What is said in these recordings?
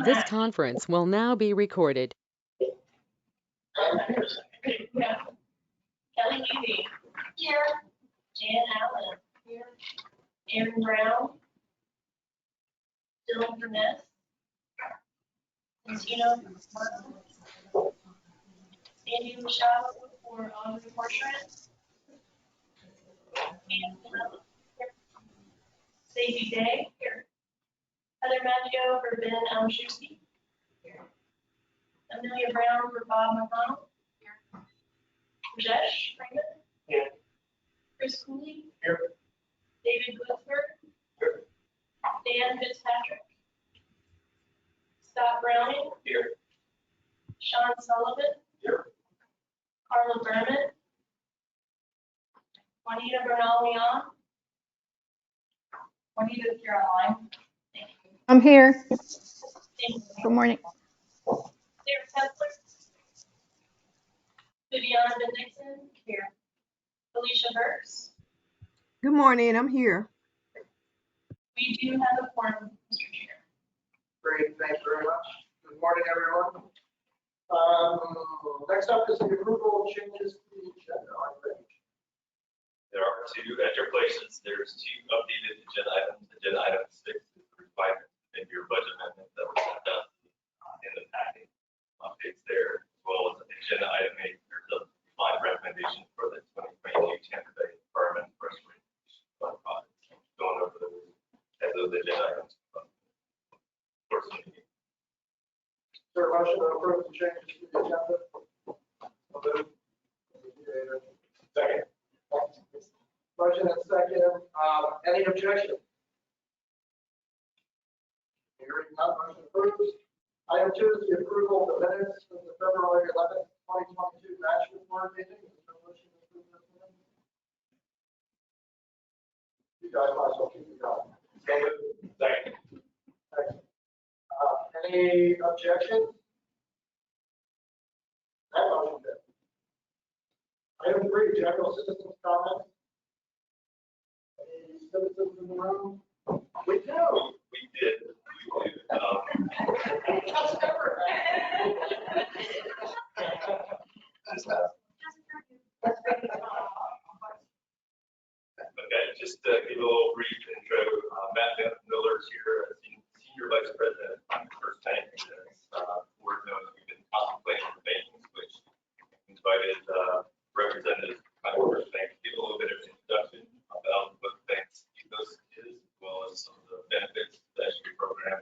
This conference will now be recorded. Yeah. Kelly Levy. Here. Jan Allen. Here. Aaron Brown. Dylan Burnett. Santino. Sandy Machado for the portrait. And Stacey Day. Here. Heather Maggio for Ben Almshuski. Amelia Brown for Bob McConnell. Rajesh Franklin. Here. Chris Cooley. Here. David Guthberg. Here. Dan Fitzpatrick. Scott Browning. Here. Sean Sullivan. Here. Carla Berman. Juanita Bernal-Leon. Juanita, if you're online. Thank you. I'm here. Thank you. Good morning. Sarah Kessler. Viviana Dixon. Here. Alicia Burks. Good morning, I'm here. We do have a quorum, Mr. Chair. Great, thank you very much. Good morning, everyone. Next up is the approval of changes to the agenda. There are two at your places. There's two updated agenda items. Agenda item 6 is the refinement in your budget amendment that was sent out in the packet. Updates there, as well as agenda item 8. There's a refined recommendation for the 2022 Tampa Bay Environment Restoration Fund project. Going over those as those agenda items. Is there a motion to approve the changes to the agenda? Second. Motion and second. Any objection? Hearing none, motion approved. Item 2 is the approval of the minutes from the February 11th, 2022 National Board meeting. Is there a motion to approve this minute? You guys might as well keep it going. Second. Any objection? That motion did. Item 3, general citizens comments. Any citizens in the room? We do. We did. Okay, just to give a little brief intro, Matt Miller's here, Senior Vice President of First Bank. Board knows we've been contemplating the banking switch. Invited representatives of First Bank to give a little bit of introduction about what the bank's ethos is, as well as some of the benefits that your program,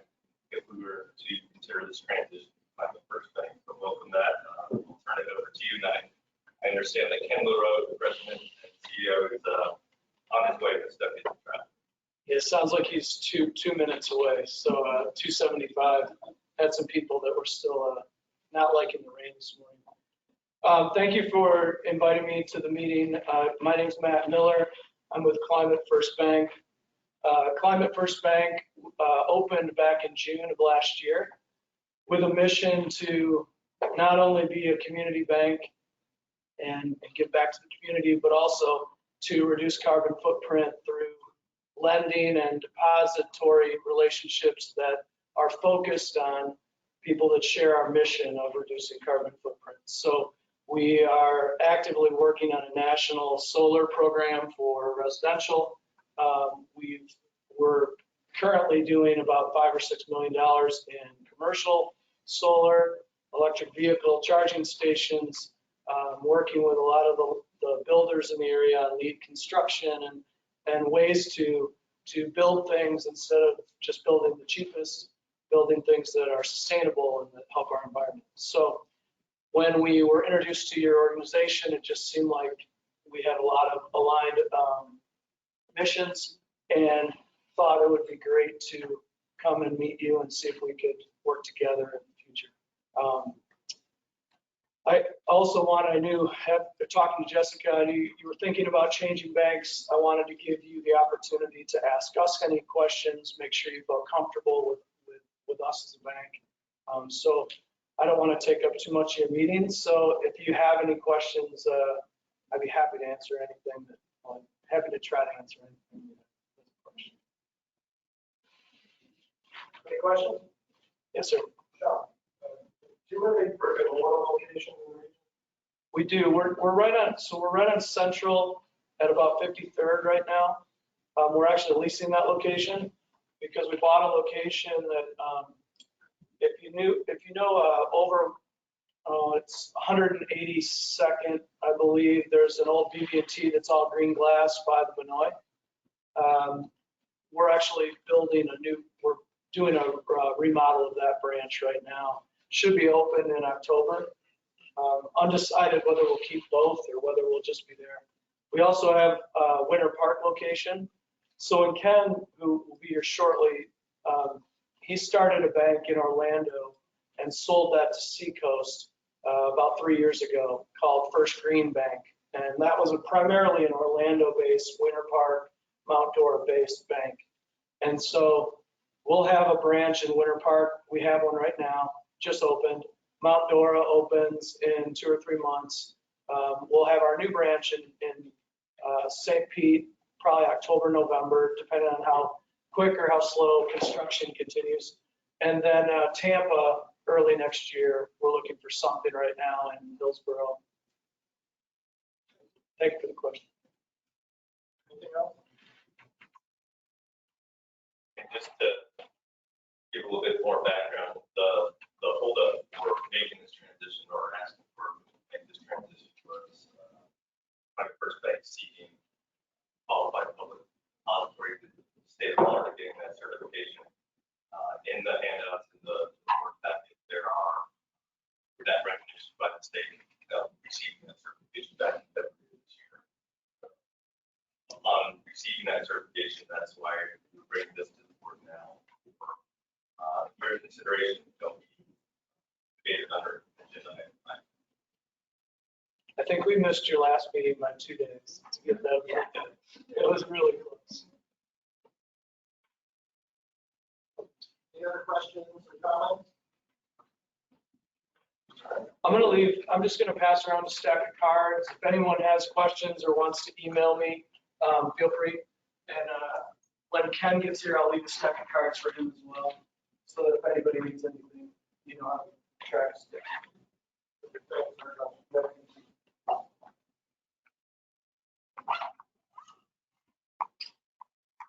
if we were to consider this transition by the First Bank. So welcome that. We'll turn it over to you. And I understand that Ken LaRoe, the President and CEO, is on his way to step into traffic. It sounds like he's two minutes away. So 275 had some people that were still not liking the rain this morning. Thank you for inviting me to the meeting. My name is Matt Miller. I'm with Climate First Bank. Climate First Bank opened back in June of last year with a mission to not only be a community bank and give back to the community, but also to reduce carbon footprint through lending and depository relationships that are focused on people that share our mission of reducing carbon footprint. So we are actively working on a national solar program for residential. We're currently doing about $5 or $6 million in commercial solar, electric vehicle charging stations, working with a lot of the builders in the area on lead construction and ways to build things instead of just building the cheapest, building things that are sustainable and that help our environment. So when we were introduced to your organization, it just seemed like we had a lot of aligned missions, and thought it would be great to come and meet you and see if we could work together in the future. I also I knew, talking to Jessica, you were thinking about changing banks. I wanted to give you the opportunity to ask us any questions, make sure you felt comfortable with us as a bank. So I don't want to take up too much of your meeting. So if you have any questions, I'd be happy to answer anything. I'm happy to try to answer anything. Any questions? Yes, sir. Do you have a brick and mortar location in the region? We do. We're right on Central at about 53rd right now. We're actually leasing that location because we bought a location that, if you know, it's 182nd, I believe. There's an old BB&T that's all green glass by the Benoit. We're actually we're doing a remodel of that branch right now. Should be open in October. Undecided whether we'll keep both or whether we'll just be there. We also have a Winter Park location. So when Ken, who will be here shortly, he started a bank in Orlando and sold that to Seacoast about 3 years ago called First Green Bank. And that was primarily an Orlando-based, Winter Park, Mount Dora-based bank. And so we'll have a branch in Winter Park. We have one right now, just opened. Mount Dora opens in 2 or 3 months. We'll have our new branch in St. Pete, probably October, November, depending on how quick or how slow construction continues. And then Tampa early next year. We're looking for something right now in Hillsborough. Thank you for the question. Anything else? And just to give a little bit more background, the holdup for making this transition or asking for make this transition was my first bank seeking qualified public depository to the state of Florida getting that certification. In the handouts in the report packet, there are that recognition by the state receiving that certification back in February this year. On receiving that certification, that's why we're bringing this to the board now for your consideration. Don't be debated under agenda item 9. I think we missed your last meeting by 2 days to get that. Yeah. It was really close. Any other questions or comments? I'm just gonna pass around a stack of cards. If anyone has questions or wants to email me, feel free. And when Ken gets here, I'll leave a stack of cards for him as well. So that if anybody needs anything, you know how to track us.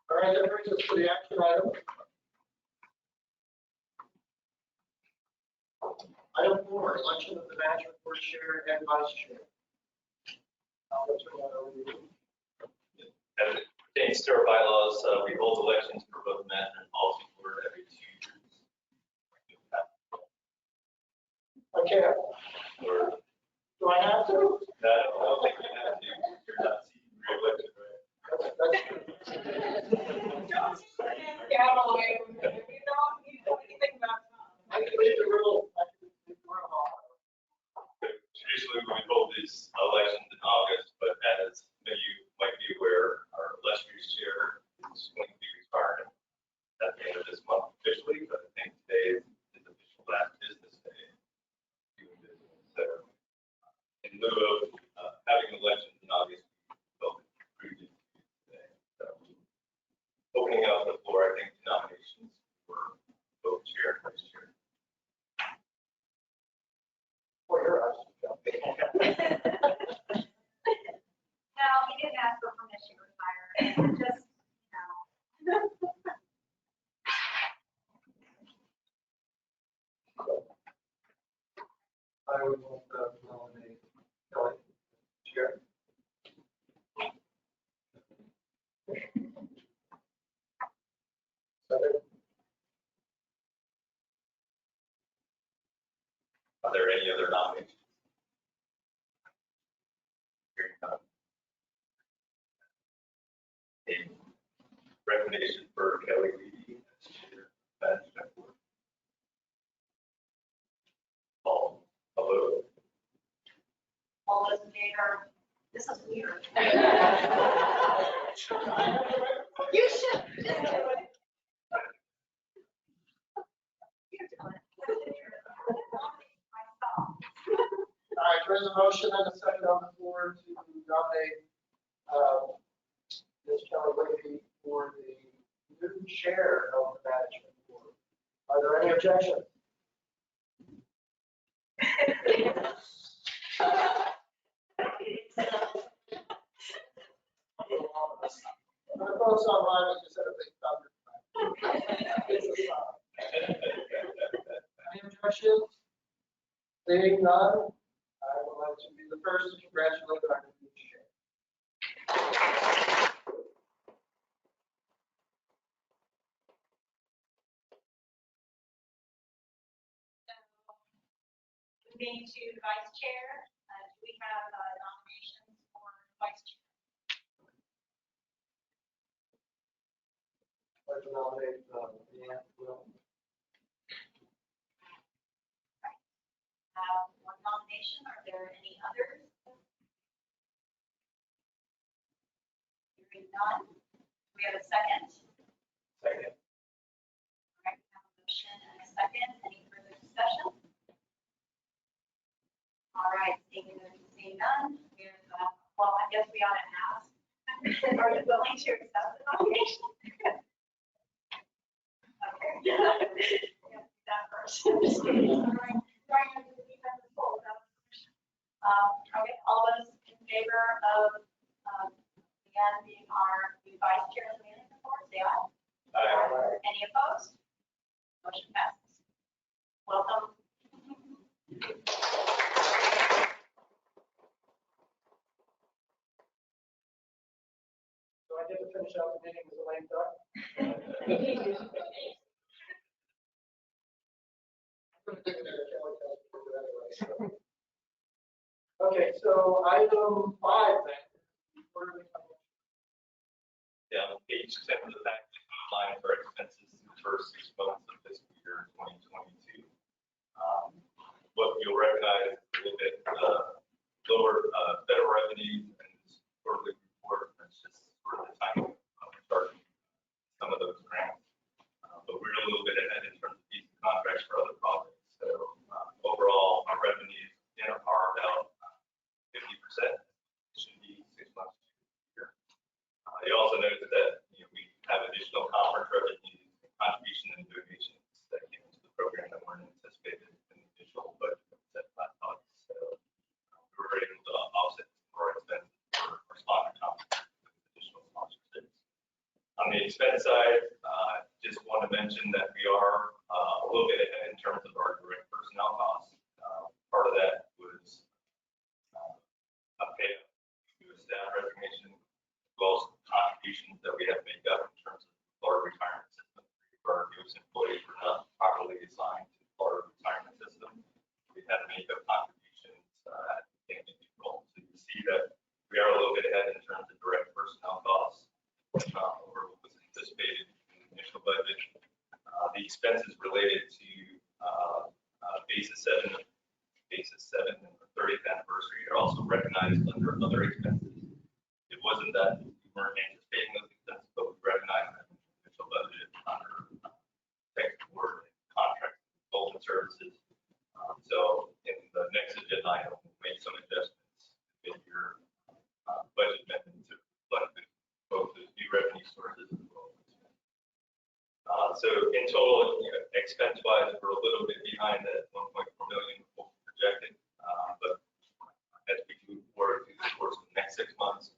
All right, that brings us to the action item. Item 4, election of the management board chair and vice chair. I'll turn that over to you. As it pertains to our bylaws, we hold elections for both management and policy board every 2 years. Okay, Or, do I have to? I don't think you have to, you're not seeking re-election, right? That's- Gavel away from him. You know anything about I can read the rule. I can read the rule off. Traditionally, we hold these elections in August, but as many of you might be aware, our illustrious chair is going to be retiring at the end of this month officially, but I think today is his official last business day doing business. So in lieu of having elections in August, we'll preview today. So opening up the floor, I think, to nominations for both chair and vice chair. For your eyes. No, he didn't ask for permission to retire. Just, you know. I would want to nominate Kelly, chair. Second. Are there any other nominations? Hearing none. A recommendation for Kelly Levy as chair of management board. All, hello. All those in favor? This is weird. You should. You're doing it. Myself. All right, there's a motion and a second on the floor to nominate Ms. Kelly Whitby for the new chair of the management board. Are there any objections? folks online, like you said, if they stop your time. It's a sign. Any objections? Seeing none, I would like to be the first to congratulate our new chair. Moving to vice chair, do we have nominations for vice chair? I'd like to nominate Leanne Will. One nomination. Are there any others? Hearing none. Do we have a second? Second. All right, we have a motion and a second. Any further discussion? All right, seeing none, well, I guess we ought to ask, are you willing to accept the nomination? Okay. Yeah, that first. Just kidding. All right. Okay, all those in favor of Leanne being our new vice chair of the management board, say aye. Aye. Any opposed? Motion passes. Welcome. Do I get to finish out the meeting with a lame duck? Okay, so item 5 then. Yeah, on page 10 of the package, outline for expenses in the first 6 months of fiscal year 2022. What you'll recognize is a little bit lower federal revenue and this quarterly report. That's just sort of the timing of starting some of those grants. But we're a little bit ahead in terms of these contracts for other projects. So overall, our revenues are about 50%. It should be 6 months to a year. You also notice that we have additional conference revenues, contribution and donations that came into the program that weren't anticipated in the initial budget set last August. So we were able to offset more expenses for our sponsor conference with additional sponsorships. On the expense side, just want to mention that we are a little bit ahead in terms of our direct personnel costs. Part of that was a pay to a staff resignation, as well as contributions that we have made up in terms of Florida retirement system. Our newest employees were not properly assigned to the Florida retirement system. We had to make up contributions at the beginning of April. So you see that we are a little bit ahead in terms of direct personnel costs over what was anticipated in the initial budget. The expenses related to Basis 7 and the 30th anniversary are also recognized under other expenses. It wasn't that we weren't anticipating those expenses, but we recognized them in the initial budget under tech support and contract consulting services. So in the next agenda item, we'll make some adjustments in your budget amendment to reflect both the new revenue sources as well as expenses. So in total, expense-wise, we're a little bit behind that 1.4 million projected, but as we move forward through the course of the next 6 months,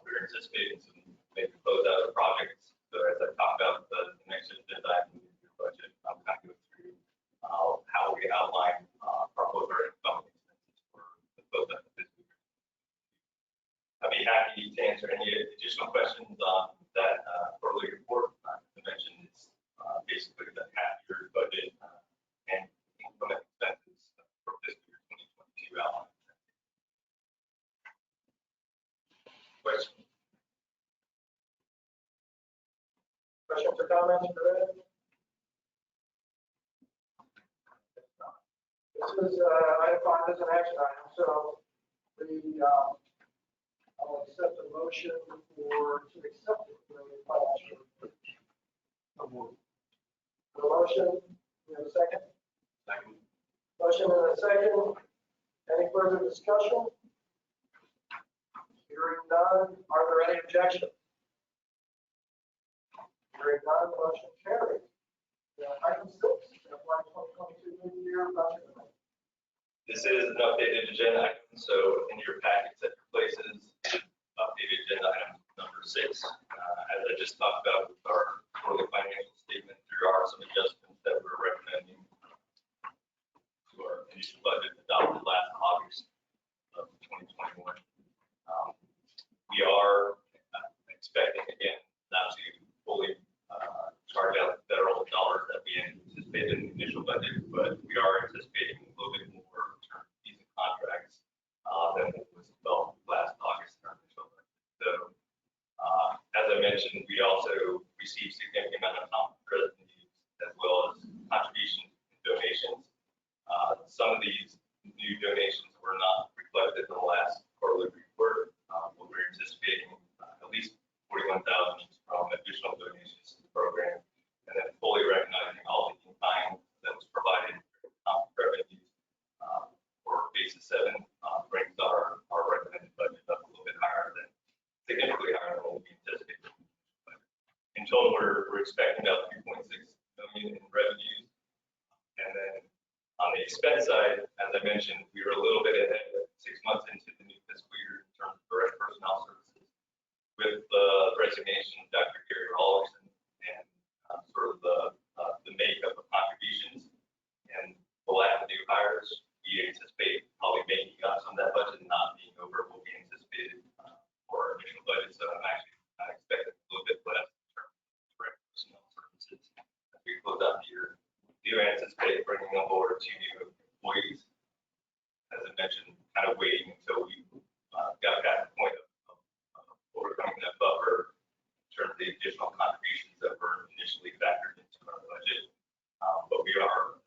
we're anticipating some maybe close out of projects. So as I talk about the next agenda item in your budget, I'm going to go through how we outline our both our income and expenses for the close out of this year. I'd be happy to answer any additional questions on that quarterly report. To mention it's basically the half-year budget and income and expenses for fiscal year 2022 outline. Questions? Questions or comments for Ed? This is item 5 as an action item, so I'll accept a motion to accept it. The motion, we have a second? Second. Motion and a second. Any further discussion? Hearing none, are there any objections? Hearing none, motion carries. Item 6, FY 2022 mid-year budget. This is an updated agenda item, so in your packets at your places, updated agenda item number 6. As I just talked about with our quarterly financial statement, there are some adjustments that we're recommending to our initial budget adopted last August of 2021. We are expecting, again, not to fully charge out the federal dollars that we anticipated in the initial budget, but we are anticipating a little bit more in terms of these contracts than what was developed last August in our initial budget. So, as I mentioned, we also received significant amount of Tampa revenues as well as contributions and donations. Some of these new donations were not reflected in the last quarterly report, but we're anticipating at least 41,000 from additional donations to the program, and then fully recognizing all the in-kind that was provided revenues for basis 7 brings our recommended budget up a little bit higher than, significantly higher than what we anticipated. In total, we're expecting about 3.6 million in revenues, and then on the expense side, as I mentioned, we were a little bit ahead, 6 months into the new fiscal year in terms of direct personnel services. With the resignation of Dr. Gary Rollerson and sort of the makeup of contributions and the lack of new hires, we anticipate probably making up some of that budget and not being over what we anticipated for our initial budget. So I expect a little bit less in terms of direct personnel services as we close out the year. We do anticipate bringing on board 2 new employees, as I mentioned, kind of waiting until we got past the point of overcoming that buffer in terms of the additional contributions that were initially factored into our budget. But we are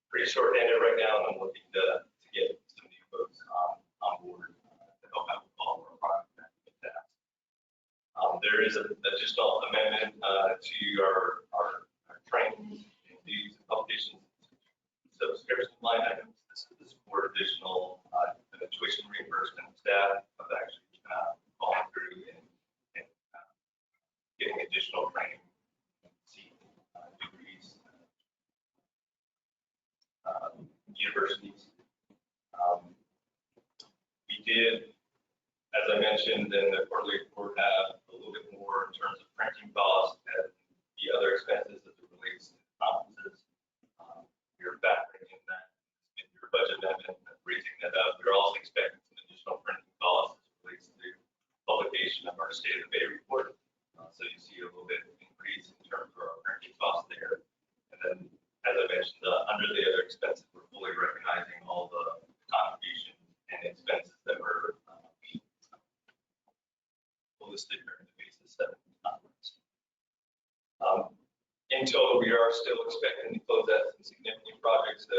pretty short-handed right now, and I'm looking to get some new folks on board to help out with all of our project management tasks. There is an additional amendment to our training and dues and publications subscription line items. This is for additional tuition reimbursement of staff of actually following through and getting additional training, seeing degrees, universities. We did, as I mentioned in the quarterly report, have a little bit more in terms of printing costs and the other expenses as it relates to conferences. We're factoring in that in your budget amendment, raising that up. We're also expecting some additional printing costs as it relates to publication of our State of the Bay report. So you see a little bit of increase in terms of our printing costs there. And then, as I mentioned, under the other expenses, we're fully recognizing all the contributions and expenses that were listed during the basis 7 conference. In total, we are still expecting to close out some significant projects. So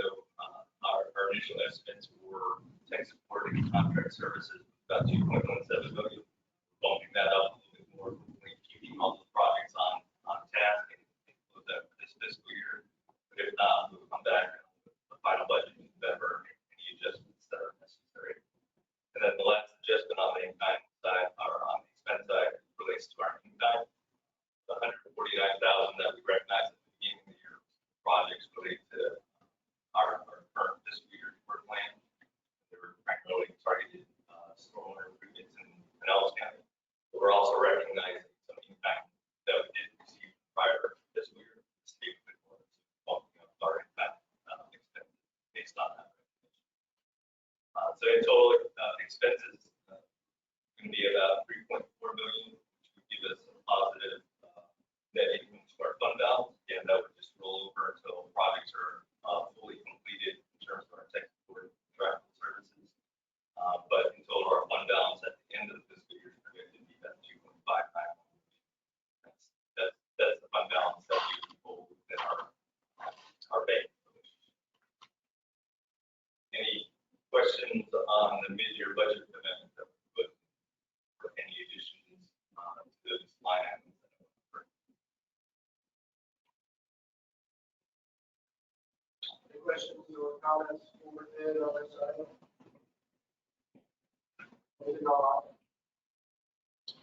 our initial estimates for tech support and contract services about 2.17 million. Bumping that up a little bit more, keeping all the projects on task and close out for this fiscal year. But if not, we'll come back with the final budget in November and any adjustments that are necessary. And then the last adjustment on the in-kind side, or on the expense side, relates to our in-kind. The 149,000 that we recognized at the beginning of the year projects related to our current fiscal year report plan. They were primarily targeted stormwater improvements in Pinellas County. But we're also recognizing some impact that we did receive prior fiscal year. The state of Pinellas bumping up our impact expenses based on that recognition. So in total, expenses going to be about 3.4 million, which would give us a positive net income to our fund balance. Again, that would just roll over until projects are fully completed in terms of our tech support and contractual services. But in total, our fund balance at the end of the fiscal year is projected to be about 2.59 million. That's the fund balance that we hold within our bank relationship. Any questions on the mid-year budget amendment that we put, or any additions to those line items? Any questions or comments for Ed on this item? Moving on. All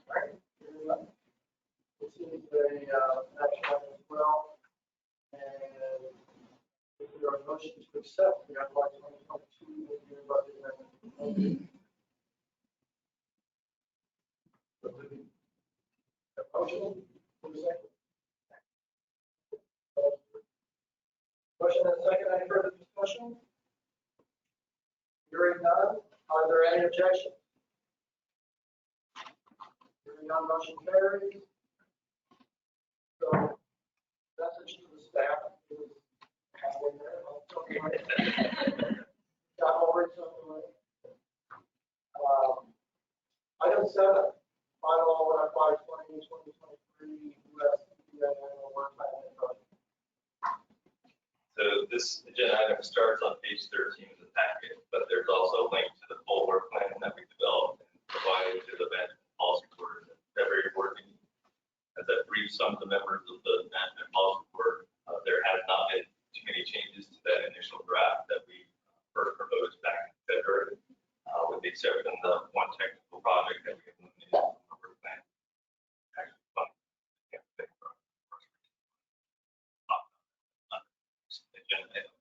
right. This is a action item as well. And if there are motions to accept the FY 2022 mid-year budget amendment. A motion? Motion and second, any further discussion? Hearing none, are there any objections? Hearing none, motion carries. So, message to the staff. Hang in there. Got already something like. Item 7, final order 5/20/2023 U.S. annual work plan. So this agenda item starts on page 13 of the packet, but there's also a link to the full work plan that we developed and provided to the management policy board at February board meeting. As I briefed some of the members of the management policy board, there has not been too many changes to that initial draft that we first proposed back in February, with the exception of the one technical project that we eliminated from the work plan. Actually, fun. Yeah, thank you. Agenda item.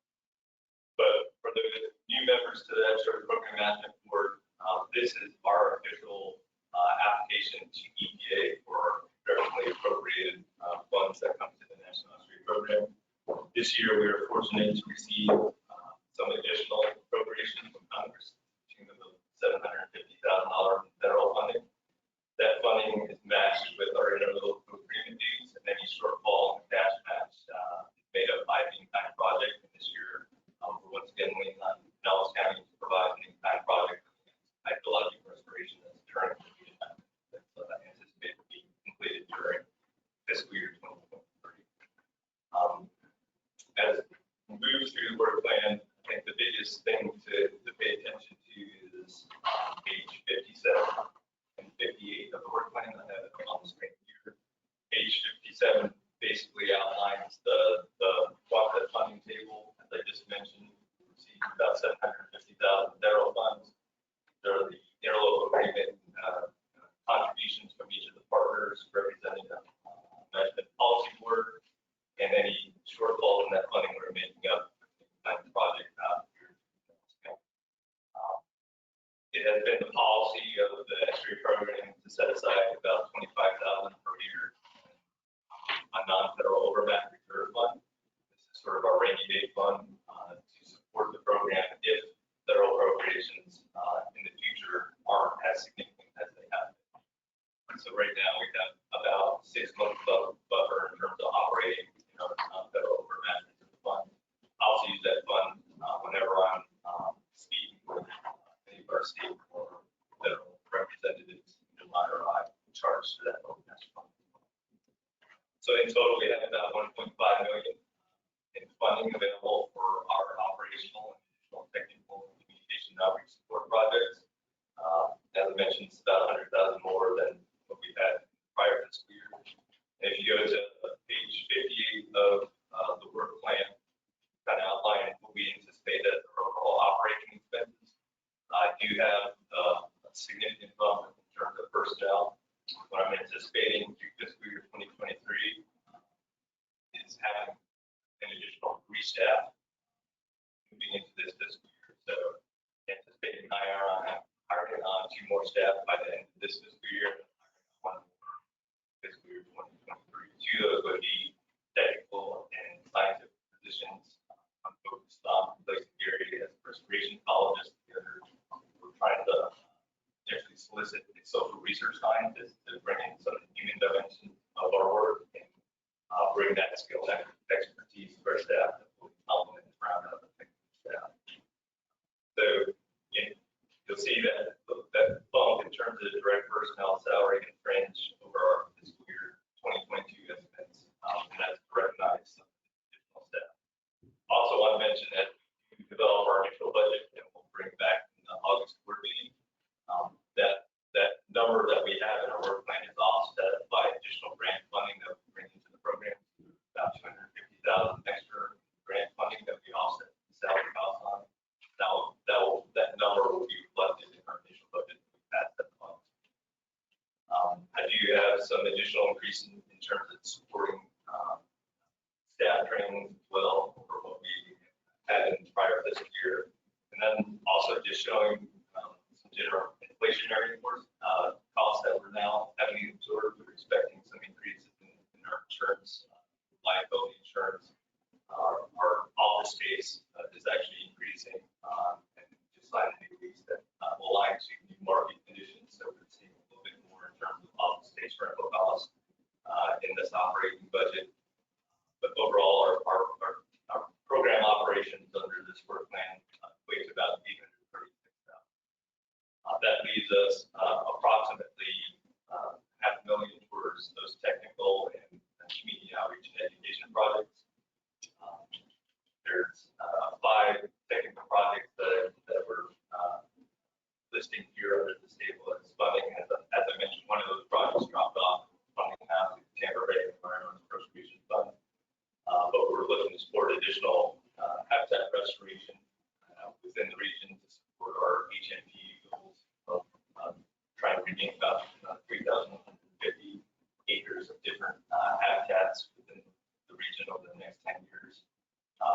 But for the new members to the Extra Program Management Board, this is our official application to EPA for federally appropriated funds that come to the National Street Program. This year, we are fortunate to receive some additional appropriations from Congress, to the tune of $750,000 in federal funding. That funding is matched with our interlocal agreement dues, and any shortfall in cash match is made up by the in-kind project. And this year, we're once again leaning on Pinellas County to provide an in-kind project hydrologic restoration that's during that's anticipated to be completed during fiscal year 2023. As we move through the work plan, I think the biggest thing to pay attention to is page 57 and 58 of the work plan. I have it on the screen here. Page 57 basically outlines the funding table. As I just mentioned, we received about $750,000 federal funds. There are the interlocal agreement contributions from each of the partners representing the management policy board, and any shortfalls in that funding we're making up the project here. It has been the policy of the extra program to set aside about $25,000 per year a non-federal overmap reserve fund. This is sort of our rainy day fund to support the program if federal appropriations in the future aren't as significant as they have been. So right now we have about 6 months buffer in terms of operating our non-federal overmap reserve fund. I also use that fund whenever I'm speaking with any of our state or federal representatives in my or I charge to that overmap fund. So in total, we have about 1.5 million in funding available for our operational and additional technical and communication outreach support projects. As I mentioned, it's about 100,000 more than what we had prior to this year. And if you go to page 58 of the work plan, kind of outline what we anticipate as our overall operating expenses. I do have a significant bump in terms of personnel. What I'm anticipating through fiscal year 2023 is having an additional 3 staff moving into this fiscal year. So anticipating hiring on 2 more staff by the end of this fiscal year, one more fiscal year 2023. 2 of those would be technical and scientific positions. I'm focused on replacing Gary as a restoration ecologist. We're trying to potentially solicit a social research scientist to bring in some human dimension of our work and bring that skill and expertise to our staff that will complement and round out the technical staff. So you'll see that bump in terms of the direct personnel salary and fringe over our fiscal year 2022 estimates, and that's to recognize some additional staff. Also want to mention that we develop our initial budget and we'll bring back in the August board meeting. That number that we have in our work plan is offset by additional grant funding that we bring into the program, about $250,000 extra grant funding that we offset the salary costs on. Now that number will be reflected in our initial budget that we passed that month. I do have some additional increase in terms of supporting staff training as well for what we had in prior fiscal year, and then also just showing some general inflationary costs that we're now having absorbed. We're expecting some increases in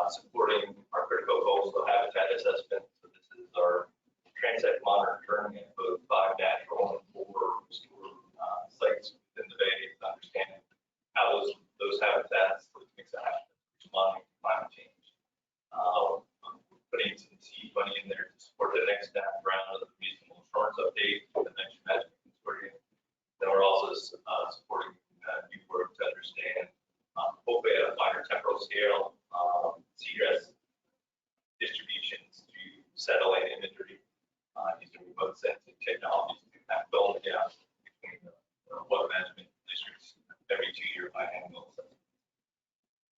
supporting our critical coastal habitat assessment. So this is our transect monitoring at both 5 natural and 4 restored sites within the bay to understand how those habitats, those mixed habitats, are responding to climate change. We're putting some seed money in there to support the next round of the reasonable assurance update for the next management consortium. Then we're also supporting new work to understand, hopefully at a finer temporal scale, seagrass distributions to satellite imagery using remote sensing technologies to kind of fill in the gaps between water management districts every 2-year biannual assessment.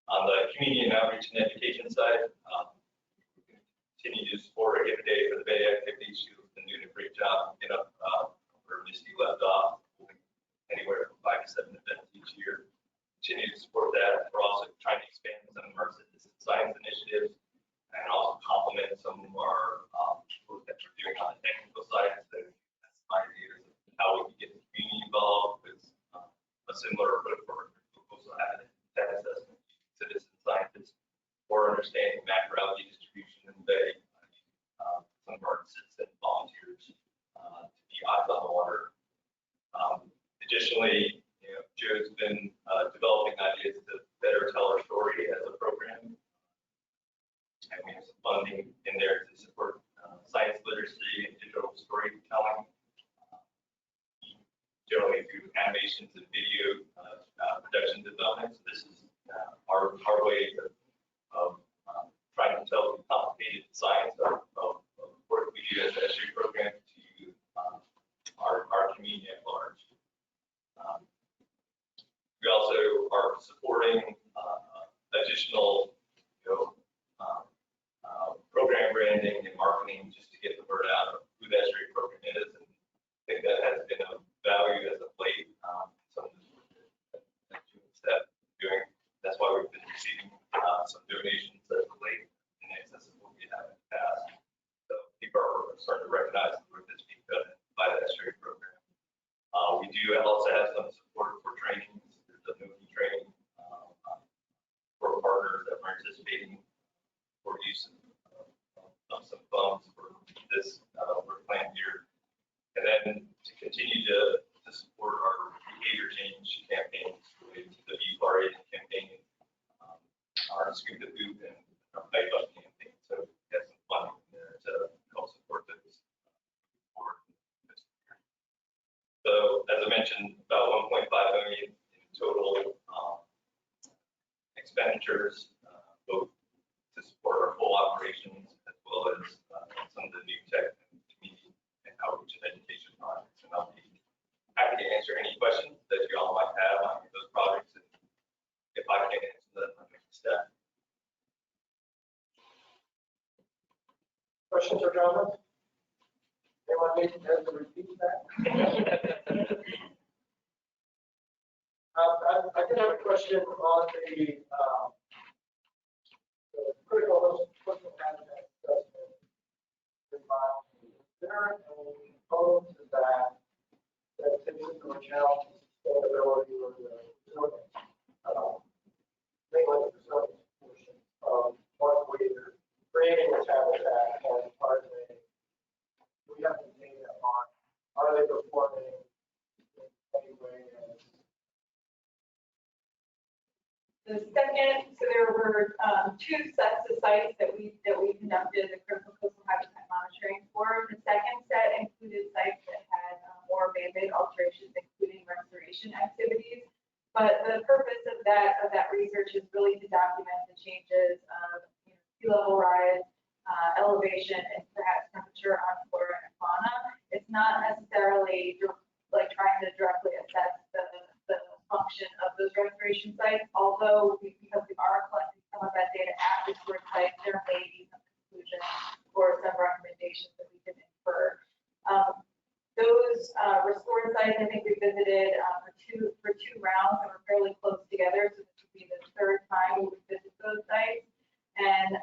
On the community and outreach and education side, we continue to support our Give a Day for the Bay activities. She's been doing a great job getting up where Misty left off, anywhere from 5 to 7 events each year. Continue to support that. We're also trying to expand some of our citizen science initiatives and also complement some of our work that we're doing on the technical side. So that's ideas of how we can get the community involved with a similar approach for coastal habitat assessment, citizen scientists, or understanding macroalgae distribution in the bay. Some of our citizen volunteers to be eyes on the water. Additionally, Joe's been developing ideas to better tell our story as a program. And we have some funding in there to support science literacy and digital storytelling, generally through animations and video production development. So this is our way of trying to tell the complicated science of work we do as a history program to our community at large. We also are supporting additional, program branding and marketing just to get the word out of who the estuary program is, and I think that has been of value as of late. Some of the work that June's doing. That's why we've been receiving some donations as of late in excess of what we have in the past. So people are starting to recognize the work that's being done by the estuary program. We do also have some support for trainings. There's a movie training for partners that we're anticipating for use of some funds for this work plan year. And then to continue to support our behavior change campaigns related to the Bipartisan campaign, our Scoop the Boot and our Bike Up campaign. So we have some funding in there to help support those. So as I mentioned, about 1.5 million in total expenditures, both to support our full operations as well as some of the new tech and community and outreach and education projects. And I'll be happy to answer any questions that you all might have on those projects. And if I can't answer them, I'm going to staff. Questions or comments? Anyone need to repeat that? I did have a question on the critical coastal habitat assessment. Is there any component to that takes into account sustainability or the resilience, mainly the resilience portion of what we're creating this habitat and are they, we have to take that on, are they performing in any way as The second, so there were 2 sets of sites that we conducted the critical coastal habitat monitoring for. The second set included sites that had more man-made alterations, including restoration activities. But the purpose of that research is really to document the changes of sea level rise, elevation, and perhaps temperature on flora and fauna. It's not necessarily like trying to directly assess the function of those restoration sites, although because we are collecting some of that data at restored sites, there may be some conclusions or some recommendations that we can infer. Those restored sites, I think we visited for two rounds and we're fairly close together, so this would be the 3rd time we would visit those sites. And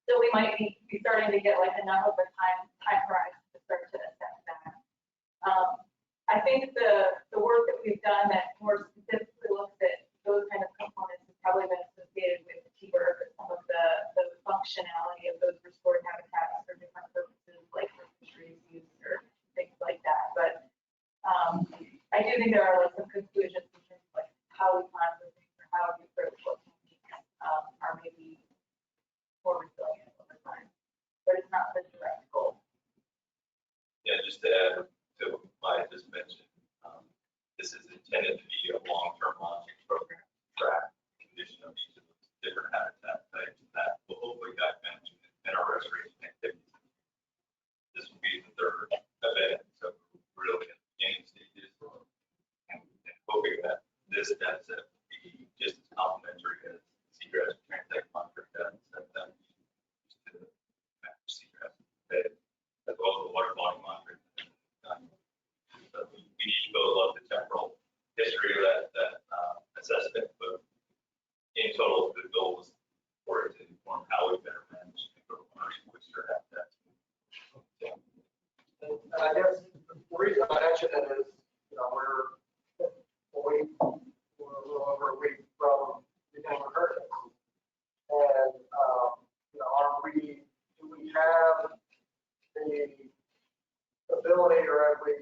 so we might be starting to get like enough of a time horizon to start to assess that. I think the work that we've done that more specifically looks at those kind of components has probably been associated with T-bird, some of functionality of those restored habitats for different purposes, like for fisheries use or things like that. But I do think there are like some conclusions in terms of like how we plan for things or how we approach what techniques are maybe more resilient over time. But it's not the direct goal. Yeah, just to add to what Maya just mentioned, this is intended to be a long-term monitoring program to track the condition of each of those different habitat types that will hopefully guide management and our restoration activities. This will be the third event, so we're really in the beginning stages and hoping that this data set will be just as complementary as seagrass transect monitoring data set that we use to manage seagrass bed, as well as the water volume monitoring. So we need to go love the temporal history of that assessment, but in total, the goal was for it to inform how we better manage and grow commercial oyster habitats. And I guess the reason I mention it is, we're a little over a week from the Denver hurricane. And, do we have the ability, or have we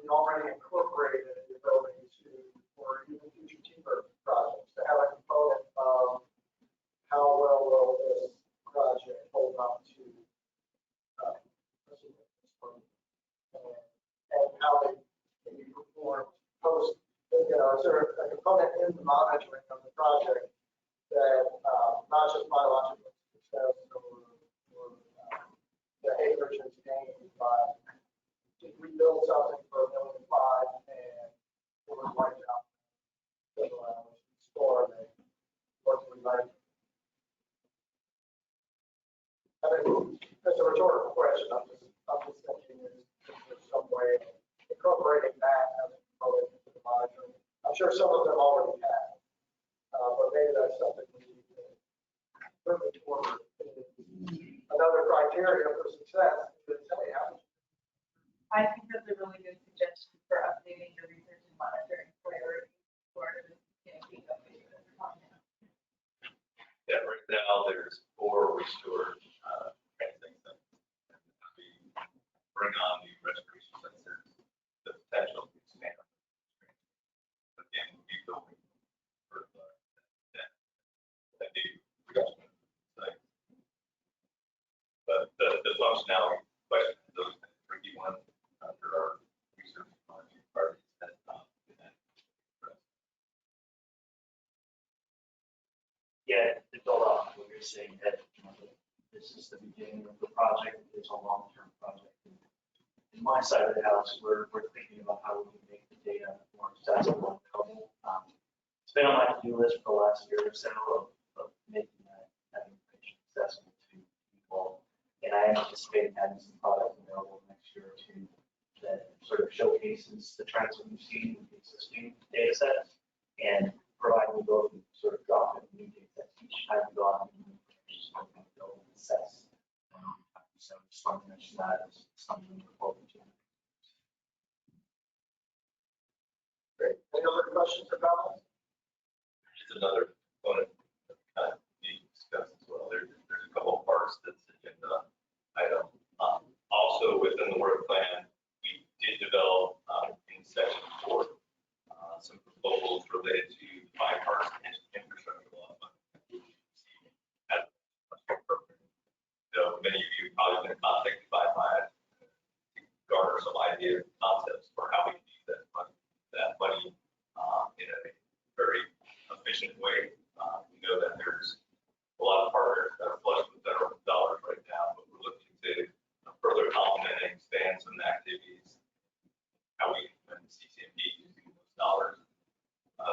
already incorporated the ability to, or even future timber projects, to have a component of how well will this project hold up to and how they can be performed post, is there a component in the monitoring of the project that not just biological success or the acreage is gained by, if we build something for $1.5 million and it was wiped out, storm, and what do we like? I mean, that's a rhetorical question. I'm just thinking, is there some way of incorporating that as a component into the monitoring? I'm sure some of them already have, but maybe that's something we need to bring forward. Another criteria for success is, hey, how much? I think that's a really good suggestion for updating your research and monitoring priorities for this, being updated as a comment. Yeah, right now there's 4 restored transect sites. We bring on the restoration sensors, the potential to expand. Again, we'll be building for that new production site. But the functionality question, those are the tricky ones under our research and monitoring priorities has not been addressed. Yeah, to build off what you're saying, that this is the beginning of the project. It's a long-term project. In my side of the house, we're thinking about how we can make the data more accessible and available. It's been on my to-do list for the last year or so of making that information accessible to people. And I am anticipating having some product available next year or two that sort of showcases the trends that we've seen with the existing data sets and providing the ability to sort of drop in new data sets each time we go out and just build and assess. So just want to mention that as something to look forward to. Great. Any other questions or comments? Just another component that we kind of need to discuss as well. There's a couple of parts that's agenda item. Also within the work plan, we did develop in section 4 some proposals related to the bipartisan infrastructure law. So many of you probably been contacted by Maya to garner some ideas, concepts for how we can use that money in a very efficient way. We know that there's a lot of partners that are flush with federal dollars right now, but we're looking to further complement and expand some activities, how we can CCMP using those dollars.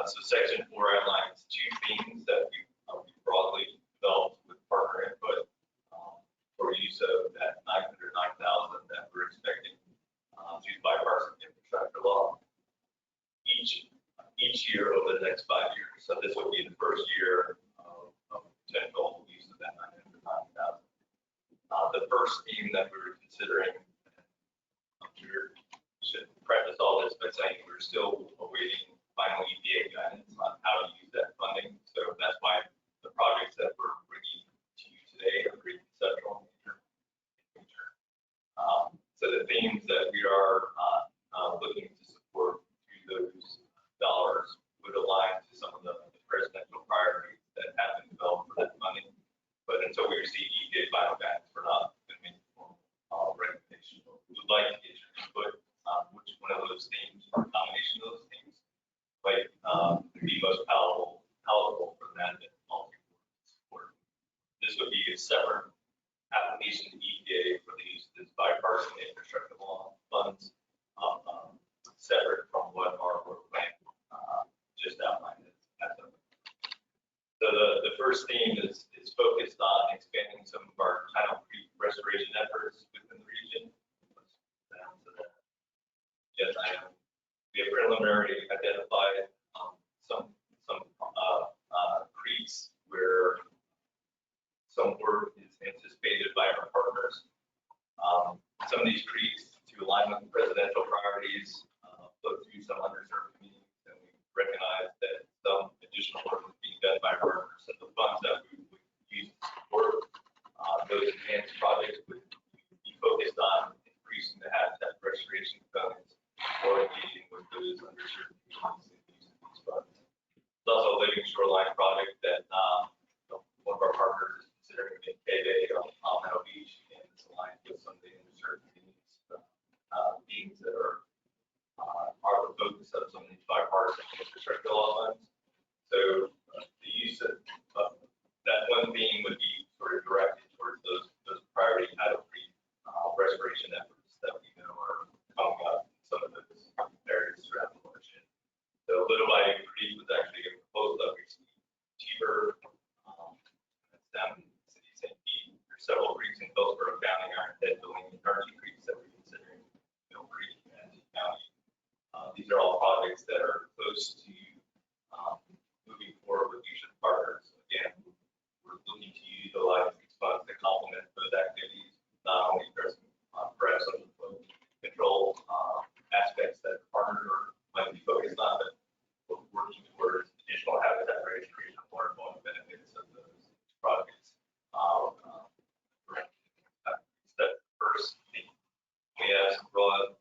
So section 4 outlines 2 themes that we broadly developed with partner input for use of that $909,000 that we're expecting through the bipartisan infrastructure law each year over the next 5 years. So this would be the first year of potential use of that $909,000. The first theme that we were considering, we should preface all this by saying we're still awaiting final EPA guidance on how to use that funding. So that's why the projects that we're bringing to you today are until we receive EPA final guidance, we're not going to make a formal recommendation. We would like to get your input on which one of those themes, or combination of those themes, might be most palatable for the management policy board to support. This would be a separate application to EPA for the use of this bipartisan infrastructure law funds, separate from what our work plan just outlined. So the first theme is focused on expanding some of our tidal creek restoration efforts within the region. Down to the agenda item. We have preliminary identified some creeks where some work is anticipated by our partners. Some of these creeks, to align with presidential priorities, flow through some underserved communities, and we recognize that some additional work is being done by our partners, and the funds that we would use to support those enhanced projects would be focused on increasing the habitat restoration components or engaging with those underserved communities in using these funds. There's also a living shoreline project that one of our partners is considering in K-Bay on Palmetto Beach, and it's aligned with some of the underserved communities needs that are the focus of some of these bipartisan infrastructure law funds. So the use of that one theme would be sort of directed towards those priority tidal creek restoration efforts that we know are coming up in some of those areas throughout the watershed. So Little Bayou Creek was actually a proposal that we received. Cheaper, that's down in the city of St. Pete. There's several creeks in Phillipsburg County, Ironhead, Billings, and Archie creeks that we're considering Mill Creek and County. These are all projects that are close to moving forward with future partners. Again, we're looking to utilize these funds to complement those activities, not only addressing perhaps some of the flow control aspects that partners might be focused on, but we're working towards additional habitat restoration and water quality benefits of those projects. That's the first thing. We have some broad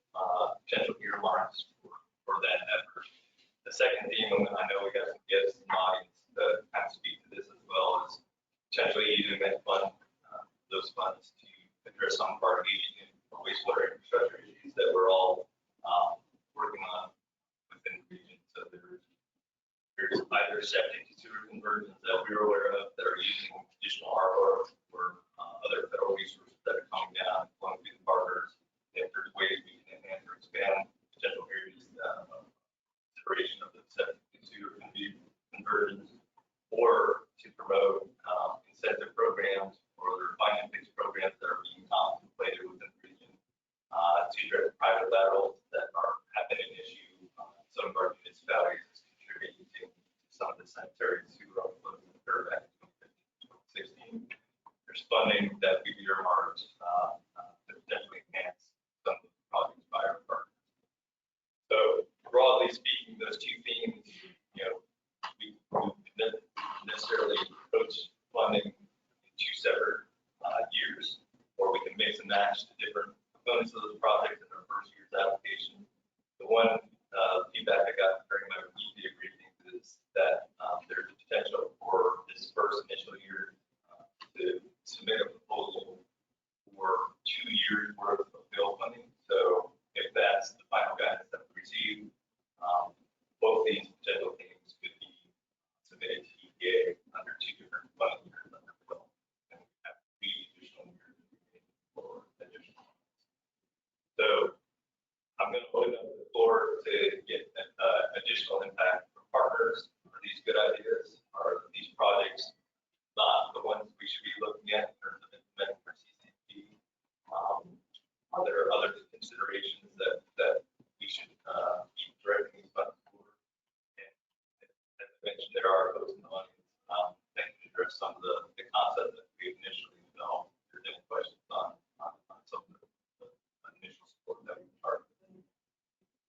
potential earmarks for that effort. The second theme, and I know we got some guests in the audience to kind of speak to this as well, is potentially using that fund, those funds to address some of our aging and wastewater infrastructure issues that we're all working on within the region. So there's either septic to sewer conversions that we're aware of that are using additional ARPA or other federal resources that are coming down, flowing through the partners. If there's ways we can enhance or expand potential areas consideration of the septic to sewer conversions, or to promote incentive programs or the refine and fix programs that are being contemplated within the region to address private laterals that have been an issue. Some of our municipalities is contributing to some of the sanitary sewer overflows that occurred back in 2015, 2016. There's funding that we've earmarked to potentially enhance some of the projects by our partners. So broadly speaking, those two themes, we necessarily approach funding in two separate years, or we can mix and match the different components of those projects in our first year's application. The one feedback I got during my EPA briefings is that there's potential for this first initial year to submit a proposal for 2 years worth of bill funding. So if that's the final guidance that we receive, both these potential themes could be submitted to EPA under 2 different funding years under bill, and we have 3 additional years for additional funds. So I'm going to open up the floor to get additional impact from partners. Are these good ideas? Are these projects not the ones we should be looking at in terms of implementing for CCP? Are there other considerations that we should be directing these funds for? And as I mentioned, there are folks in the audience that can address some of the concepts that we initially developed. If there's any questions on some of the initial support that we targeted.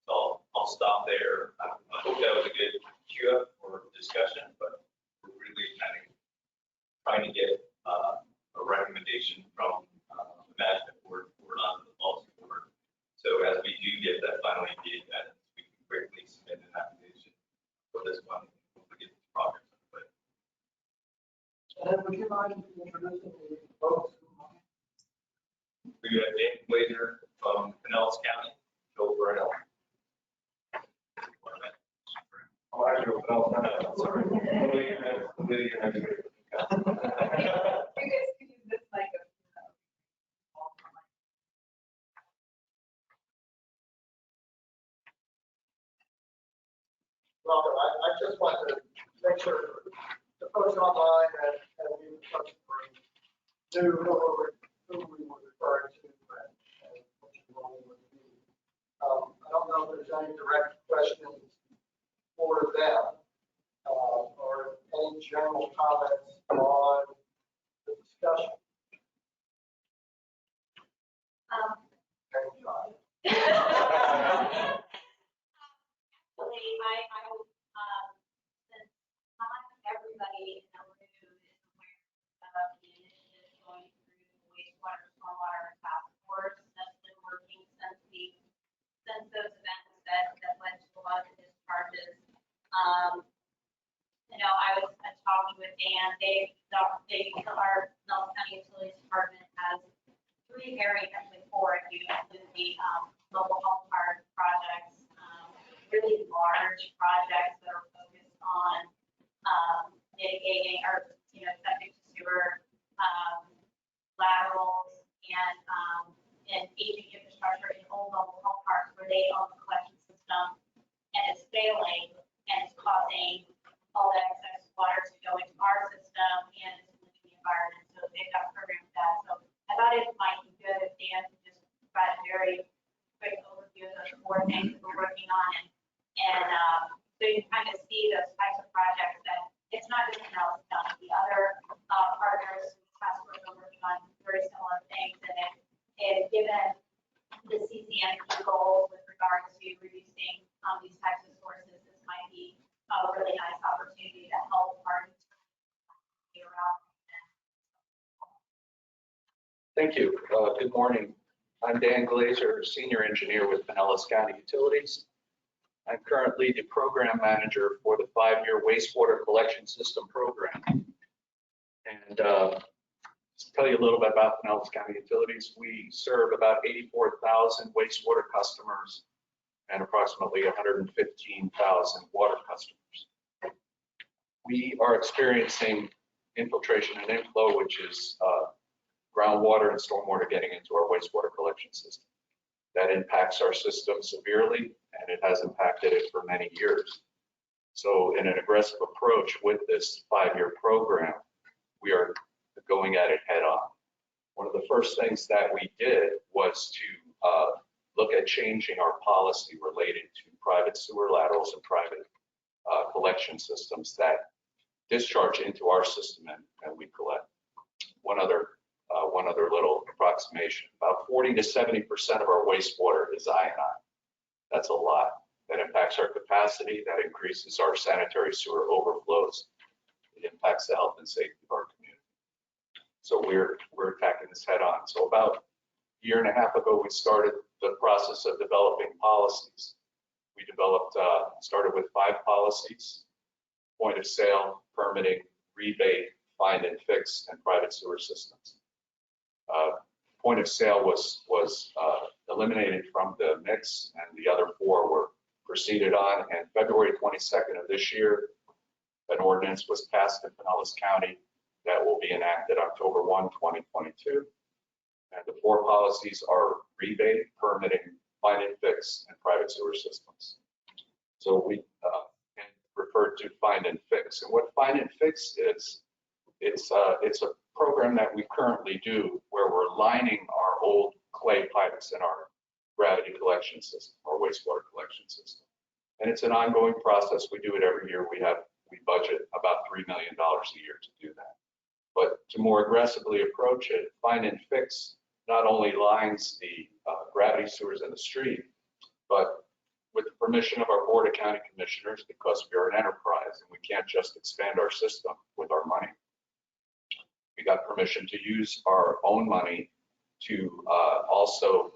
So I'll stop there. I hope that was a good cue up for discussion, but we're really kind of trying to get a recommendation from the management board on the policy board. So as we do get that final EPA guidance, we can quickly submit an application for this one and hopefully get this project in place. And we can mind introducing the folks? We got Dan Glazer from Pinellas County, Joe Burnell. Oh, actually, Pinellas, sorry. You guys can use this mic. Welcome. I just want to make sure the folks online and we knew who we were referring to and what you wanted to do. I don't know if there's any direct questions for them or any general comments on the discussion. Thank you, John. Actually, I would, since not everybody in the room is aware of the initiative going through the wastewater, stormwater task force that's been working since those events that led to a lot of the discharges. I was talking with Dan. Our Nelson County Utilities Department has 3 areas, actually 4, if you include the mobile home park projects, really large projects that are focused on mitigating or, septic to sewer laterals and aging infrastructure in old mobile home parks where they own the collection system and it's failing and it's causing all that excess water to go into our system and it's polluting the environment. So they've got programs for that. So I thought it might be good if Dan could just provide a very quick overview of those 4 things that we're working on so you can kind of see those types of projects that it's not just Nelson County. The other partners, task force are working on very similar things, and given the CCN goals with regard to reducing these types of sources, this might be a really nice opportunity to help parties around. Thank you. Good morning. I'm Dan Glazer, Senior Engineer with Pinellas County Utilities. I'm currently the Program Manager for the 5-year Wastewater Collection System Program. And to tell you a little bit about Pinellas County Utilities, we serve about 84,000 wastewater customers and approximately 115,000 water customers. We are experiencing infiltration and inflow, which is groundwater and stormwater getting into our wastewater collection system. That impacts our system severely, and it has impacted it for many years. So in an aggressive approach with this 5-year program, we are going at it head on. One of the first things that we did was to look at changing our policy related to private sewer laterals and private collection systems that discharge into our system and we collect. One other little approximation, about 40 to 70% of our wastewater is ionized. That's a lot. That impacts our capacity, that increases our sanitary sewer overflows. It impacts the health and safety of our community. So we're attacking this head on. So about a year and a half ago, we started the process of developing policies. We started with 5 policies: point of sale, permitting, rebate, find and fix, and private sewer systems. Point of sale was eliminated from the mix, and the other 4 were proceeded on. And February 22nd of this year, an ordinance was passed in Pinellas County that will be enacted October 1, 2022. And the 4 policies are rebate, permitting, find and fix, and private sewer systems. So we refer to find and fix. And what find and fix is, it's a program that we currently do where we're lining our old clay pipes in our gravity collection system, our wastewater collection system. And it's an ongoing process. We do it every year. We budget about $3 million a year to do that. But to more aggressively approach it, find and fix not only lines the gravity sewers in the street, but with the permission of our Board of County Commissioners, because we are an enterprise and we can't just expand our system with our money. We got permission to use our own money to also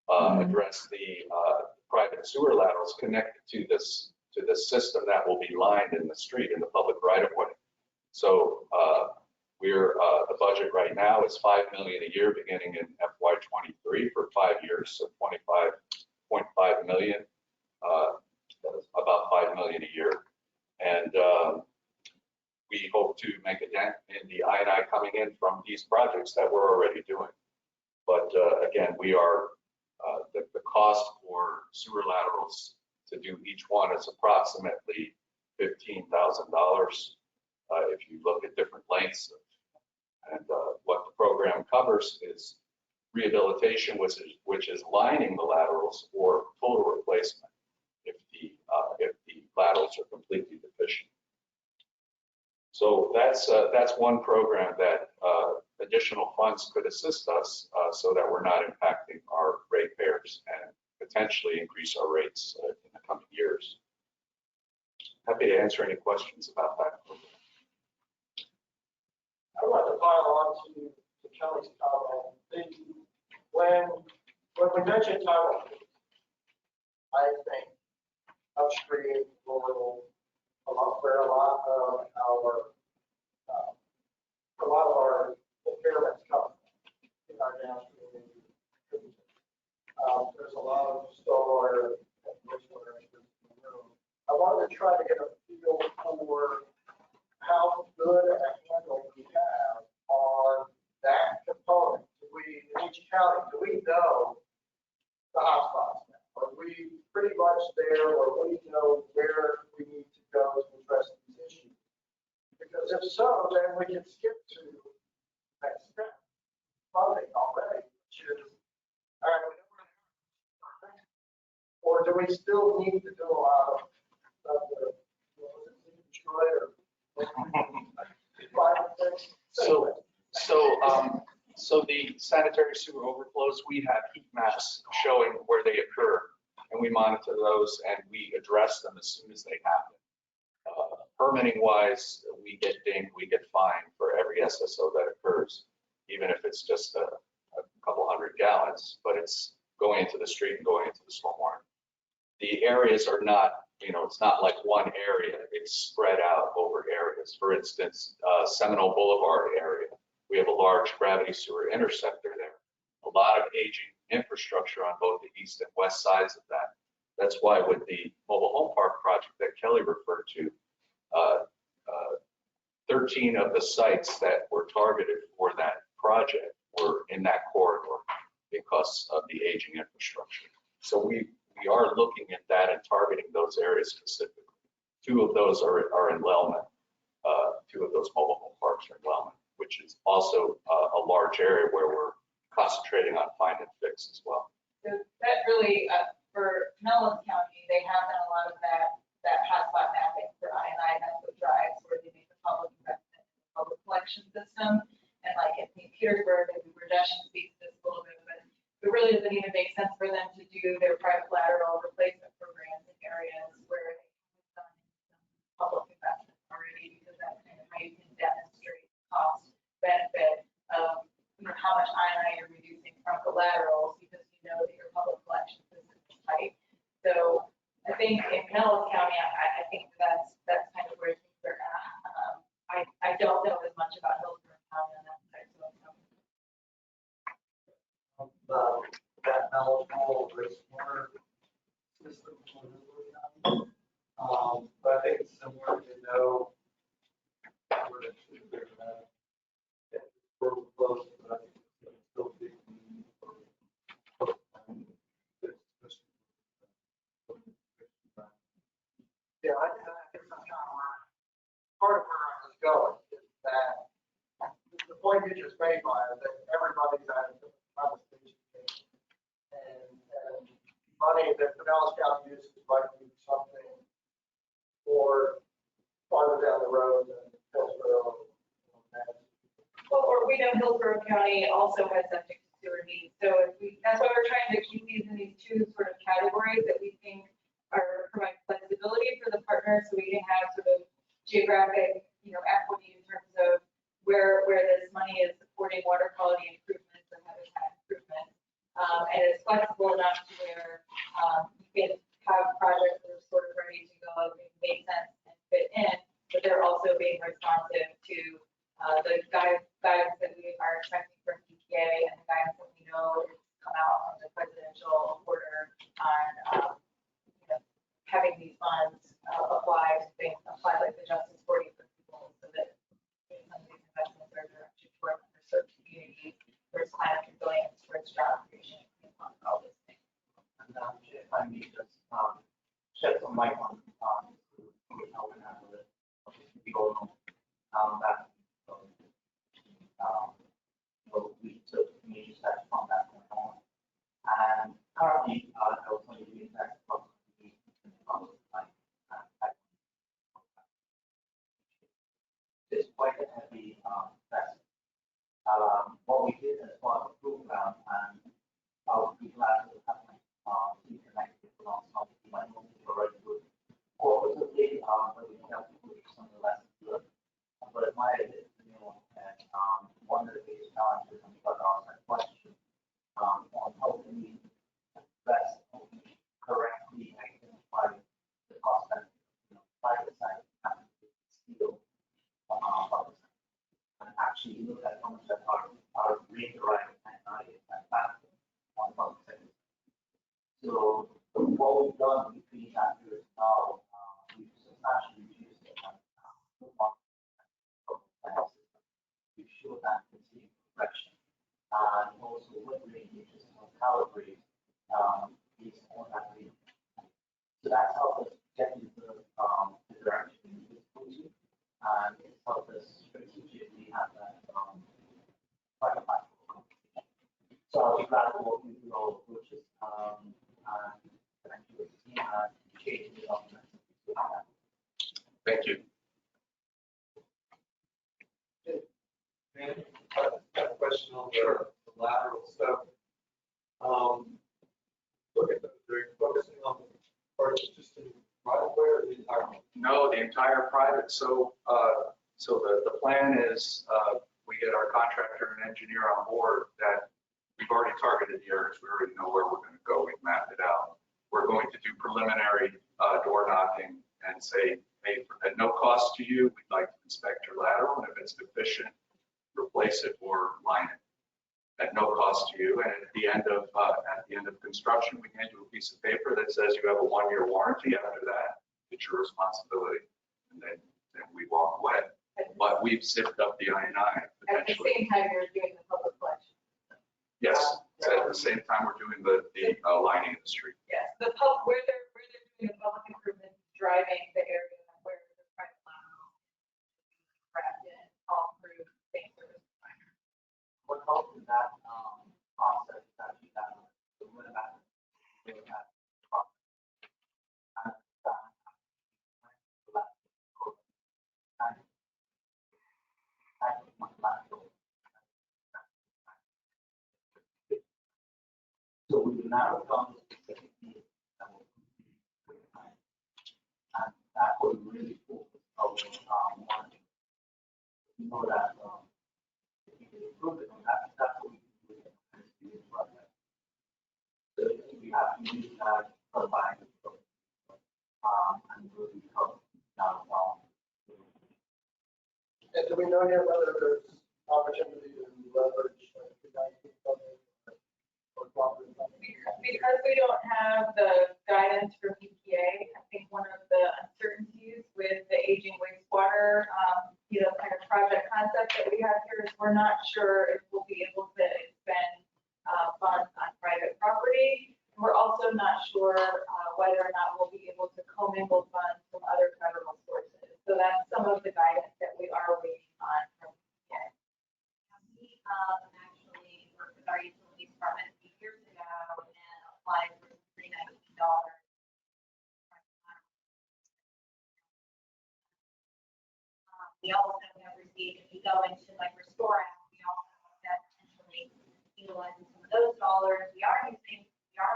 address the private sewer laterals connected to this system that will be lined in the street in the public right of way. So The budget right now is $5 million a year beginning in FY23 for 5 years, so $25.5 million, about $5 million a year. And we hope to make a dent in the I&I coming in from these projects that we're already doing. But again, the cost for sewer laterals to do each one is approximately $15,000. If you look at different lengths and what the program covers is rehabilitation, which is lining the laterals, or total replacement if the laterals are completely deficient. So that's one program that additional funds could assist us so that we're not impacting our ratepayers and potentially increase our rates in the coming years. Happy to answer any questions about that program. I'd like to pile on to Kelly's comment. When we mention title, I think upstream rural, where a lot of our impairments come in our downstream. There's a lot of stormwater and wastewater in the room. I wanted to try to get a feel for how good a handle we have on that component. In each county, do we know the hotspots now? Are we pretty much there, or we know where we need to go to address these issues? Because if so, then we can skip to the next step, funding already, which is, all right, we know where they are. Or do we still need to do a lot of the, Detroit or So the sanitary sewer overflows, we have heat maps showing where they occur, and we monitor those and we address them as soon as they happen. Permitting wise, we get dinged, we get fined for every SSO that occurs, even if it's just a couple hundred gallons, but it's going into the street and going into the stormwater. The areas are not, it's not like one area, it's spread out over areas. For instance, Seminole Boulevard area, we have a large gravity sewer interceptor there. A lot of aging infrastructure on both the east and west sides of that. That's why with the mobile home park project that Kelly referred to, 13 of the sites that were targeted for that project were in that corridor because of the aging infrastructure. So we are looking at that and targeting those areas specifically. 2 of those are in Lellman. 2 of those mobile home parks are in Lellman, which is also a large area where we're concentrating on find and fix as well. So that really, for Pinellas County, they have done a lot of that hotspot mapping for I&I. That's what drives where they make the public investment in the public collection system. And like in St. Petersburg, maybe Rajesh speaks to this a little bit, but it really doesn't even make sense for them to do their private lateral replacement programs in areas where they have done some public investment already, because that's kind of how you can demonstrate cost benefit of how much I&I you're reducing from the laterals, because you know that your public collection system is tight. So I think in Pinellas County, I think that's kind of where things are at. I don't know as much about Hillsborough County on that side, so that knowledgeable wastewater system. But I think it's similar to know where it should be. We're close, but I think it's still big. Yeah, I guess that's kind of part of where I was going, is that the point you just made, Maya, that everybody's at a different conversation. And money that Pinellas County uses might do something for farther down the road than Hillsborough. well, or we know Hillsborough County also has septic to sewer needs. So that's why we're trying to keep these in these 2 sort of categories that we think provide flexibility for the partners, so we can have sort of geographic, equity in terms of where this money is supporting water quality improvements and habitat improvements. And it's flexible enough to where you can have projects that are sort of ready to go, and make sense and fit in, but they're also being responsive to the guidelines are expecting from EPA and the guidance that we know is come out of the presidential order on, having these funds apply to things, apply like the Justice 40 for people, so that some of these investments are directed toward underserved communities, towards climate resilience, towards job creation, all those things. And if I may just shed some light on how we handle it. We all know that we took major steps from that point on. And currently, I was only doing that approximately it's quite a heavy investment. What we did as part of the program, and I would be glad to have be connected alongside my own already good cooperatively, but we have to put some of the lessons learned. But my idea, and one of the biggest challenges, and we got asked that question, on how can we best correctly identify the cost benefit, private side and steel on our public side. And actually look at how much that are rate derived and back on public sector. So what we've done between that period now, we've substantially reduced the we've shown that continued progression. And also what ranges of calibrate based on that rate. So that's helped us get into the direction we need to go to. And it's helped us strategically have that private platform. So I'll be glad to walk you through our approaches and connect you with the team and change the documents. Thank you. And I have a question on the lateral stuff. Look at they're focusing on the part just in right away or the entire one? No, the entire private. So the plan is we get our contractor and engineer on board that we've already targeted the areas. We already know where we're going to go. We've mapped it out. We're going to do preliminary door knocking and say, hey, at no cost to you, we'd like to inspect your lateral, and if it's deficient, replace it or line it at no cost to you. And at the end of construction, we hand you a piece of paper that says you have a 1-year warranty. After that, it's your responsibility, and then we walk away. But we've zipped up the I-9 At the potentially. same time, you're doing the public collection. Yes, so at the same time we're doing the lining of the street. Yes, where they're doing the public improvement, driving the area where the private lateral is wrapped in, all through same service provider. What helps in that process is actually that the limit that they have and so we will narrow down the specific needs that will and that will really focus our monitoring. We know that if we can improve it, that's what we can do in this project. So we have to use that combined with and really help down. And do we know yet whether there's opportunity to leverage the 19 funding or cooperative funding? Because we don't have the guidance from EPA, I think one of the uncertainties with the aging wastewater, kind of project concept that we have here is we're not sure if we'll be able to spend funds on private property. We're also not sure whether or not we'll be able to commingle funds from other federal sources. So that's some of the guidance that we are waiting on from EPA. We actually worked with our utilities department a few years ago and applied for $319. We also have received, if you go into like Restore Act, we also have potentially utilizing some of those dollars. We are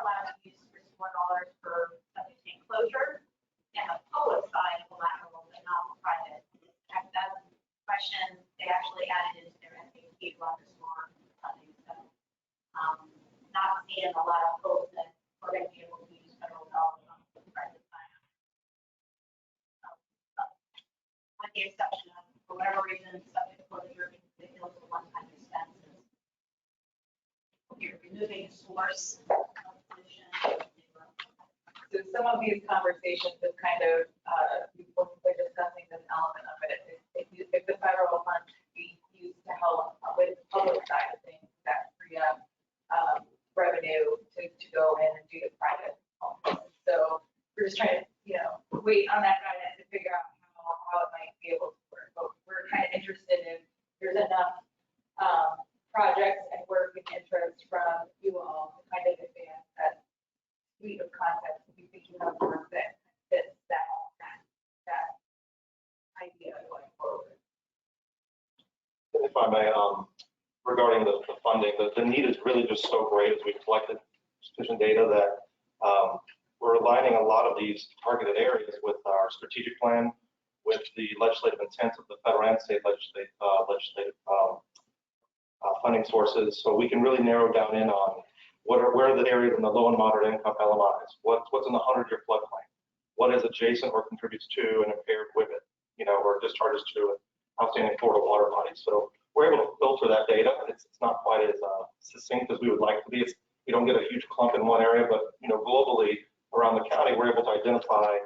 allowed to use Restore dollars for septic tank closure and the public side of the lateral, but not the private. And that's a question they actually added into their SAP on Restore funding. So not seeing a lot of hope that we're going to be able to use federal dollars on the private side. With the exception of, for whatever reason, septic closure, it feels a one-time expense. And moving source of pollution. So some of these conversations have kind of, we're discussing this element of it. If the federal funds be used to help with the public side of things, that free up revenue to go in and do the private. So we're just trying to, wait on that guidance to figure out how it might be able to work. But we're kind of interested in, there's enough projects and work and interest from you all to kind of advance that suite of concepts. We think you have work that fits that idea going forward. If I may, regarding the funding, the need is really just so great as we've collected sufficient data that we're aligning a lot of these targeted areas with our strategic plan, with the legislative intent of the federal and state legislative funding sources. So we can really narrow down in on where are the areas in the low and moderate income LMIs, what's in the 100-year floodplain, what is adjacent or contributes to and impaired with it, or discharges to an outstanding Florida water body. So we're able to filter that data. It's not quite as succinct as we would like to be. We don't get a huge clump in one area, but globally around the county, we're able to identify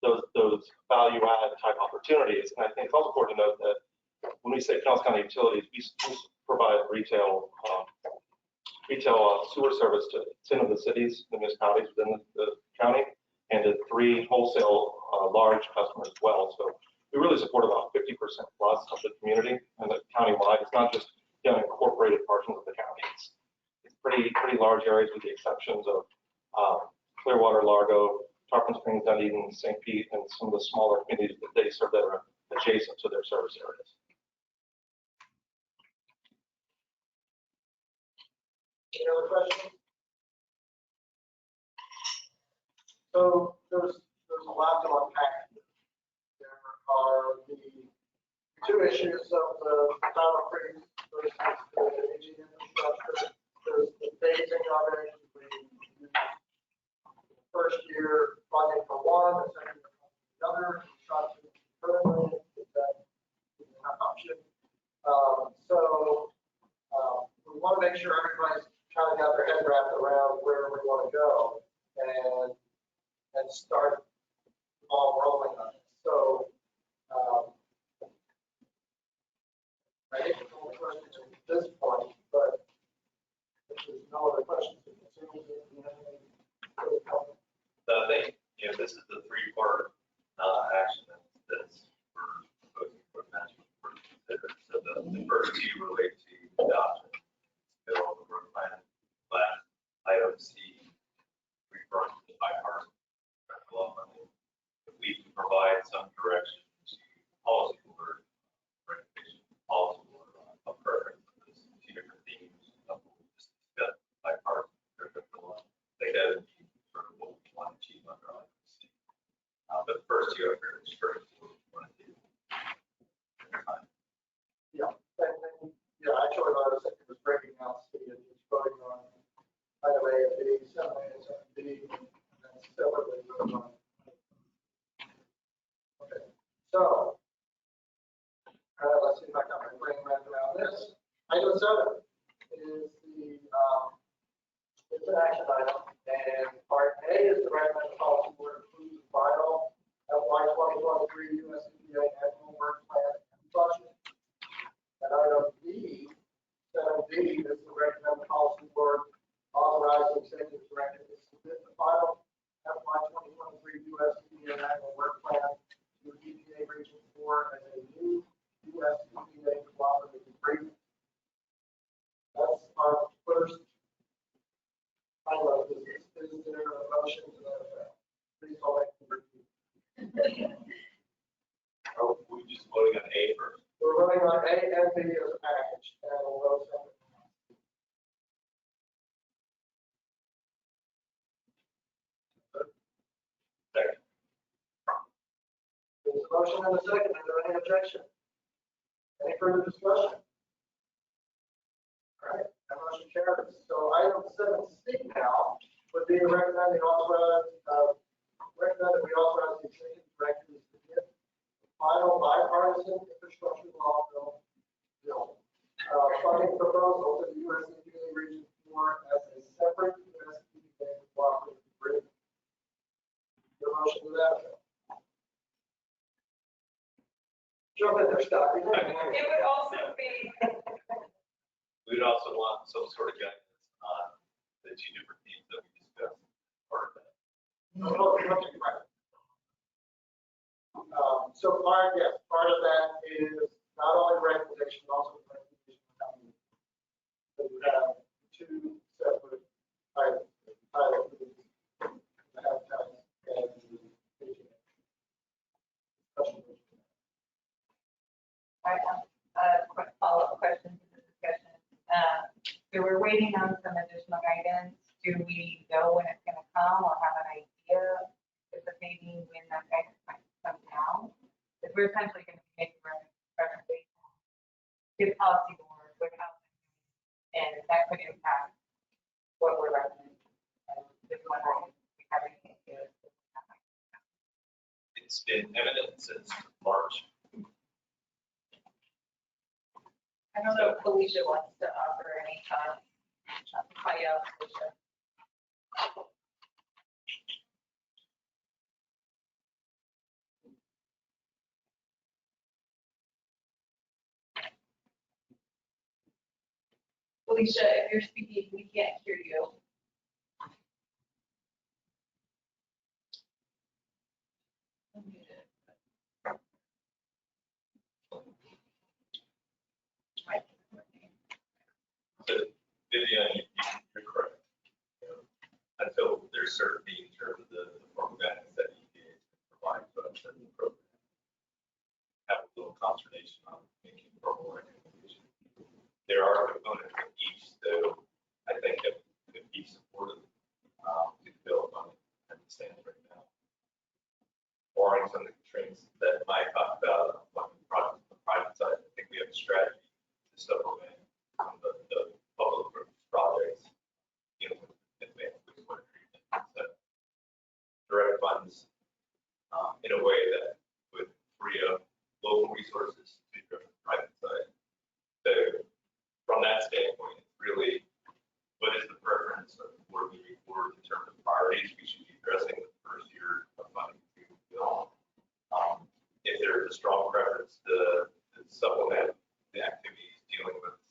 those value add type opportunities. And I think it's also important to note that when we say Pinellas County Utilities, we provide retail sewer service to 10 of the cities, the municipalities within the county, and to 3 wholesale large customers as well. So we really support about 50% plus of the community and the county-wide. It's not just incorporated portions of the county. It's pretty large areas with the exceptions of Clearwater, Largo, Tarpon Springs, Dunedin, St. Pete, and some of the smaller communities that they serve that are adjacent to their service areas. Any other questions? So there's a lot to unpack. There are the 2 issues of the Tyler Creek versus the aging infrastructure. There's the phasing of it. We first year funding for one, the second year for the other. Try to currently get that option. We want to make sure everybody's kind of got their head wrapped around where we want to go and start the ball rolling on it. So I think it's only questions at this point, but if there's no other questions, I think, this is the 3-part action that's we're proposing for management to consider. So the first 2 relate to adoption, bill, the work plan. Last item C refers to the bipartisan development. If we can provide some direction to policy board, recommendation policy board of preference for these 2 different themes of what we just discussed, bipartisan development. They have sort of what we want to achieve under item C. But the first 2 are very strict to what we want to do. yeah, actually, what I was thinking was breaking out C and just voting on item A and B, 7A and 7B, and then separately voting on. Okay, so let's see if I got my brain wrapped around this. Item 7 is it's an action item, and part A is the recommended policy board approves the final FY 2023 US EPA annual work plan and budget. And item B, 7B, is the recommended policy board authorizing executive director to submit the final FY 2023 US EPA annual work plan to EPA Region 4 as a new US EPA cooperative agreement. That's our first highlight. Is there a motion to that effect? Please call that. Are we just voting on A first? We're voting on A and B as a package, and we'll vote separately. Second. There's a motion and a second. Is there any objection? Any further discussion? All right, that motion carries. So item 7C now would be recommending we authorize the executive director to submit the final bipartisan infrastructure law bill funding proposal to the US EPA Region 4 as a separate domestic bank cooperative agreement. Your motion to that? Jump in there, Scott. It would also be, We'd also want some sort of guidance on the two different themes that we discussed, part of that. So part of that is not only recommendation, but also recommendation of county. So we have two separate items, pilot and I have a quick follow-up question to the discussion. So we're waiting on some additional guidance. Do we know when it's going to come or have an idea anticipating when that guidance might come down? Because we're essentially going to be making recommendations to the policy board without, and that could impact what we're recommending. Just wondering if we have any ideas. It's been evident since March. I don't know if Felicia wants to offer any thoughts. Hi, Felicia. Felicia, if you're speaking, we can't hear you. So Vivian, you're correct. Until there's certainty in terms of the formal guidance that EPA provides to us in the program, have a little consternation on making formal recommendations. There are components of each, so I think that could be supported to develop on and stand right now. Barring some of the constraints that Mike talked about on the private side, I think we have a strategy to supplement some of the public projects, with advanced wastewater treatment. So direct funds in a way that would free up local resources to the private side. So from that standpoint, it's really what is the preference of where we move forward in terms of priorities we should be addressing the first year of funding to build. If there is a strong preference to supplement the activities dealing with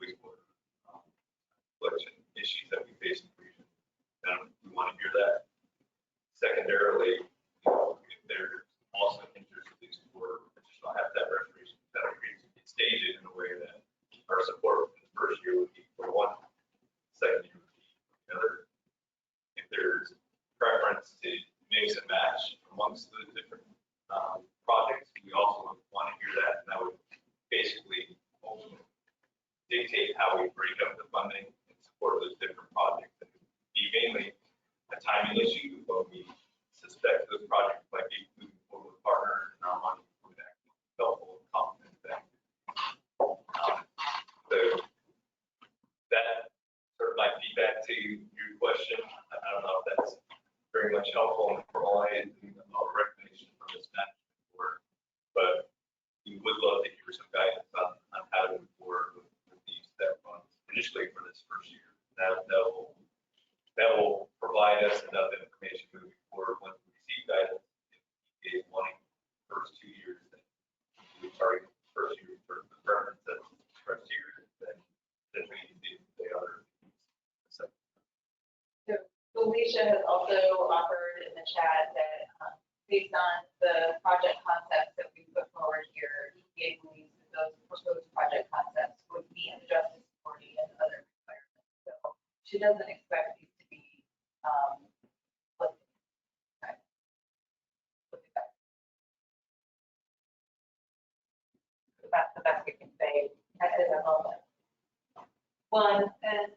wastewater collection issues that we face in the region, then we want to hear that. Secondarily, if there's also interest at least for additional habitat restoration, that agrees to be staged in a way that our support in the first year would be for one, second year would be for the other. If there's preference to mix and match amongst the different projects, we also want to hear that, and that would basically ultimately dictate how we break up the funding in support of those different projects. It would be mainly a timing issue when we suspect those projects might be moving forward with partners, and our money would actually be helpful and complement that. So that sort of my feedback to your question. I don't know if that's very much helpful and formalized in a recommendation from this management board, but we would love to hear some guidance on how to move forward with these step funds initially for this first year. That will provide us enough information moving forward once we receive guidance. If EPA is wanting the first 2 years, then we target first year for the preference that's first year, then we need to do the other. So Felicia has also offered in the chat that based on the project concepts that we put forward here, EPA believes that those proposed project concepts would meet the justice authority and other requirements. So she doesn't expect these to be that's the best we can say at the moment. One, and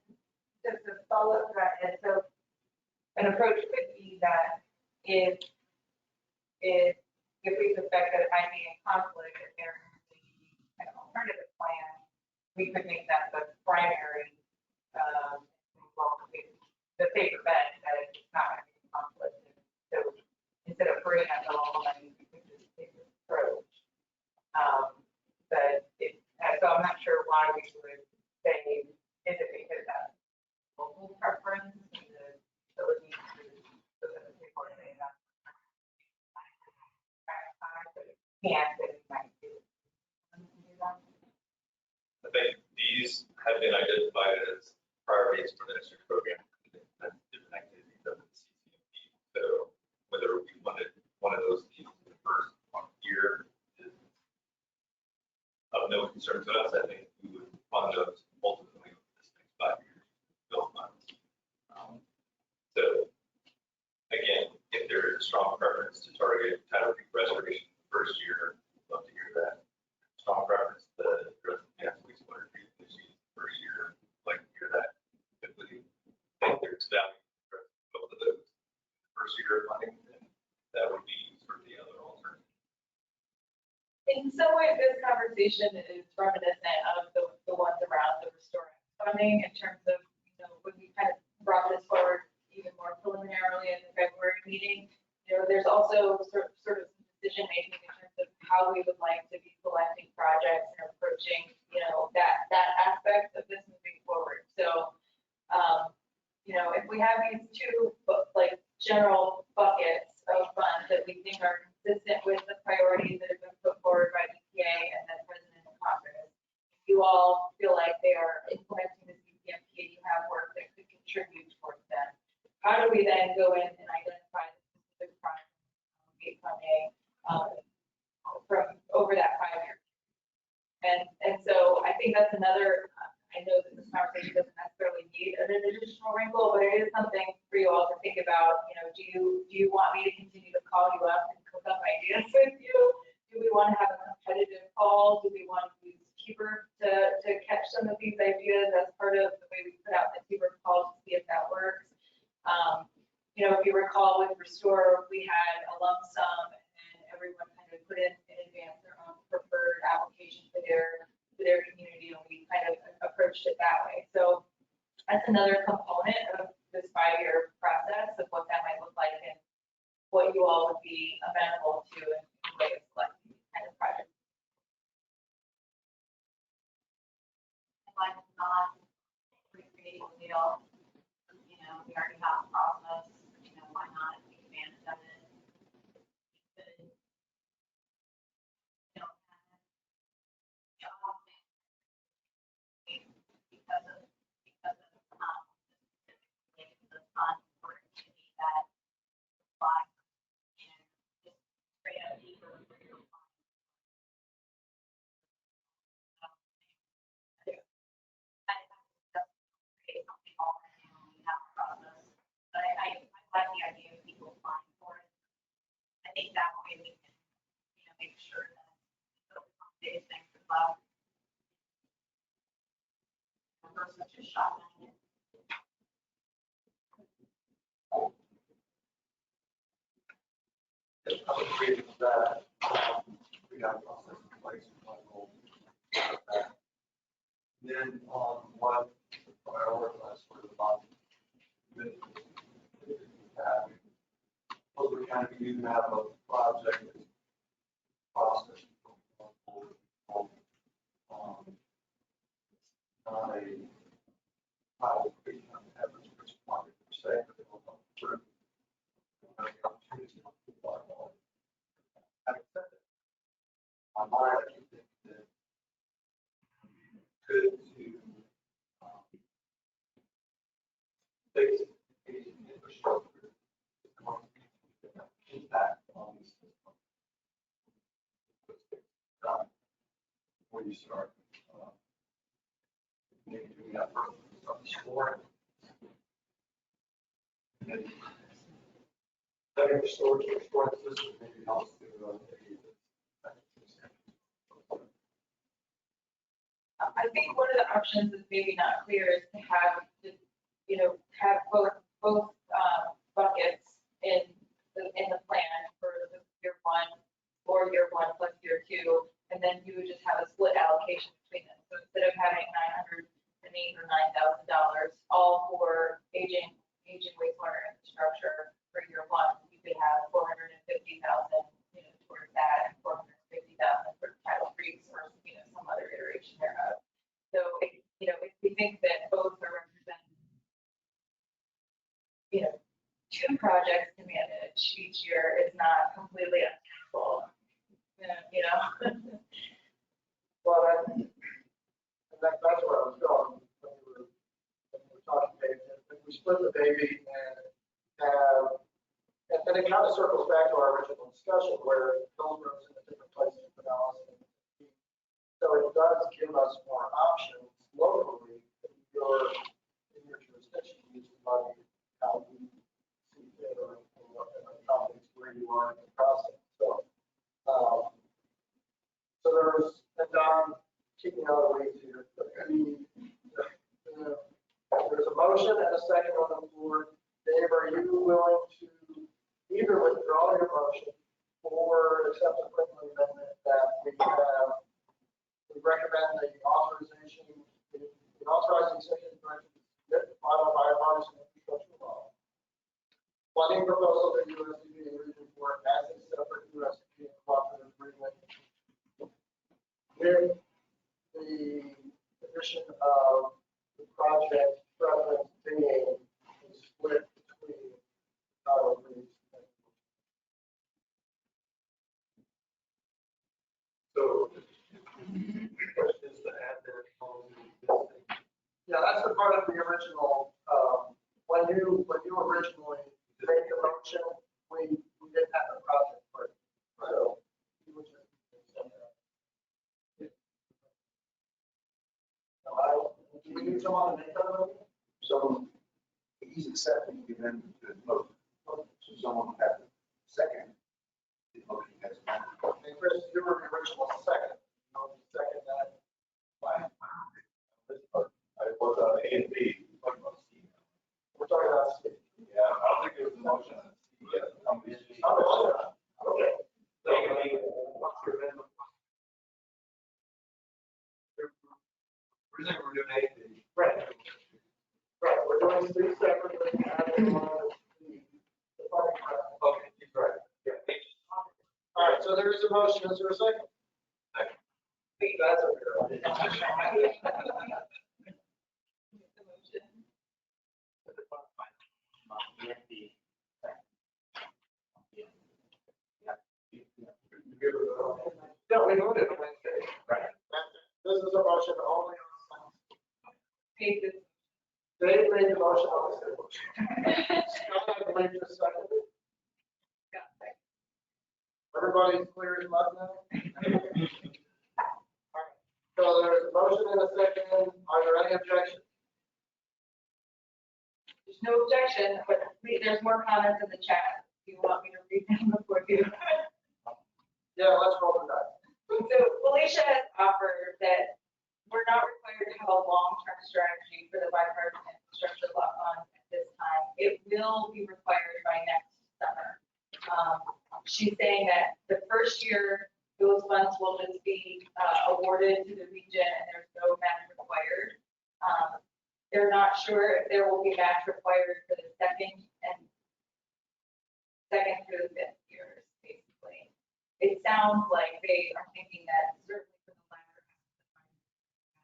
just to follow up that, and so an approach could be that if we suspect that it might be in conflict, if there is an alternative plan, we could make that the primary, the safer bet that it's not going to be in conflict. So instead of bringing up the local money, we could just take this approach. So I'm not sure why we would say, is it school preference, the ability to report they have. Can't, but it might do. I think these have been identified as priorities for the district program. And different activities of the CCMP. So whether we wanted one of those in the first year is of no concern to us. I think we would fund those ultimately over this next 5 years. Build funds. So again, if there is a strong preference to target tidal creek restoration the first year, love to hear that. Strong preference to address the gas wastewater treatment issues the first year, like to hear that. If we think there's value to address both of those the first year of funding, then that would be sort of the other alternative. In some ways, this conversation is reminiscent of the ones around the restoring funding in terms of, when we kind of brought this forward even more preliminarily in the February meeting. There's also sort of some decision making in terms of how we would like to be selecting projects and approaching, that aspect of this moving forward. So, if we have these two general buckets of funds that we think are consistent with the priorities that have been put forward by EPA and then President and Congress, if you all feel like they are implementing the CCMP and you have work that could contribute towards them, how do we then go in and identify the specific projects based on from over that 5 year? And so I think that's another, I know that this conversation doesn't necessarily need an additional wrinkle, but it is something for you all to think about. Do you want me to continue to call you up and cook up ideas with you? Do we want to have a competitive call? Do we want to use Keeper to catch some of these ideas as part of the way we put out the Keeper call to see if that works? If you recall with Restore, we had a lump sum and everyone kind of put in advance their own preferred application for their community, and we kind of approached it that way. So that's another component of this 5 year process of what that might look like and what you all would be amenable to in the way of selecting these kind of projects. Like not recreate the wheel, we already have a process, why not take advantage of it? Because of the fund for it to be that apply and just straight up deeper for your fund. Create something already when we have a process. But I like the idea of people applying for it. I think that way we can, make sure that the biggest things as well. Versus just shopping it. I would agree with that. We got a process in place. Then on what prioritize for the body. Boulder County, you have a project process. Not a pilot, we don't have a responder per se, but it will come through. The opportunity to apply all. Having said that, my mind, I do think that good to basic infrastructure is going to impact on the system. When you start, maybe doing that first, start scoring. And then having the storage system maybe helps to I think one of the options is maybe not clear is to have, have both buckets in the plan for the year 1 or year 1 plus year 2, and then you would just have a split allocation between them. So instead of having $908 or $9,000 all for aging wastewater infrastructure for year 1, you could have $450,000, towards that, and $450,000 for tidal creeks or some other iteration thereof. So if we think that both are represented two projects to manage each year is not completely untenable. You know? Well, that's where I was going when we were talking, Dave. If we split the baby and have, and it kind of circles back to our original discussion where Hillsboro's in a different place than Pinellas. So it does give us more options locally in your jurisdiction, use the money, how you see fit or topics where you are in the process. So, so there's, and Don, keeping out of the weeds here, there's a motion and a second on the floor. Dave, are you willing to either withdraw your motion or accept a friendly amendment that we recommend the authorization, the authorizing executive director to submit the final bipartisan infrastructure law funding proposal to USDA and region for as a separate USDA cooperative agreement with the addition of the project preference being split between title agreements. So, the question is to add that on this thing. Yeah, that's the part of the original, when you originally made the motion, we didn't have the project for it. So, you would just. Do we need someone to make that motion? So he's accepting the amendment to the motion. So someone has a second. The motion has been. And Chris, you were the original second. You know, the second that. I was on A and B. We're talking about C. Yeah, I don't think there was a motion on C yet. Okay. Originally, we're doing A and B. Right. Right, we're doing C separately, adding on the funding round. Okay, he's right. Yeah. All right, so there is a motion, is there a second? Second. I think that's a good. No, we voted on Wednesday. Right. This is a motion only on Take this. Dave made the motion on the table. Scott, I believe, just seconded. Everybody's clear as mud now? All right. So there's a motion and a second. Are there any objections? There's no objection, but there's more comments in the chat. Do you want me to read them before you? Yeah, let's roll the dice. So Felicia has offered that we're not required to have a long-term strategy for the bipartisan infrastructure law fund at this time. It will be required by next summer. She's saying that the first year, those funds will just be awarded to the region and there's no match required. They're not sure if there will be match required for the second through the fifth years, basically. It sounds like they are thinking that certainly for the latter half of the time,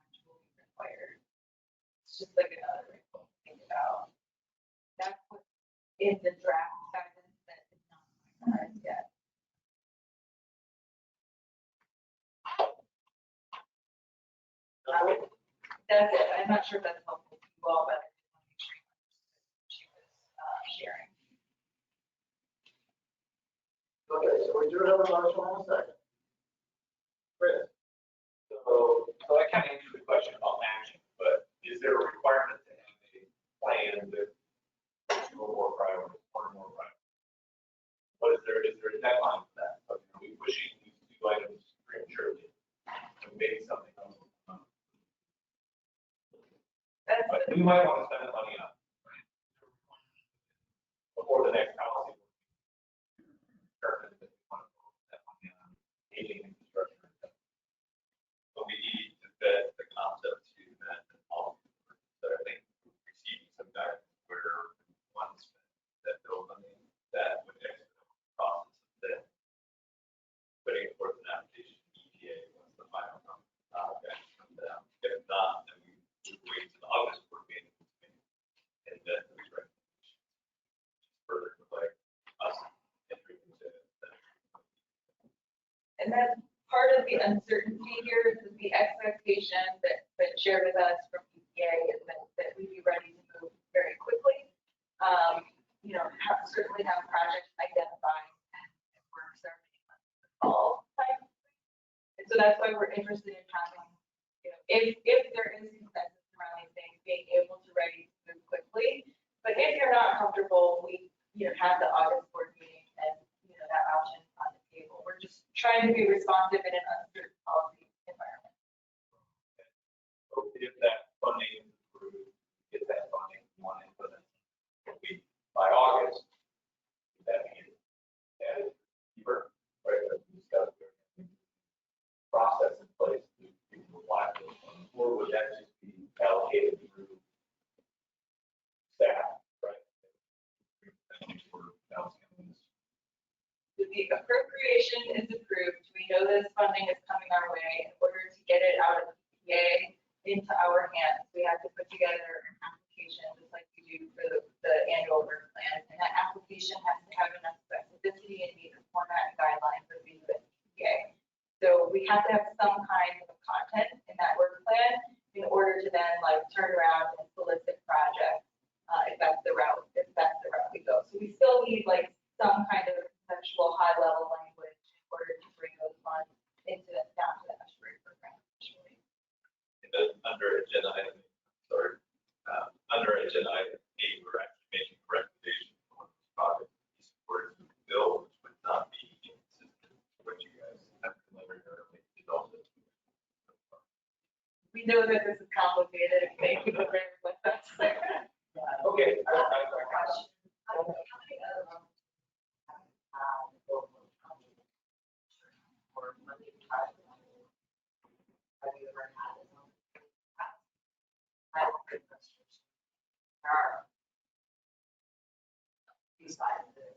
match will be required. It's just like another wrinkle to think about. That's what's in the draft guidance that is not finalized yet. That's it. I'm not sure if that's helpful to you all, but I just want to make sure she was sharing. Okay, so we do have a motion and a second. Chris? So I kind of answered the question about matching, but is there a requirement to have a plan with two or more priorities, one or more priorities? What is there a deadline for that? Are we pushing these two items prematurely? And maybe something else. But we might want to spend the money on before the next policy. Determine that we want to focus that money on aging infrastructure. But we need to vet the concept to that policy. So I think receiving some guidance where one spend that build money that would expedite the process of then putting it forth an application to EPA once the final guidance comes down. If not, then we wait to the August board meeting and then we recommendations further. EPA is that we'd be ready to move very quickly. Certainly have projects identified and we're starting fall time. And so that's why we're interested in having, if there is consensus around these things, being able to ready to move quickly. But if you're not comfortable, we, have the August board meeting and, that option on the table. We're just trying to be responsive in an uncertain policy environment. So if that funding is approved, get that funding, we want to put it by August, that means that cheaper, right? We've got a process in place to apply for it. Or would that just be allocated through staff, right? The appropriation is approved, we know this funding is coming our way. In order to get it out of the EPA into our hands, we have to put together an application, just like we do for the annual work plan. And that application has to have enough specificity and meet the format and guidelines of the EPA. So we have to have some kind of content in that work plan in order to then turn around and solicit projects, if that's the route we go. So we still need some kind of conceptual high level language in order to bring those funds down to the estuary program. Under agenda item, under agenda item 8, we're actually making a recommendation for this project to be supported through the bill, which would not be inconsistent with what you guys have preliminarily developed. We know that this is complicated. Thank you for bearing with us. Okay. Besides this.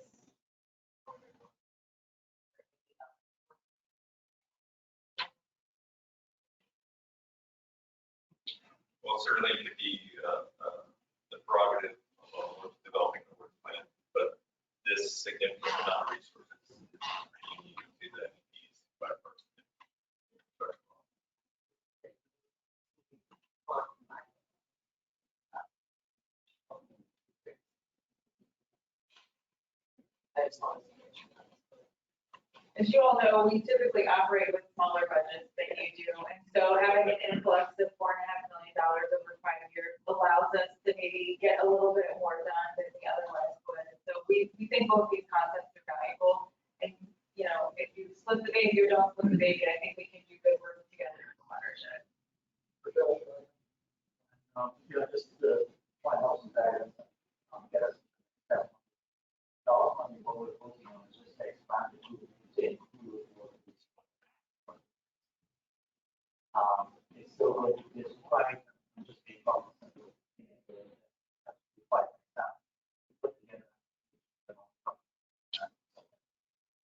Well, certainly it could be the prerogative of developing the work plan, but this significant amount of resources is unique to the needs by person. As you all know, we typically operate with smaller budgets than you do. And so having an influx of $4.5 million over 5 years allows us to maybe get a little bit more done than we otherwise would. And so we think both these concepts are valuable. And, if you split the baby or don't split the baby, I think we can do good work together as a watershed. Just the White House that get us that. All funding, what we're focusing on is just expanding to include it's still going to be quite just be cognizant of quite that. Put together.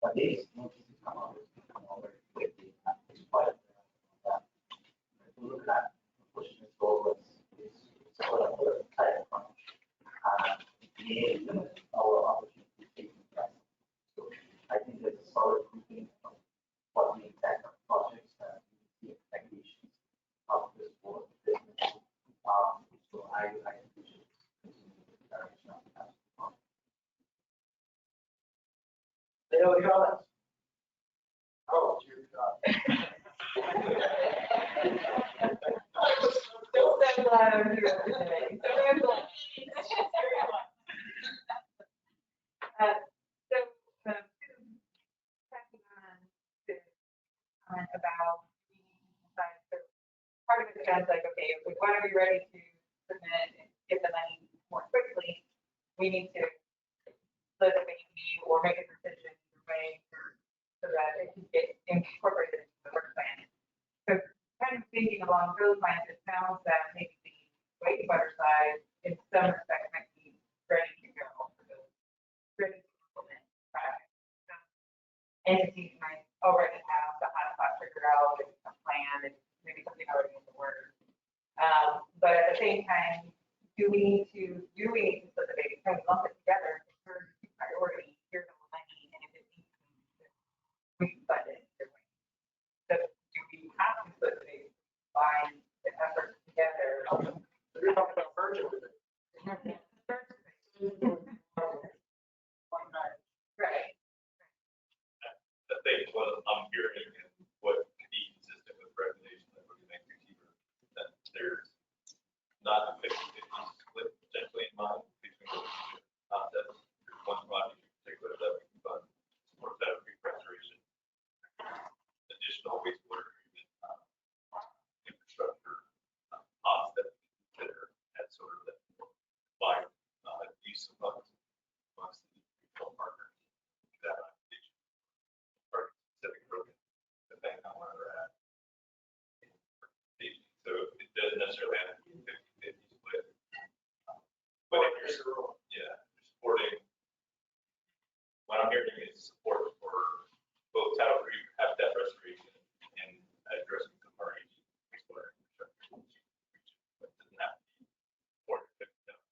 But these notices come out very quickly. It's quite that. If you look at pushing this forward, it's sort of a tight crunch. Our opportunity to take place. So I think there's a solid grouping of what the exact projects and the expectations of this board business. So I think we should continue with the direction of that. Any other comments? Oh, dear God. So glad I'm here today. So very glad. Tracking on to comment about so part of it sounds like, okay, if we want to be ready to submit and get the money more quickly, we need to split the baby or make a decision either way so that it can get incorporated into the work plan. So kind of thinking along those lines, it sounds that maybe the wastewater side in some respects might be ready to go for the ready to implement projects. Entities might already have the hotspot figured out, a plan, and maybe something already in the works. But at the same time, do we need to split the baby? Can we lump it together? Here's the priority, here's the money, and if it needs to, we can fund it either way. So do we have to split the baby? Combine the efforts together not a 50-50 split potentially in mind between those two concepts. There's one project in particular that we can fund, support that restoration, additional wastewater treatment infrastructure costs that we consider as sort of the combined use of funds amongst the regional partners. That application or specific program, depending on where they're at. So it doesn't necessarily have to be a 50-50 split. But if you're supporting, what I'm hearing is support for both title habitat restoration and addressing some of our aging wastewater infrastructure. But it doesn't have to be 450,000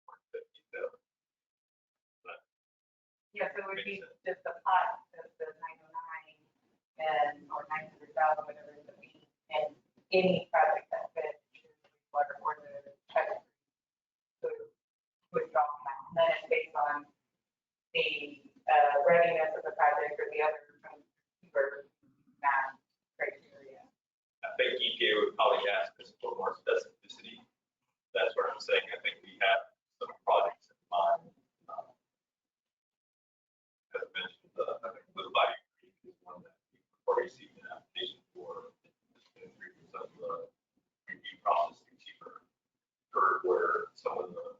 or 50,000. But Yeah, so it would be just a pot of the 909 and, or 900,000, whatever it would be, and any project that fits water or the check would drop them out. And then it's based on the readiness of the project or the other math criteria. I think EPA would probably ask us for more specificity. That's what I'm saying. I think we have some projects in mind. As I mentioned, I think Little Body Creek is one that we've already received an application for. It's been through some review process to cheaper, or where some of the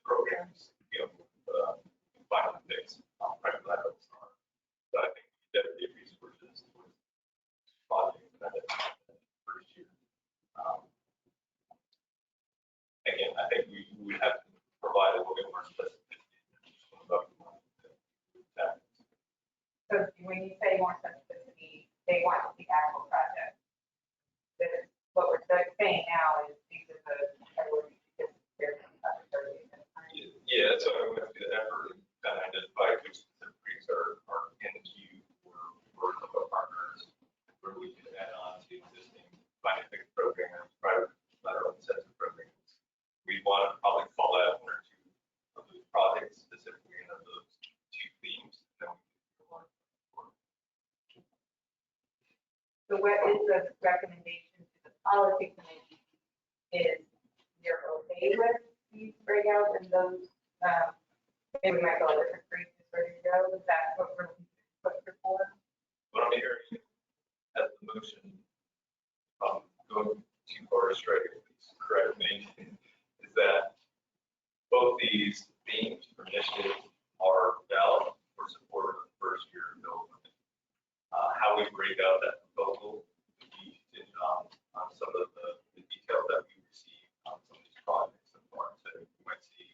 programs, final fix, private labs are. So I think we dedicate resources towards projects that first year. Again, I think we would have to provide a little bit more specificity. So when you say more specificity, they want the actual project. What we're saying now is these are the priorities because they're yeah, so I went through the effort and kind of identify which specific creeks are in the queue for our partners, where we can add on to existing financial programs, private lateral incentive programs. We want to probably call out one or two of those projects specifically in those two themes. Then we can go on. So what is the recommendation to the policy committee is you're okay with these breakouts and those, maybe we might go a different creek is ready to go. Is that what we're looking for? What I'm hearing as the motion, going too far astray, please correct me, is that both these themes or initiatives are valid for support of the first year of development. How we break out that proposal would be contingent on some of the details that we receive on some of these projects so far. So we might see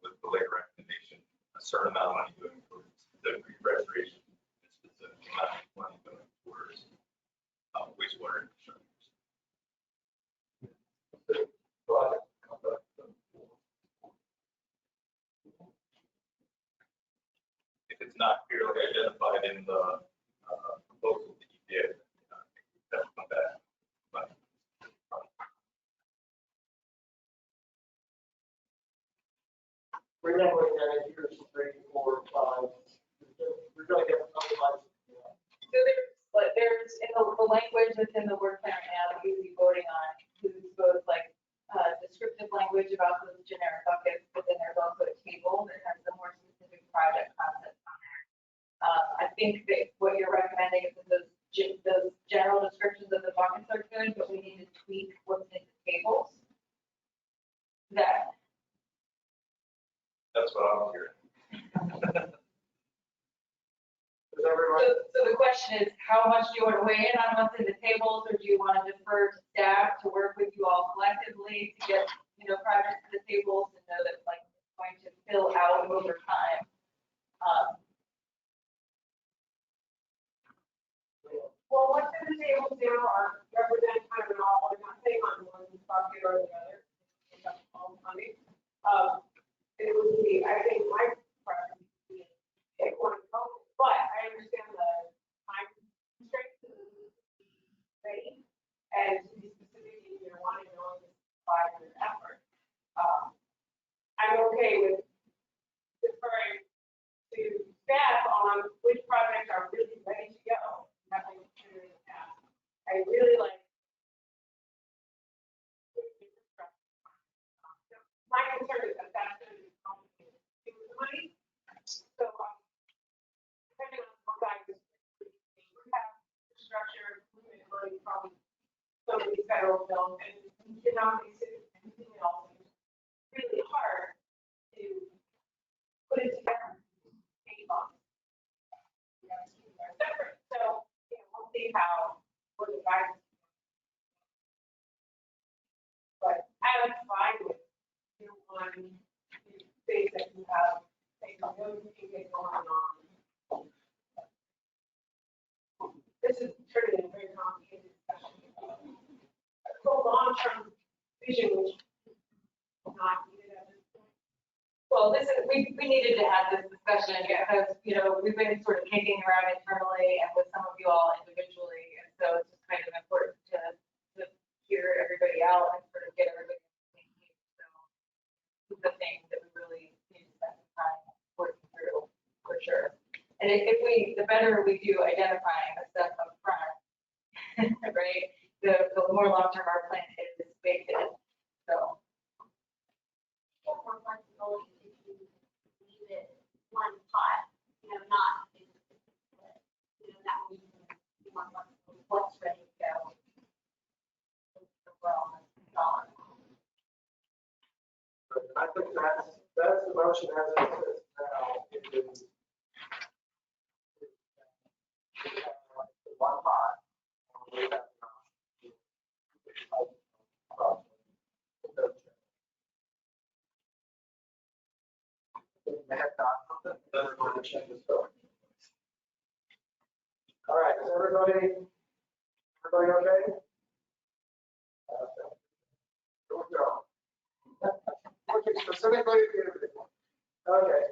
with the later recommendation, a certain amount of money going towards the restoration, a specific amount of money going towards wastewater infrastructure. If it's not clearly identified in the proposal that you did, I think we have to come back. But We're not going to here's 3, 4, 5. We're going to get otherwise. So there's in the language that's in the work plan right now, you'll be voting on includes both like descriptive language about those generic buckets, but then there's also a table that has the more specific project concepts on there. I think that what you're recommending is that those general descriptions of the buckets are good, but we need to tweak what's in the tables. that's what I'm hearing. Is everyone? So the question is, how much do you want to weigh in on what's in the tables, or do you want to defer to staff to work with you all collectively to get, projects to the tables and know that like it's going to fill out over time? Well, what's in the tables now are represent kind of an all, I'm not saying on one bucket or the other, it's all money. It would be, I think my preference would be take one component, but I understand the time constraints. Right? And to be specific, if you're wanting to know this 5-year effort. I'm okay with deferring to staff on which projects are really ready to go. Nothing to do in the past. I really like my concern is that that's going to be complicated to the money. So, depending on what guys, we have structure, limited money from some of these federal bills, and we cannot base it on anything else. It's really hard to put it together. Pay bonds. They're separate. So, we'll see how, what the guys. But I'm fine with one space that you have, like, no thing going on. This is turning into a very complicated discussion. For long-term vision, which is not needed at this point. Well, we needed to have this discussion because, we've been sort of kicking around internally and with some of you all individually. And so it's just kind of important to hear everybody out and sort of get everybody on the same page. So this is the thing that we really need to spend some time working through for sure. And the better we do identifying the stuff up front, right, the more long-term our plan is baked in. So. More flexibility if you leave it one pot, not, that would be more flexible, what's ready to go. I think that's the motion as it is now. It is one pot. We have all right, is everybody okay? Here we go. Looking specifically at you. Okay,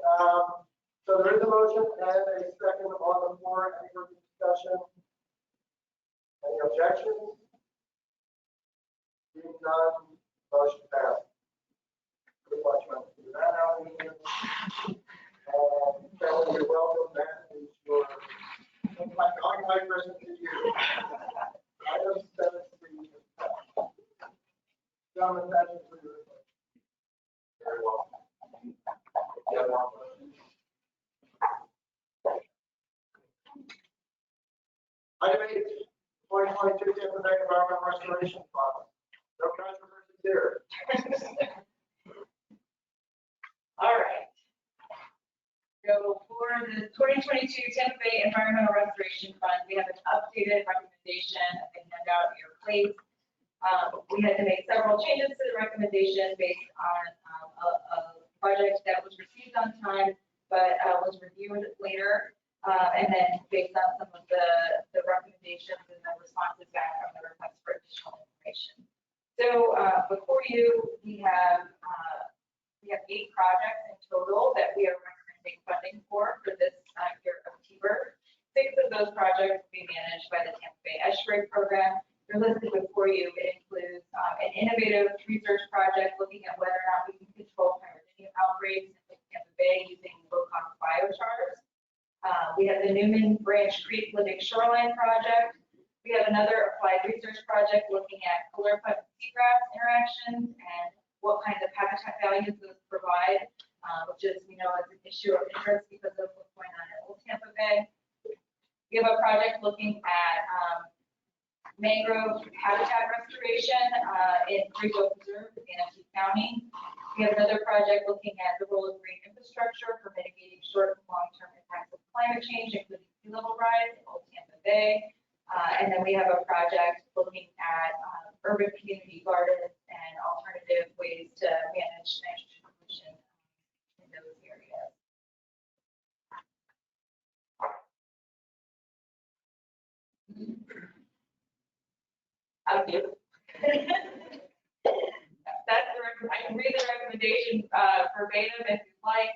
so there is a motion and a second on the floor. Any further discussion? Any objections? Seeing none, motion passed. Pretty much went through that out. Kelly, you're welcome. That is your, my present to you. Item 17. Gentlemen, that is for you. Very well. Yeah, one question. Item 8, 2022 Tampa Bay Environmental Restoration Fund. No controversy here. All right. So for the 2022 Tampa Bay Environmental Restoration Fund, we have an updated recommendation that they hand out at your place. We had to make several changes to the recommendation based on a project that was received on time, but was reviewed later. And then based on some of the recommendations and the responses back from the request for additional information. So before you, we have 8 projects in total that we are recommending funding for this year of TBER. 6 of those projects will be managed by the Tampa Bay Estuary Program. They're listed before you. It includes an innovative research project looking at whether or not we can control pyrethrum outbreaks in Tampa Bay using low-cost biochars. We have the Newman Branch Creek Living Shoreline Project. We have another applied research project looking at chloroplast and seagrass interactions and what kinds of habitat values those provide, which is, is an issue of interest because of what's going on in Old Tampa Bay. We have a project looking at mangrove habitat restoration in Greenville Preserve in Manatee County. We have another project looking at the role of green infrastructure for mitigating short and long-term impacts of climate change, including sea level rise in Old Tampa Bay. And then we have a project looking at urban community gardens and alternative ways to manage nitrogen pollution in those areas. I can read the recommendation verbatim if you'd like.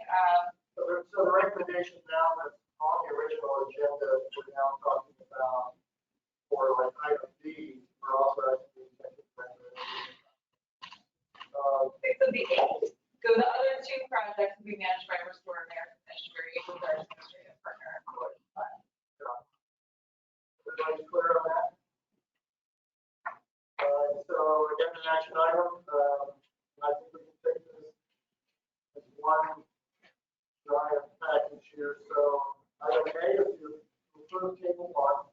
So the recommendation now that's on the original agenda, we're now talking about for like item D, we're also actually taking So the other 2 projects will be managed by Restore American Estuary, who's our administrative partner. Everybody's clear on that? So again, an action item, I think we can take this one giant package here. So item A is your first table one.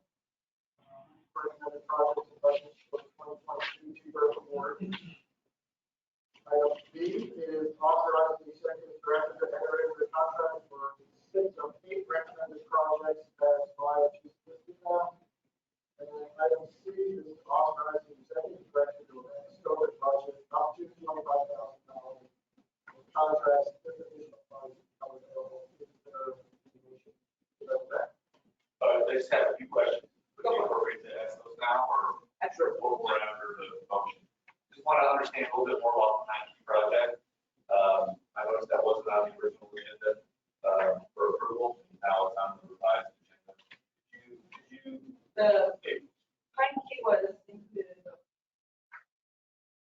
Recommended projects and budgets for 2022 T-Bird award. Item B is authorizing the executive director to enter into the contract for 6 of 8 recommended projects as via chief system. And then item C is authorizing the executive director to amend scope and budget up to $25,000 with contracts with additional funds become available if there are information about that. I just have a few questions. Would it be appropriate to ask those now, or Sure. or after the motion? Just want to understand a little bit more about the Nike project. I noticed that wasn't on the original agenda for approval, and now it's on the revised agenda. The Pine Key was included in the,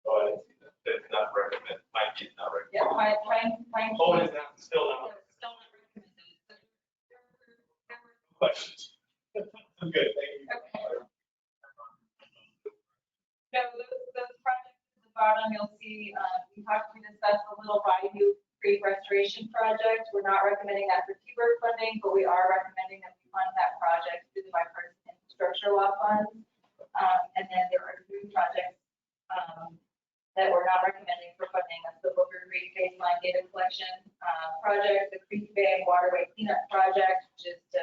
Oh, I didn't see that. It's not recommended. Nike is not yeah, recommended. Pine Key. Oh, it's not, still not. Still not recommended. Questions? I'm good, thank you. Okay. No, those projects at the bottom, you'll see, we discussed a little Bayou Creek Restoration Project. We're not recommending that for T-Bird funding, but we are recommending that we fund that project through the Bipartisan Infrastructure Law Funds. And then there are 3 projects that we're not recommending for funding. That's the Booker Creek Baseline Data Collection Project, the Creek Bay Waterway Cleanup Project, which is to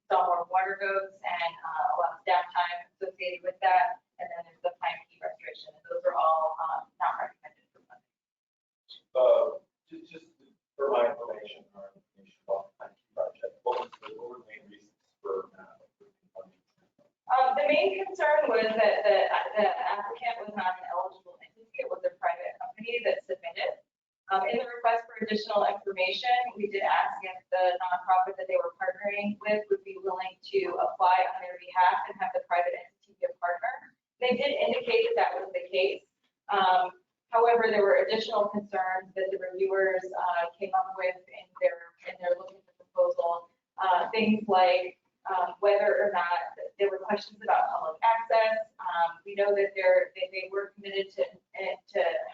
install more water goats and a lot of staff time associated with that. And then there's the Pine Key Restoration. And those are all not recommended for funding. Just for my information or information about the Nike project, what were the main reasons for not approving funding? The main concern was that the applicant was not an eligible entity. It was a private company that submitted. In the request for additional information, we did ask if the nonprofit that they were partnering with would be willing to apply on their behalf and have the private entity be a partner. They did indicate that that was the case. However, there were additional concerns that the reviewers came up with in their looking at the proposal. Things like whether or not there were questions about public access. We know that they were committed to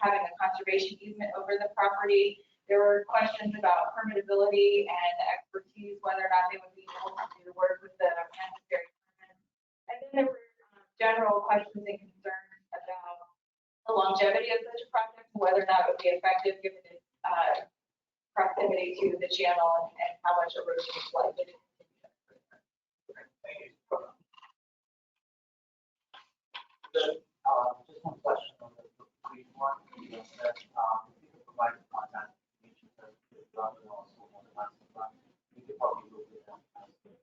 having a conservation easement over the property. There were questions about permittability and expertise, whether or not they would be able to do work with the necessary permits. And then there were general questions and concerns about the longevity of such a project, whether or not it would be effective given its proximity to the channel and how much erosion is likely to continue. Thank you. Just one question on the brief one. You said, if you could provide the contact information for the drug and also on the last one, you could probably look at that as the.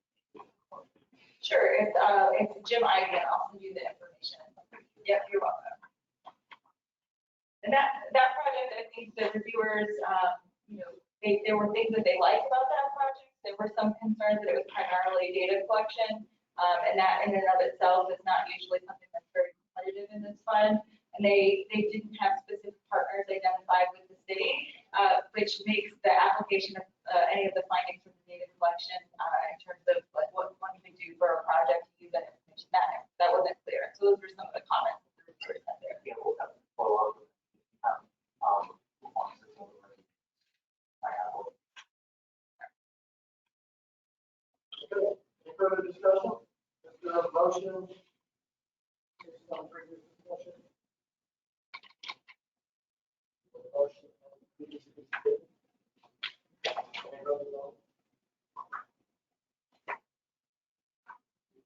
Sure, it's Jim Ivey, I'll send you the information. Yep, you're welcome. And that project, I think the reviewers, there were things that they liked about that project. There were some concerns that it was primarily data collection, and that in and of itself is not usually something that's very competitive in this fund. And they didn't have specific partners identified with the city, which makes the application of any of the findings from the data collection in terms of like what one can do for a project to use that information. That wasn't clear. So those were some of the comments that the reviewers had there. Yeah, we'll have to follow up. Okay, any further discussion? Is there a motion? Based on previous discussion? Motion on previous discussion. Any further vote?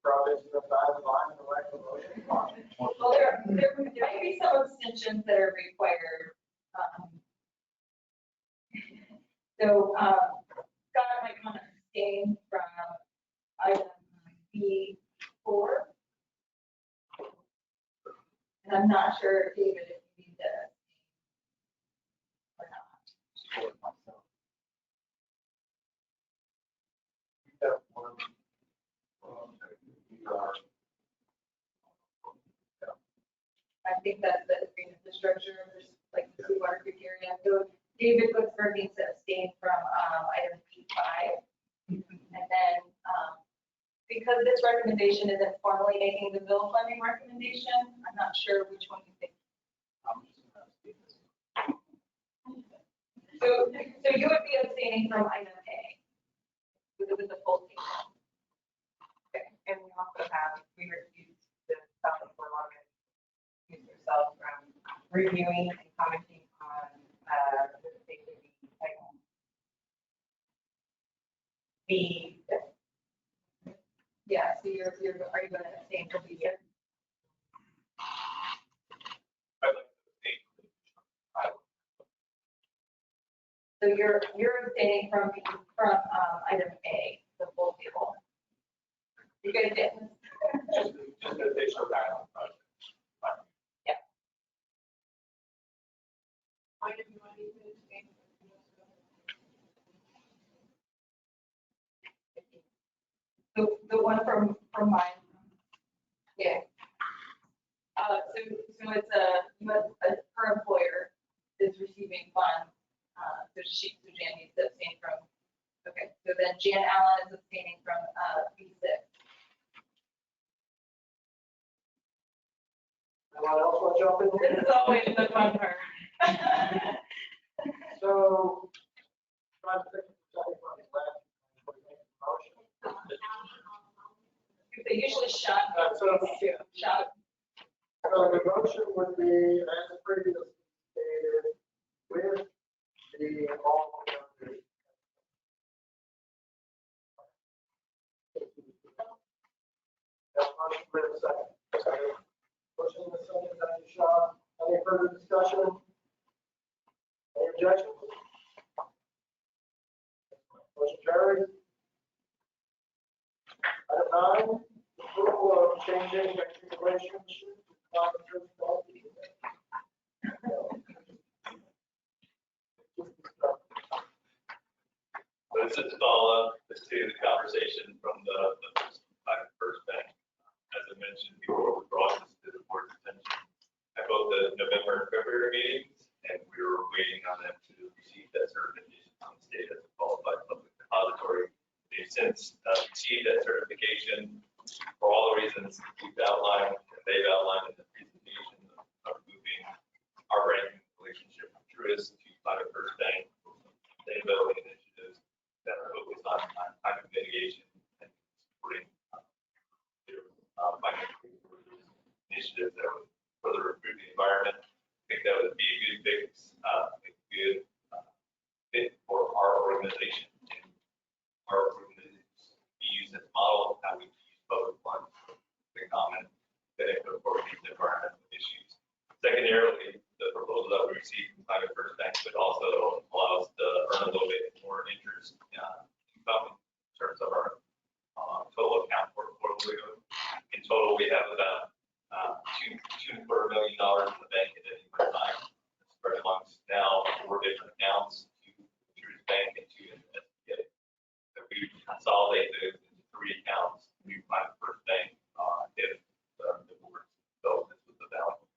Projects in the sideline, elect a motion. Well, there might be some abstentions that are required. So Scott might want to abstain from item B4. And I'm not sure, David, if you need to abstain or not. I think that's the agreement, the structure, there's like the Water Creek area. So David Clifford needs to abstain from item P5. And then because this recommendation isn't formally making the bill funding recommendation, I'm not sure which one you think. So you would be abstaining from item A with the full table. Okay, and we also have, we refuse to stop for a lot of excuse yourself from reviewing and commenting on, the state of the title. Yeah, so are you going to abstain from B6? I'd like to state, So you're abstaining from item A, the full table. You guys get this? just to take some back on the project. The one from mine. Yeah. So it's her employer is receiving funds. So Jan needs to abstain from, okay, so then Jan Allen is abstaining from B6. Anyone else want to jump in? This is always the fun part. So, trying to think of something from the last, before we make the motion. They usually shut. Shut. So the motion would be as previously stated with the all. Motion with a second. Motion with a second, Dr. Shaw. Any further discussion? Any objections? Motion carries. Item 9, approval of changing regulations. So this is follow-up to the conversation from the first bank. As I mentioned before, we brought this to the board's attention at both the November and February meetings, and we were waiting on them to receive that certification from the state as a qualified public depository. They've since received that certification for all the reasons we've outlined, and they've outlined in the presentation of moving our banking relationship from Truist to Private First Bank, sustainability initiatives that are focused on climate mitigation and supporting their financial initiatives that would further improve the environment. I think that would be a good fix, a good fit for our organization. And our organization we use as a model of how we use public funds to comment that incorporate these environmental issues. Secondarily, the proposal that we received from Private First Bank would also allow us to earn a little bit more interest income in terms of our total account portfolio. In total, we have about $2.25 million in the bank at any one time, spread amongst now 4 different accounts, 2 Truist Bank and 2 in the SBA. So we consolidate those into 3 accounts. We find the First Bank if the board felt this was a value.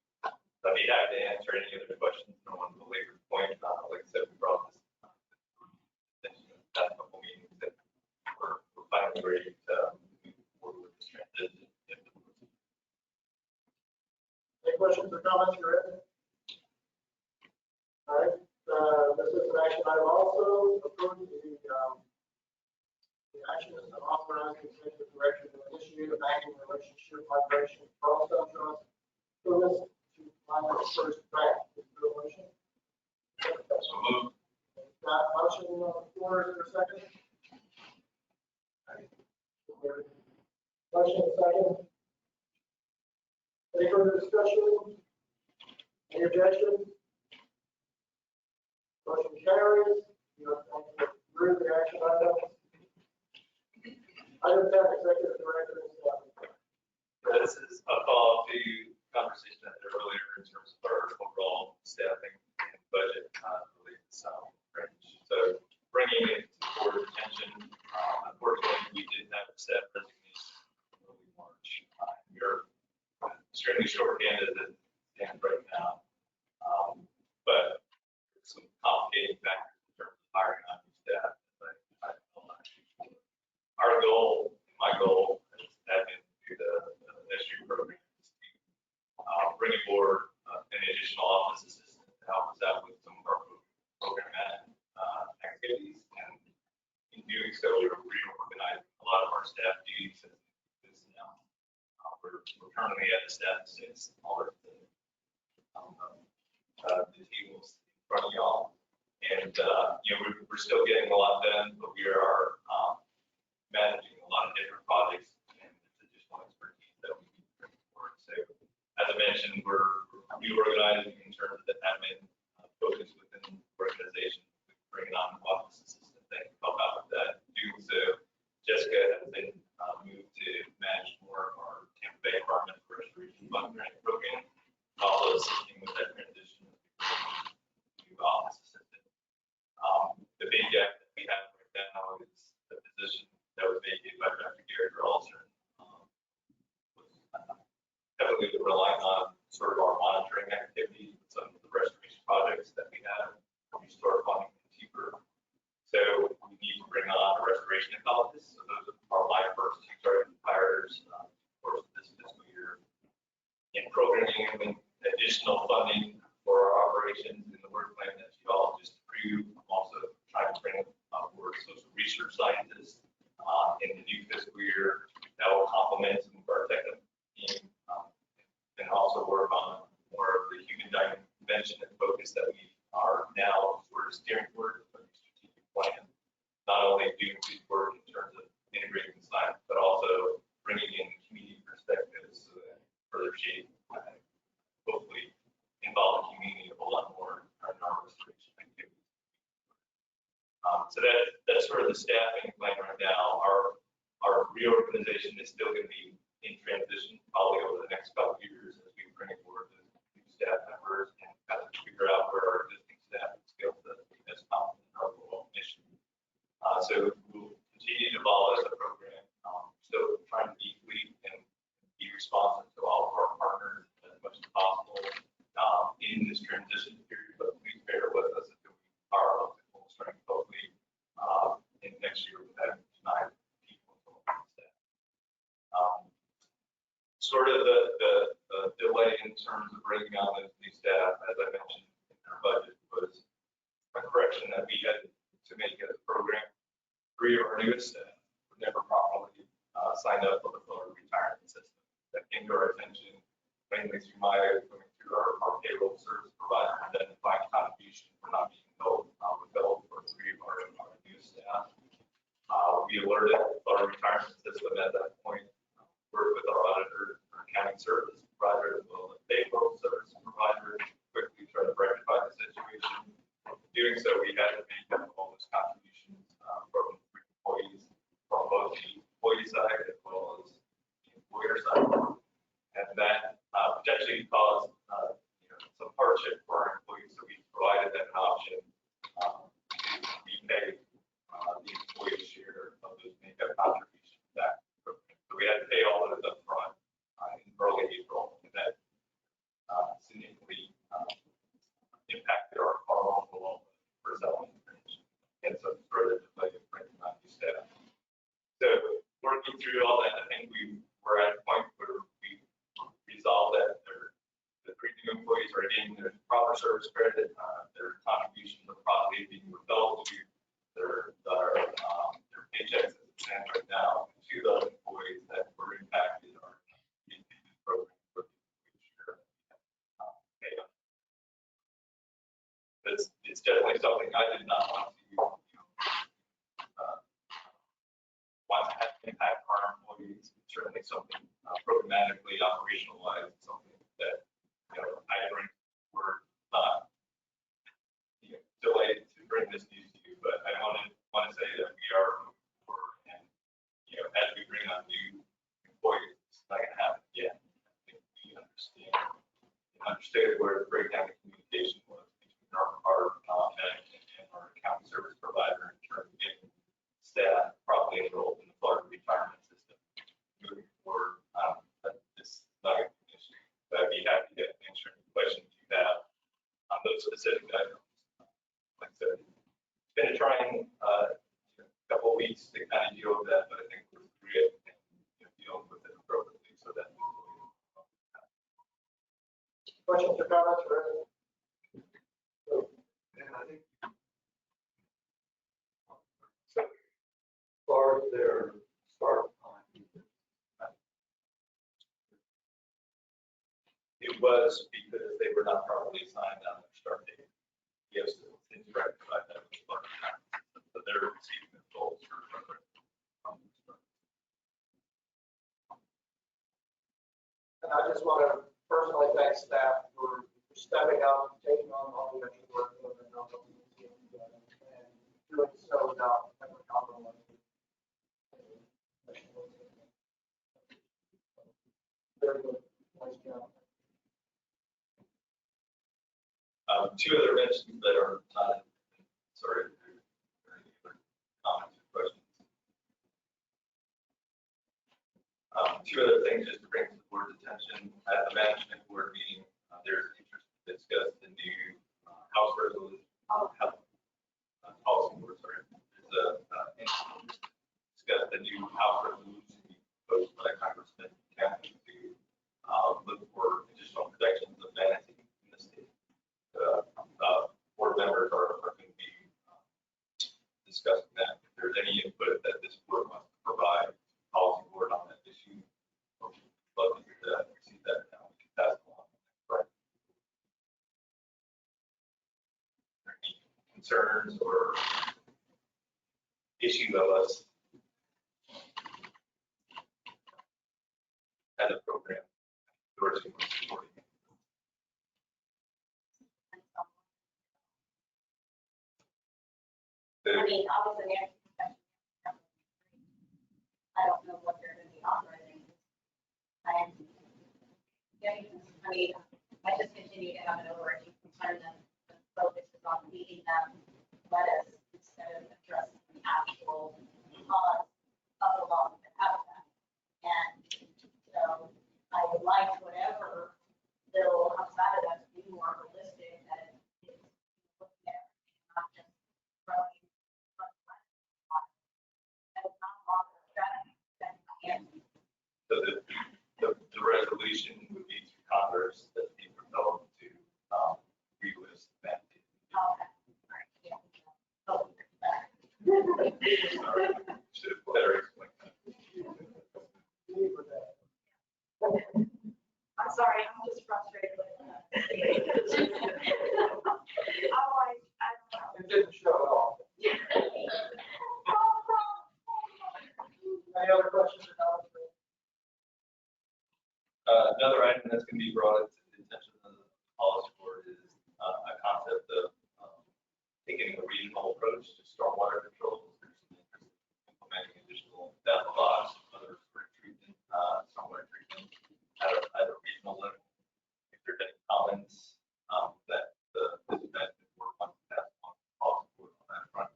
I'd be happy to answer any other questions. No one belabor the point. Like I said, we brought this past couple meetings that we're finally ready to move forward with this transition. Any questions or comments you're in? All right, this is an action item also, approving the action is to authorize the executive director to initiate a banking relationship migration from Central Truist to Private First Bank. Is there a motion? So move. Got a motion on the floor, is there a second? Motion second. Any further discussion? Any objection? Motion carries. You have through the action item. Item 10, executive director is This is a follow-up to conversation I had earlier in terms of our overall staffing and budget related to salary range. So bringing it to board attention, unfortunately, we did have a staff resignation in early March. We're extremely short-handed as it stands right now. But some complicating factors in terms of hiring on new staff. Our goal, my goal, has been through the ministry program is to bring aboard an additional office assistant to help us out with some of our program management activities. And in doing so, we're reorganizing a lot of our staff duties as this now. We're currently at a staff of 6, all of the tables in front of y'all. And, we're still getting a lot done, but we are managing a lot of different projects and additional expertise that we need to bring forward. So as I mentioned, we're reorganizing in terms of the admin focus within the organization, bringing on office assistant that can help out with that. Doing so, Jessica has been moved to manage more of our Tampa Bay Department of Restoration Fund grant program, also assisting with that transition to office assistant. The big gap that we have right now is the position that was vacated by Dr. Gary Ralston. Heavily relying on sort of our monitoring activities with some of the restoration projects that we have. We start funding cheaper. So we need to bring on a restoration ecologist. So those are my first 2 target hires for this fiscal year. In programming additional funding for our operations in the work plan that you all just approved. I'm also trying to bring forward social research scientists in the new fiscal year that will complement some of our technical team and also work on more of the human dimension and focus that we are now sort of steering toward a strategic plan. Not only doing good work in terms of integrating the science, but also bringing in community perspectives so that further shape hopefully involve the community a whole lot more in our restoration activities. So that's sort of the staffing plan right now. Our reorganization is still going to be in transition probably over the next couple of years as we bring forward the new staff members and kind of figure out where our existing staff skills set is confident in our overall mission. So we'll continue to evolve as a program, still trying to be fleet and be responsive to all of our partners as much as possible in this transition period, but please bear with us until we are up to full strength, hopefully in next year with having 9 people on staff. Sort of the delay in terms of bringing on those new staff, as I mentioned in our budget, was a correction that we had to make as a program. 3 of our newest staff were never properly signed up for the Florida retirement system. That came to our attention mainly through going through our payroll service provider, identifying contribution for not being billed. We billed for 3 of our new staff. We alerted our retirement system at that point, worked with our auditor, our accounting service provider, as well as payroll service provider, quickly try to rectify the situation. Doing so, we had to make all those contributions from employees from both the employee side as well as the employer side. And that potentially caused some hardship for our employees. So we provided them an option to repay the employee share of those makeup contributions back. So we had to pay all those up front in early April. And that significantly impacted our own enrollment for selling information. And so further delay of bringing on new staff. So working through all that, I think we were at a point where we resolved that the 3 new employees are getting their proper service credit, their contributions are properly being withheld to their paychecks as it stands right now. 2 of those employees that were impacted are in the program for the share. It's definitely something I did not want to have impact our employees. It's certainly something programmatically, operational wise, something that I bring we're not delayed to bring this news to you, but I want to say that we are moving forward, and as we bring on new employees, it's not going to happen yet. I think we understood where the breakdown in communication was between our management and our accounting service provider in terms of getting staff properly enrolled in the Florida retirement system. Moving forward, this is not going to be an issue, but I'd be happy to answer any questions you have on those specific items. Like I said, it's been a trying couple of weeks to kind of deal with that, but I think we're through it and dealing with it appropriately so that. Questions or comments? And I think was because they were not properly signed on their start date. Yes, it's rectified that. So they're receiving the tolls for reference. And I just want to personally thank staff for stepping up, taking on all the extra work, and doing so without ever compromising. Very good. Nice job. Two other mentions that are not, sorry, any other comments or questions. Two other things just to bring to the board's attention. At the management board meeting, there's interest to discuss the new House resolution, policy board, sorry. There's interest to discuss the new House resolution proposed by Congressman Tampa to look for additional protections of vanity in the state. Board members are going to be discussing that. If there's any input that this board wants to provide, policy board on that issue, love to hear that, receive that now, we can pass it along. Right. Any concerns or issue of us as a program, or supporting it? I mean, obviously, I don't know what they're going to be authorizing. I mean, I just continue to have an overarching concern that the focus is on meeting them, lettuce, instead of addressing the actual cause of the loss of habitat. And so I would like whatever bill comes out of that to be more realistic, that it's looking at everything, not just growing. So the resolution would be to Congress that be propelled to relist that. Sorry, should have better explained that. I'm sorry, I'm just frustrated with that. I'm like, I don't know. It didn't show at all. Any other questions or comments? Another item that's going to be brought to the attention of the policy board is a concept of taking a regional approach to stormwater control. There's some interest in implementing additional data logs, other treatment, stormwater treatment at a regional level. If there's any comments that the management board wants to pass on the policy board on that front,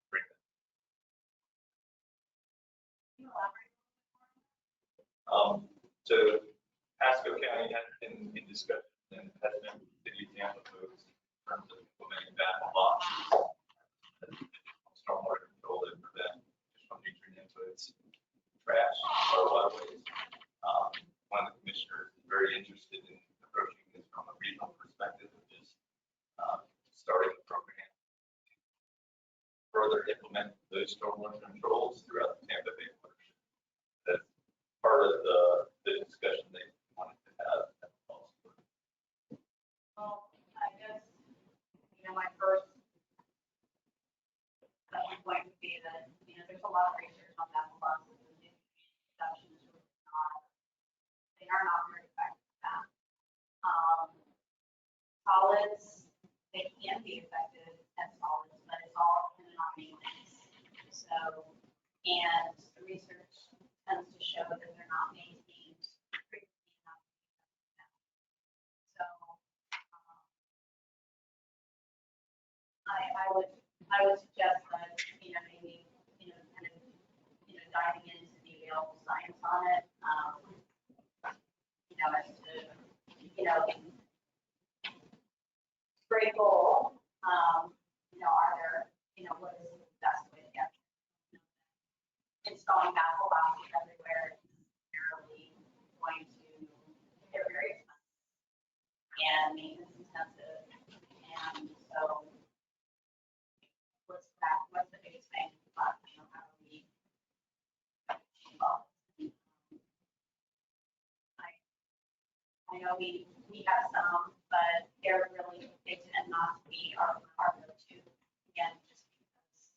bring that. So Pasco County has been in discussion and has been with the city of Tampa folks in terms of implementing that law. Stormwater control that prevent additional nutrient inputs, trash, or waterways. One of the commissioners is very interested in approaching this from a regional perspective, which is starting a program to further implement those stormwater controls throughout the Tampa Bay watershed. That's part of the discussion they wanted to have at the policy board. Well, I guess, my first point would be that, there's a lot of research on that plus, and the new production is really not, they are not very effective at that. Solids, they can be effective at solids, but it's all dependent on maintenance. So, and the research tends to show that they're not maintained frequently enough. So, I would suggest that, maybe, kind of, diving into the available science on it, as to, spray bowl, are there, what is the best way to get installing baffle boxes everywhere is generally going to, they're very expensive and maintenance intensive. And so what's the biggest thing about, how do we, I know we have some, but they're really, they tend not to be our go-to. Again, just because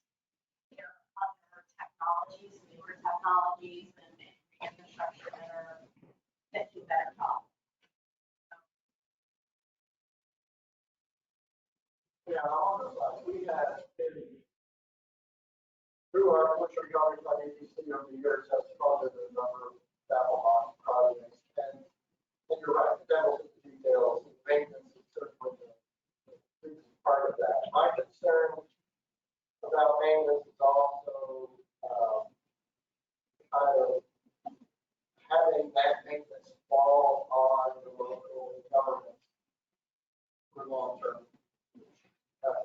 they're other technologies, newer technologies and infrastructure that do better job. Yeah, on the side, we have been, through our commercial yard by ABC over the years, has funded a number of Babylon projects. And you're right, the devil's in the details, maintenance is certainly the biggest part of that. My concern about maintenance is also kind of having that maintenance fall on the local government for long term.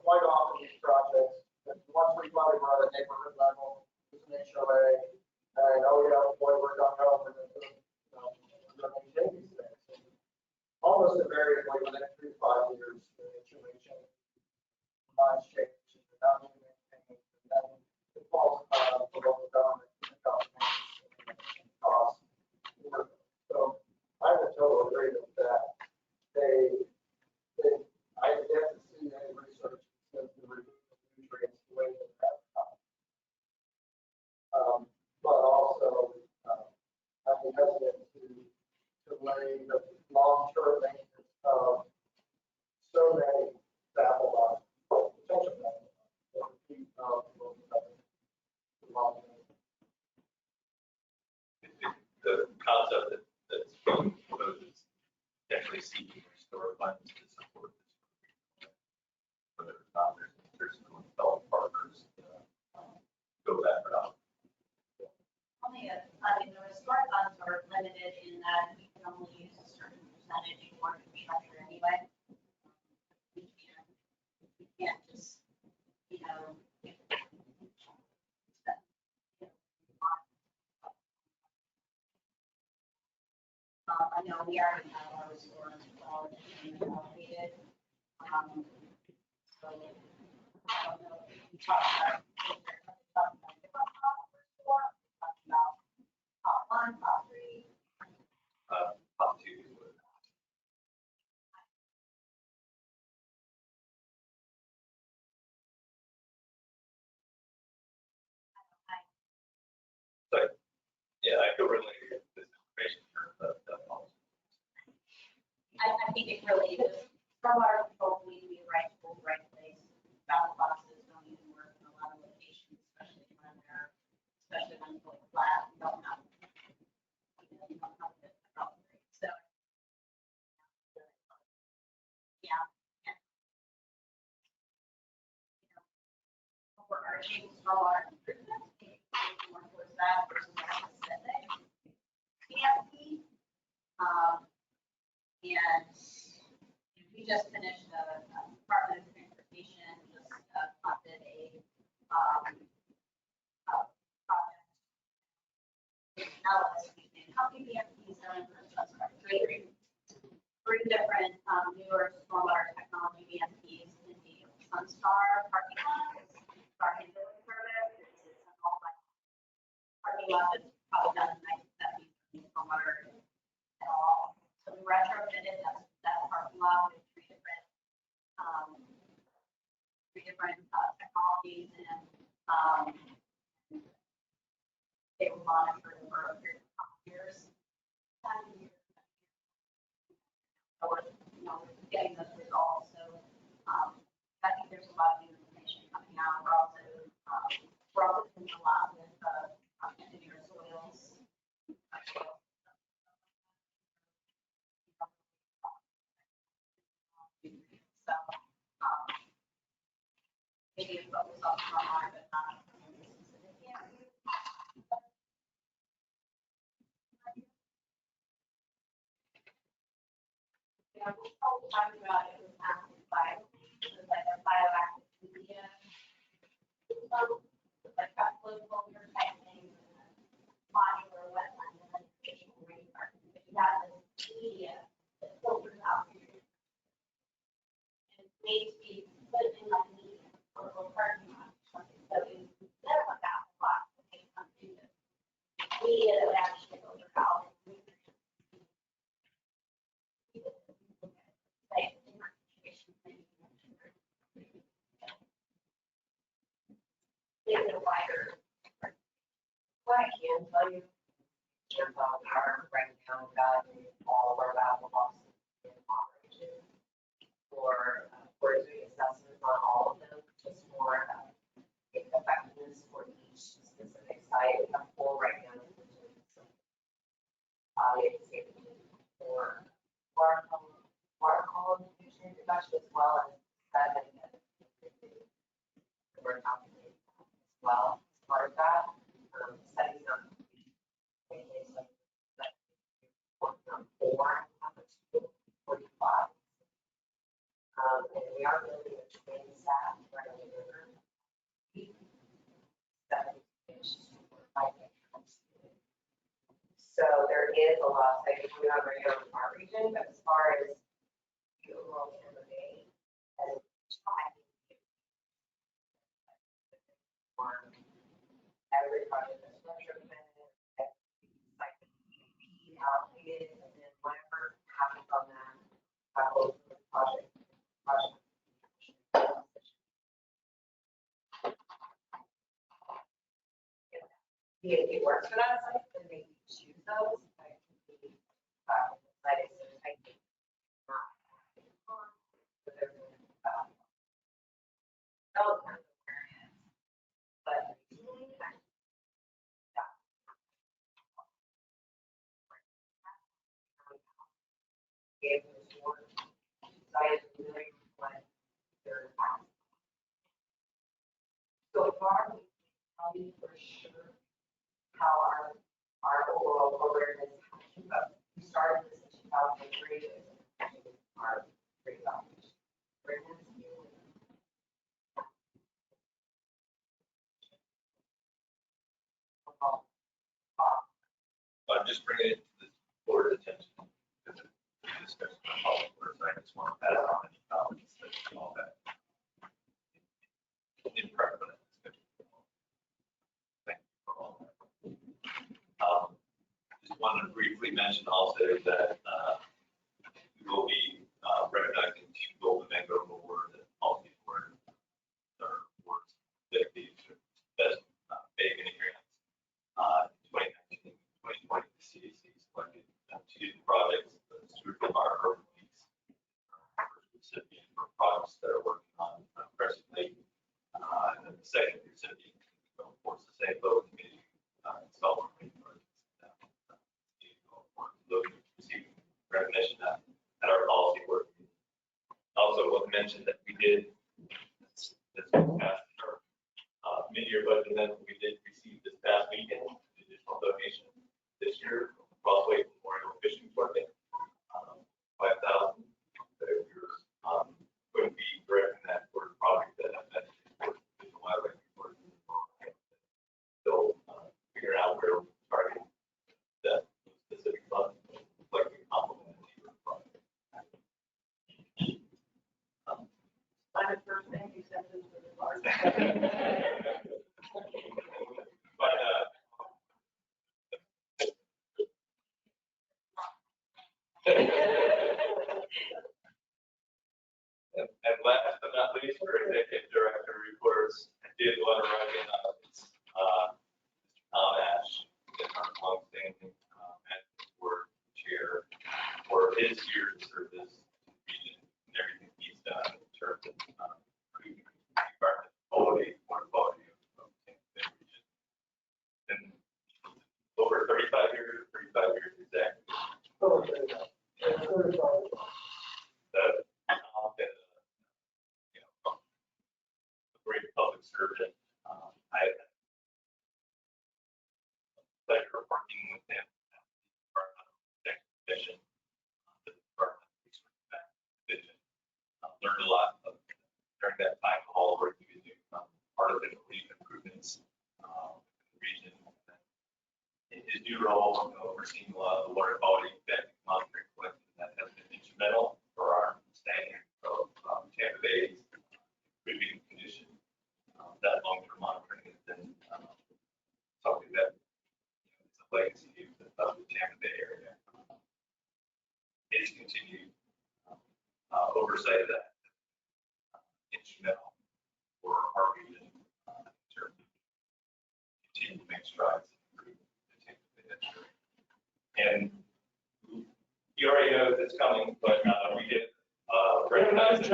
Quite often these projects, once we probably run at neighborhood level, it's an HOA, and oh yeah, boy, we're gonna go and we're gonna maintain these things. And almost invariably within 3 to 5 years, the HOA changes, lines change, and not being maintained, and then it falls on the local government, and costs. So I would totally agree with that. I have yet to see any research that says the remove of nutrients the way that that's done. But also, I'd be hesitant to lay the long-term maintenance of so many sample lots, potential sample lots, keep The concept that's being proposed is actually seeking restore funds to support this. Whether or not there's no developed partners go that route. Only the restore funds are limited in that we can only use a certain percentage for infrastructure anyway. We can't just, I know we already have our restore allocated. So I don't know if we talked about different restore, talking about top 1, top 3. Up to but yeah, I feel really good with this information for the policy. I think it really is, from our control, we need to be right tool, right place. Ballot boxes don't even work in a lot of locations, especially when it's like flat, you don't have, you don't have the problem. So, yeah. Overarching stormwater improvement, more towards that versus a specific PFP. And we just finished a Department of Transportation just funded a project. Alice, how many PFPs are in three different newer stormwater technology PFPs in the Sunstar parking lot. Parking service, it's an all parking lot that's probably done in the 1970s stormwater at all. So we retrofitted that parking lot with three different technologies, and they were monitored for a period of years. So we're getting those results. So I think there's a lot of new information coming out. We're also doing a lot with engineered soils. So maybe a focus on stormwater, but not specific. Yeah, we'll probably talk about it with active bio, like a bioactive media, like that political type thing, modular wetland, and then traditional rainforest. But you have this media that filters out your, and it's made to be put in like media or parking lot or something. So instead of a back block, they come to this media that would actually filter out. what I can tell you, Tampa, we are right now evaluating all of our battle losses in operations for, we're doing assessments on all of them, just for effectiveness for each specific site. We have 4 right now. Safety for water quality nutrient reduction as well as 7 we're calculating as well as part of that. Studies on working on 4, 45. And we are building a twin staff right in the river. 7 So there is a lot of studies going on right now in our region, but as far as the overall Tampa Bay, as every project that's retrofitted, like allocated, and then whatever happens on that goes to the project. If it works for that site, then maybe choose those. I think the site is, I think, not. But they're really, those kind of areas. But recently, gave us one site really what they're at. So far, we can tell you for sure how our overall program is. We started this in 2003. Our great foundation. I'm just bringing it to the board's attention because it's discussed on all the boards. I just want to pass on any comments that you all have. In preference. Thank you for all that. Just wanted to briefly mention also that we will be recognizing 2 Golden Mangrove Awards and Policy Award awards dedicated to best bacon grants. 2019, 2020, the CAC selected 2 projects, the Stewart Bar Urban Weeks, recipient for projects that are working on Crescent Lake. And then the second recipient, of course, the St. Louis Community Installment Project. Receiving recognition at our policy work. Also, want to mention that we did this past mid-year budget, and then we did receive this past weekend additional donation this year from Crossway Memorial Fishing Tournament, 5,000. So we're going to be directing that for a project that I've mentioned for the wildlife report. Still figuring out where we're targeting that specific fund, like we complement the project. I'm the first thing you said this was large. But, and last but not least, for executive director reports, I did want to recognize Mr. Tom Ash, our longstanding management board chair, for his years of service to the region and everything he's done in terms of improving environmental quality, water quality of the Tampa Bay region. And over 35 years exactly. A great public servant. I had the pleasure of working with him at the Department of Protection Division, the Department of Research Division. Learned a lot during that time, all the work he was doing, artificial reef improvements in the region. In his new role, overseeing a lot of the water quality monitoring collection that has been instrumental for our understanding of Tampa Bay's improving condition. That long-term monitoring has been something that is a legacy of the Tampa Bay area. His continued oversight of that instrumental for our region in terms of continue to make strides in improving And you already know it's coming, but we did recognize it.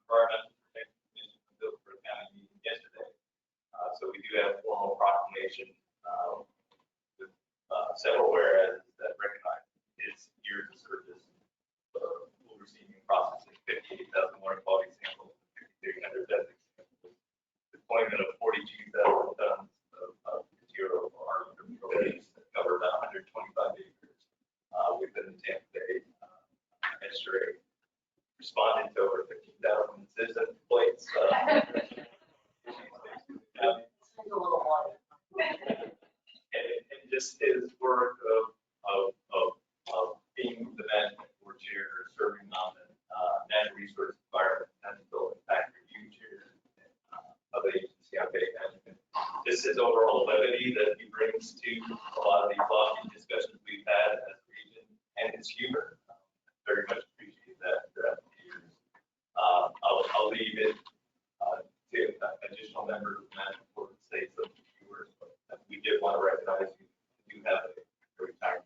Environmental Protection Commission from Bill County meeting yesterday. So we do have a formal proclamation with several whereas that recognize his years of service, overseeing processing 58,000 water quality samples, 5,300 septic samples, deployment of 42,000 tons of material for our facilities that cover about 125 acres within the Tampa Bay estuary. Responding to over 15,000 citizen complaints. And just his work of being the management board chair, serving on the natural resource environment, technical impact review chair, of the agency on bay management. Just his overall levity that he brings to a lot of these lofty discussions we've had as a region, and his humor. Very much appreciate that throughout the years. I'll leave it to additional members of the management board to say some few words, but we did want to recognize you. You have a great time.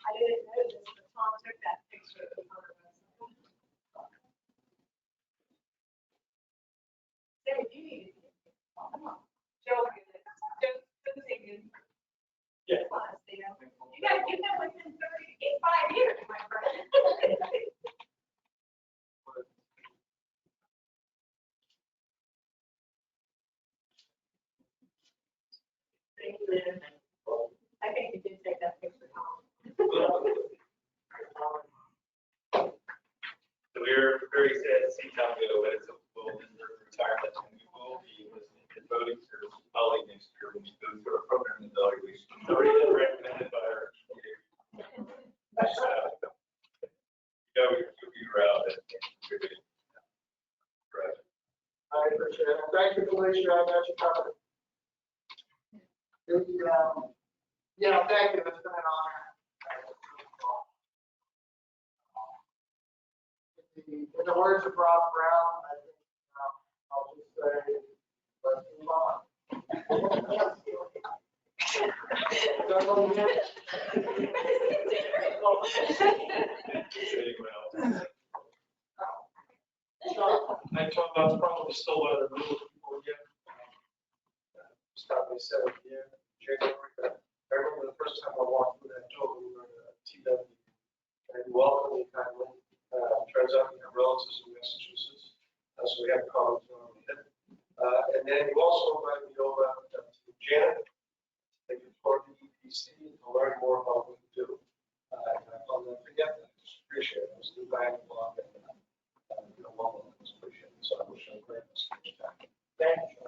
I didn't know this, but Tom took that picture of her. Sarah, you need to. Come on. Joe, Yeah. you guys, you've been within 35 years, my friend. Thank you, Lynn. I think you did take that picture, Tom. So we're very sad to see Tom go, but it's a well-deserved retirement, and we will be listening to voting for Holly next year when we go through our program evaluation. It's already been recommended by our. You'll be around and contributing. Right. I appreciate it. Thank you, Felicia. I got you covered. Yeah, thank you. It's been an honor. In the words of Rob Brown, I think I'll just say, let's move on. I told that's probably still one of the rules people get. It's probably 7 years, January. I remember the first time I walked through that door, we were at TW. And you welcome me kindly. Turns out we have relatives in Massachusetts, so we have colleagues on it. And then you also invited me over to Janet, take you toward the EPC to learn more about what we do. And I'll never forget that. I just appreciate it. It was a new dialogue and welcome. I just appreciate it. So I wish I could have Thank you.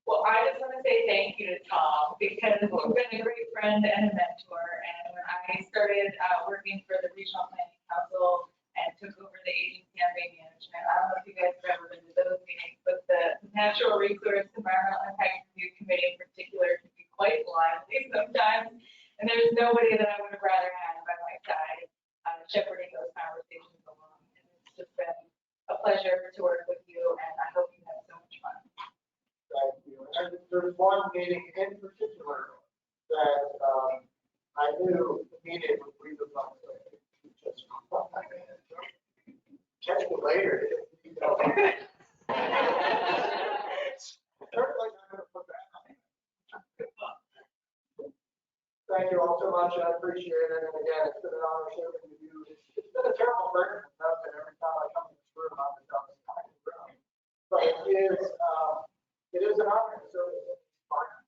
Well, I just want to say thank you to Tom because you've been a great friend and a mentor. And when I started working for the Regional Planning Council and took over the agency on bay management, I don't know if you guys have ever been to those meetings, but the Natural Resource Environmental Impact Review Committee in particular can be quite lively sometimes. And there's nobody that I would have rather had by my side shepherding those conversations along. And it's just been a pleasure to work with you, and I hope you have so much fun. Thank you. And there's one meeting in particular that I knew immediately we would like to just catch me later. Certainly not going to put that on. thank you all so much. I appreciate it. And again, it's been an honor serving with you. It's been a terrible burden. Every time I come to this room, I'm just kind of room. But it is an honor to serve with this partner.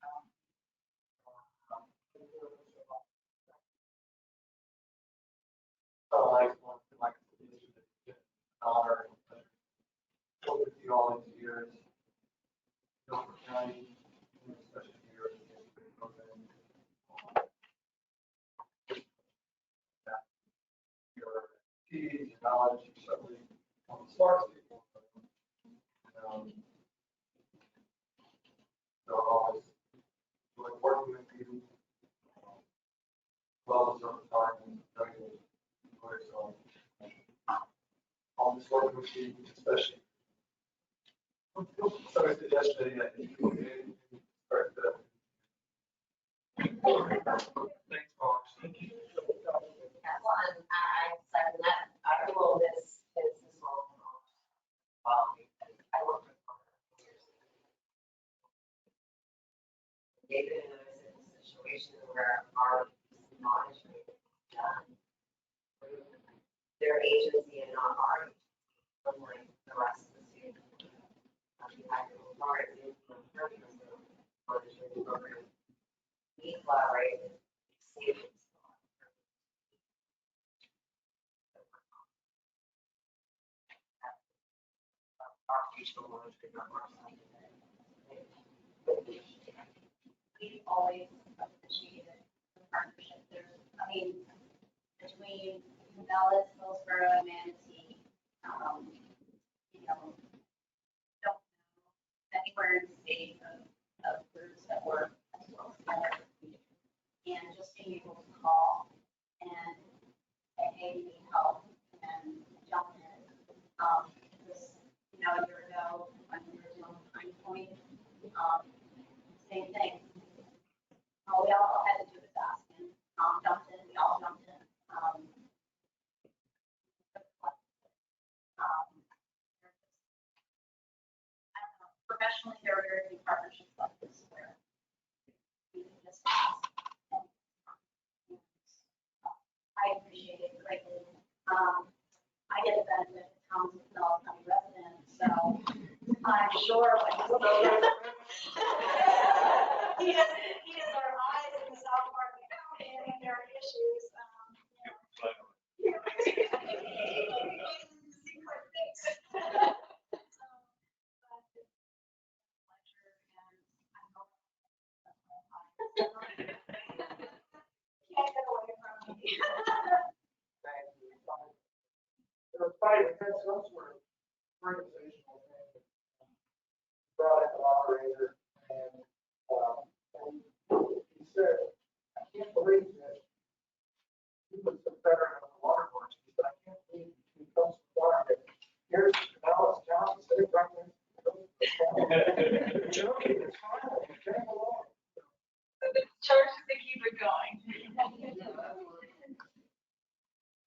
I just want to like an honor and work with you all these years. County, especially here in the program. Your keys, your knowledge, you certainly smart people. So I always like working with you. Well deserved time and very so I'll just work with you, especially. So I suggest that you start the. Thanks, Fox. Thank you. One, I second that. I will this is this one. I worked with David and I was in a situation where our monitoring is done through their agency and not our agency, unlike the rest of the state. I can regard it as a monitoring program. We collaborate with savings. Our regional monitoring of our side. We've always appreciated the partnership. There's, I mean, between Dallas, Hillsborough, and Manatee, you know, don't know anywhere in the state of groups that work as well together. And just being able to call and say, hey, you need help, and jump in. This, you know, a year ago, when we were doing Pine Point, same thing. All we all had to do was ask, and jumped in. We all jumped in. Professionally, there are very few partnerships like this where we can just ask. I appreciate it greatly. I get the benefit of Tom's a Pinellas County resident, so I'm sure when he's he is our eyes in the south part of the county, and if there are issues, secret fix. Can't get away from me. Thank you. There's probably been some sort of organizational thing. Brought in the moderator and he said, I can't believe that he was the veteran of the water board. He said, I can't believe he comes to Florida. Here's Dallas County, state record. Joking, it's fine. It came along. The church is to keep it going.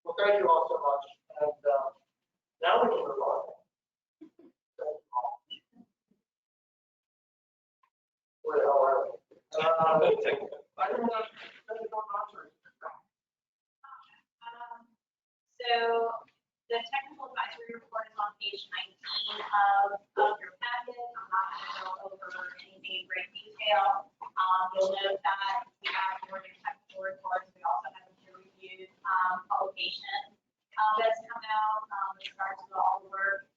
Well, thank you all so much. And now we can move on. Where the hell are we? I don't know. So the technical advisory report is on page 19 of your packet. I'm not going to go over anything in great detail. You'll note that we have more technical reports. We also have a peer-reviewed publication that's come out with regards to all the work.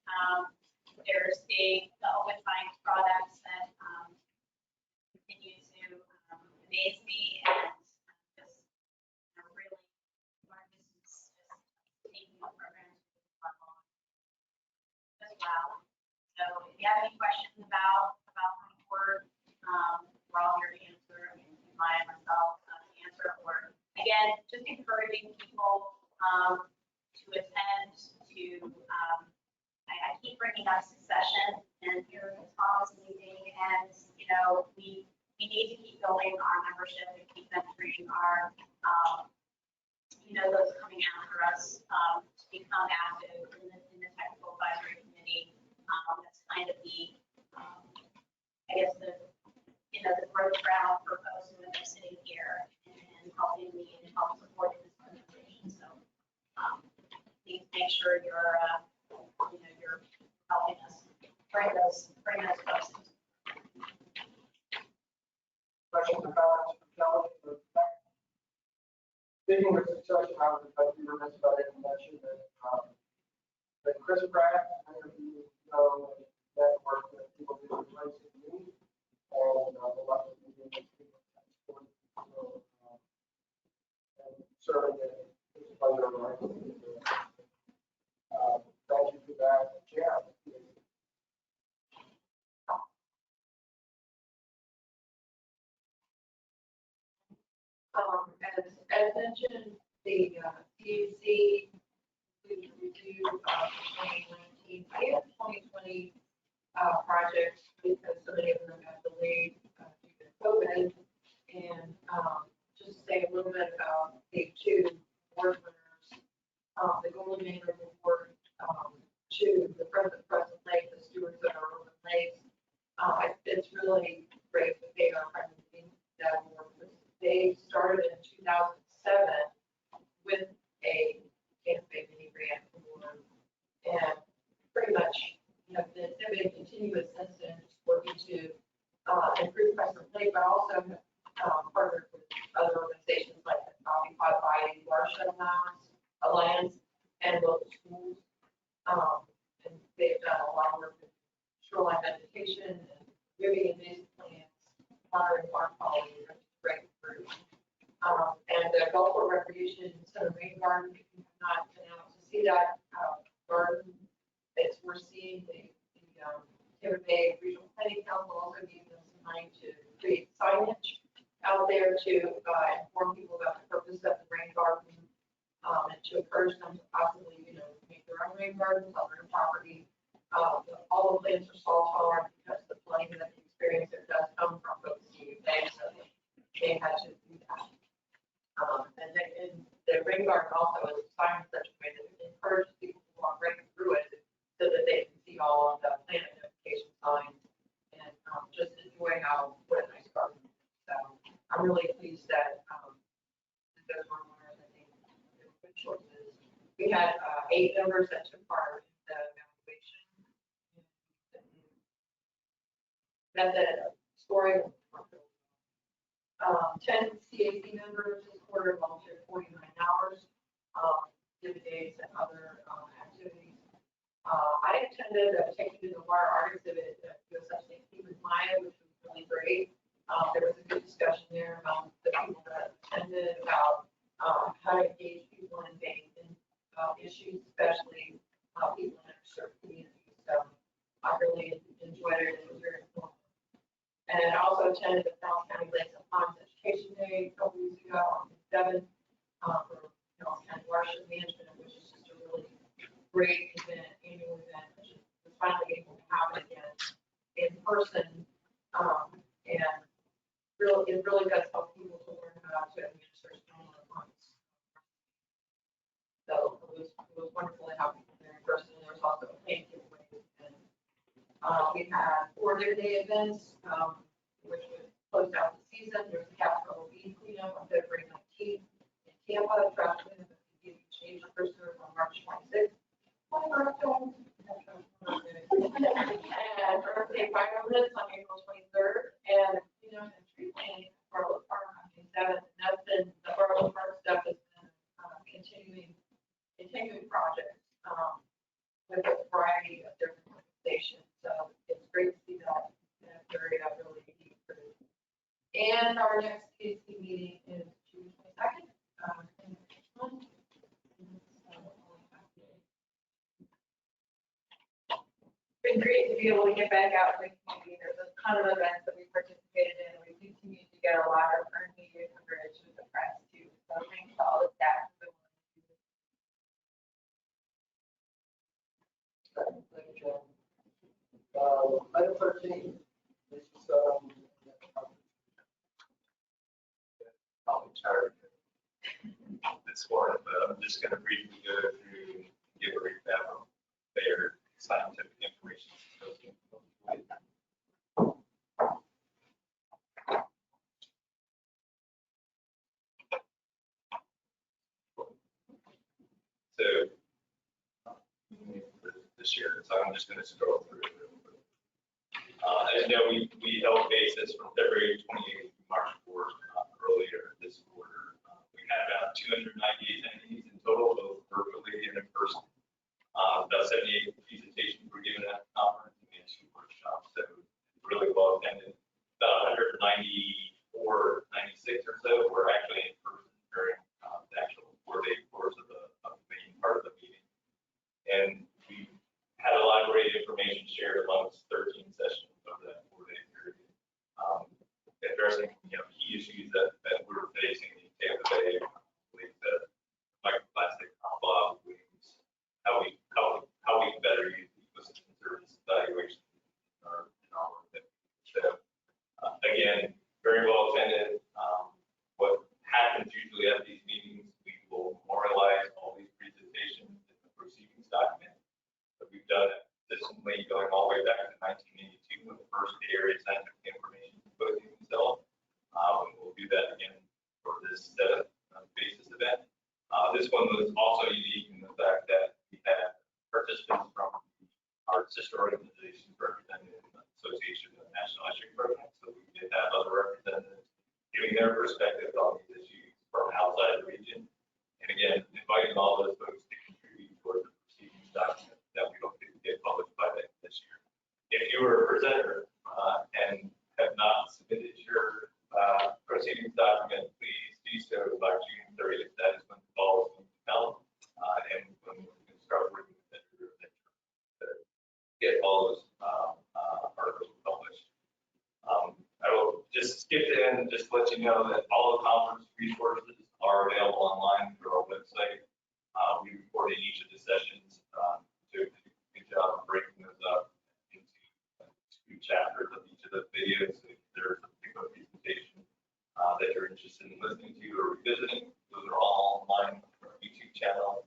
There's the open science products that continue to amaze me and just really learn this is just taking the program to the level as well. So if you have any questions about my work, we're all here to answer. I mean, Maya and myself to answer. Or again, just encouraging people to attend. I keep bringing up succession, and here in Thomas meeting, and you know we need to keep building our membership and keep mentoring our those coming after us to become active in the technical advisory committee. That's kind of the I guess the growth ground for folks who are sitting here and help sure you're, you're helping us bring those folks. Questions or comments from Kelly? Speaking of succession, I'd be remiss if I didn't mention that Chris Pratt, many of you know, that work that people do replacing me, and the lucky meeting is people and serving it is a pleasure of mine. Thank you for that, Jeff. As mentioned, the PUC review of 2019 and 2020 projects, because so many of them have delayed due to COVID. And just say a little bit about the two award winners. The Golden Manor Award to the Present Lake, the stewards of our urban lakes. It's really great that they are recognizing that award. They started in 2007 with a campaign mini grant award, and pretty much have been exhibiting continuous since then, just working to improve Preston Lake, but also partnered with other organizations like the Coffee Pot Buying Watershed Alliance and local schools. And they've done a lot of work with shoreline vegetation and moving invasive plants, monitoring water quality, breakthrough. And the Gulfport Recreation Center Rain Garden, if you have not been out to see that garden, we're seeing the Tampa Bay Regional Planning Council also gave them some money to create signage out there to inform people about the purpose of the rain garden, and to encourage them to possibly, make their own rain gardens on their own property. All the plants are salt tolerant because the flooding that they experience there does come from folks who so they had to do that. And then the rain garden also is designed in such a way that it encourages people to walk right through it so that they can see all of the plant identification signs and just enjoy what a nice garden is. So I'm really pleased that those were winners. I think they were good choices. We had 8 members that took part in the evaluation. Method scoring. 10 CAC members this quarter volunteered 49 hours, given days and other activities. I attended a Taking to the Water art exhibit at USF St. Stephen's Maya, which was really great. There was a good discussion there among the people that attended about how to engage people in issues, especially people in underserved communities. So I really enjoyed it. It was very informative. And I also attended the Dallas County Lakes and Ponds Education Day a couple weeks ago on the 7th for Dallas County Watershed Management, which is just a really great event, annual event, which is finally able to happen again in person. And it really does help people to learn how to administer stormwater funds. So it was wonderful to have people there in person. There was also a paint giveaway. And we had 4 day events, which would close out the season. There's a Capitol Bean cleanup on February 19th in Tampa. Trash cleanup at the Change First on March 26th. And birthday fire minutes on April 23rd. And tree planting for Barlow Park on May 7th. And that's been the Barlow Park stuff has been continuing projects with a variety of different organizations. So it's great to see that area really being improved. And our next PAC meeting is June 22nd. It's been great to be able to get back out in the community. There's a ton of events that we participated in. We continue to get a lot of earned media coverage with the press too. So thanks to all the staff. Thank you, John. Item 13. This is I'm tired this morning, but I'm just going to briefly go through, give a recap of their scientific information. So this year. So I'm just going to scroll through it real quick. As you know, we held basis from February 28th to March 4th earlier this quarter. We had about 290 attendees in total, both virtually and in person. About 78 presentations were given at the conference and we had 2 workshops. So really well attended. About 194, 96 or so were actually in person during the actual 4-day course of the main part of the meeting. And we had a lot of great information shared amongst 13 sessions over that 4-day period, addressing key issues that we're facing in Tampa Bay, with the microplastic bottle wings, how we better use the ecosystem service evaluation in our work. So again, very well attended. What happens usually at these meetings, we will memorialize all these presentations in the proceedings document. But we've done it consistently going all the way back to 1982 when the first Bay Area Scientific Information Symposium was held. We'll do that again for this basis event. This one was also unique in the fact that we had participants from our sister organizations represented in the Association of National Electric Programs. So we did have other representatives giving their perspective on these issues from outside the region. And again, inviting all those folks to contribute towards the proceedings document that we hope to get published by the end of this year. If you were a presenter and have not submitted your proceedings document, please do so by June 30th. That is when the ball is going to come and when we can start working with vendors to get all those articles published. I will just skip to end and just let you know that all the conference resources are available online through our website. We recorded each of the sessions, do a good job of breaking those up into 2 chapters of each of the videos. So if there's a particular presentation that you're interested in listening to or revisiting, those are all online on our YouTube channel.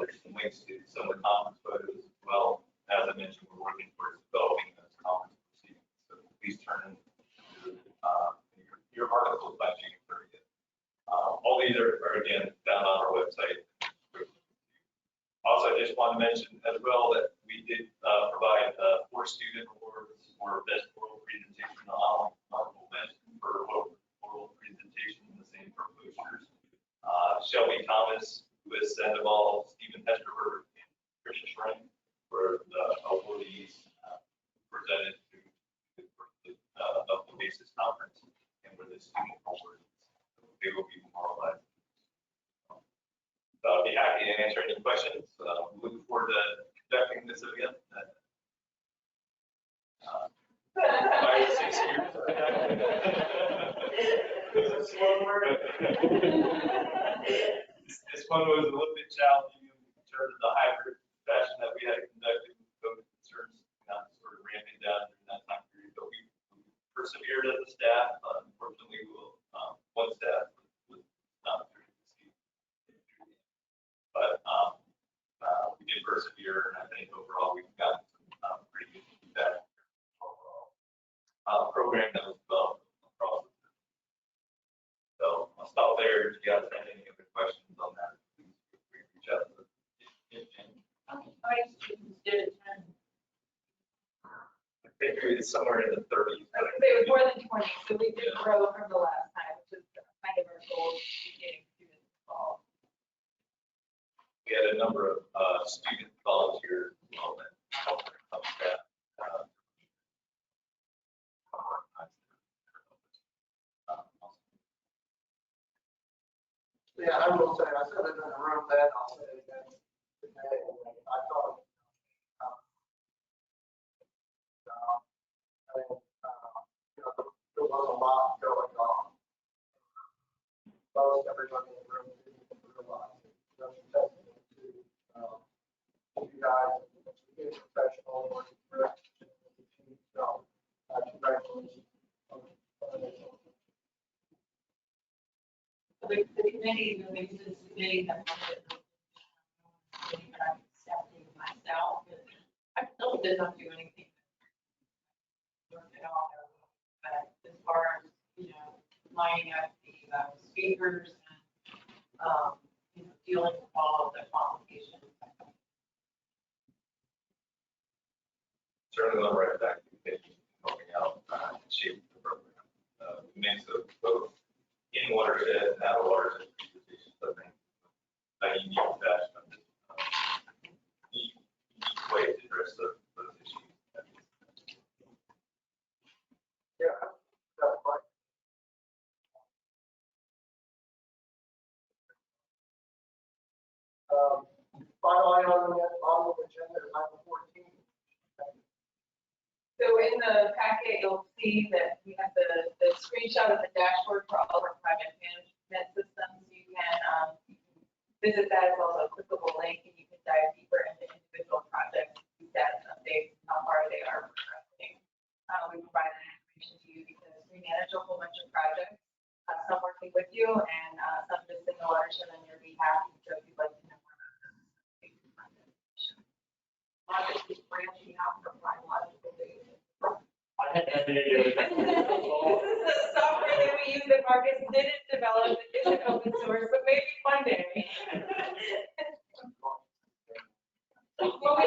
There's some links to some of the conference photos as well. As I mentioned, we're working towards developing those conference proceedings. So please turn to your articles by June 30th. All these are again found on our website. Also, I just want to mention as well that we did provide 4 student awards for best oral presentation on honorable mention for oral presentation, the same for posters. Shelby Thomas, Louis Sandoval, Stephen Hesterberg, and Christian Schrein were the awardees presented to the basis conference and were the student awards. They will be memorialized. I'll be happy to answer any questions. Looking forward to conducting this event. 5 to 6 years. This one was a little bit challenging in terms of the hybrid fashion that we had to conduct with COVID concerns, sort of ramping down during that time period. But we persevered as a staff. Unfortunately, one staff was not through the season. But we did persevere, and I think overall we've gotten some pretty good feedback overall. Program that was developed across the system. So I'll stop there. If you guys have any other questions on that, please feel free to reach out to us. I just did it 10. I think it's somewhere in the 30s. I would say it was more than 20, so we did grow from the last time, which is kind of our goal beginning to this fall. We had a number of student volunteers as well that helped that. Yeah, I will say, I said it in the room then, I'll say it again today. I thought, there was a lot going on. Most everybody in the room didn't even realize it. That's a testament to you guys, being professional, working direction with the team. So, congratulations. The committee, the maintenance committee, has accepting myself, but I still did not do anything. At all, but as far as, lining up the speakers and, dealing with all of the qualifications. certainly on the right track, helping out and shaping the program. Mix of both in watershed and out of watershed presentations, I think, that unique fashion, unique way to address those issues. Yeah. That's fine. Final item on the agenda is item 14. So in the packet, you'll see that we have the screenshot of the dashboard for all of our project management systems. You can visit that. It's also a clickable link, and you can dive deeper into individual projects, status updates, how far they are progressing. We provide that information to you because we manage a whole bunch of projects, some working with you and some just in the watershed on your behalf. So if you'd like to know more about this, you can find that information. Marcus is branching out from biological data. I had that idea. This is the software that we use that Marcus didn't develop. It isn't open source, but maybe one day. Well, we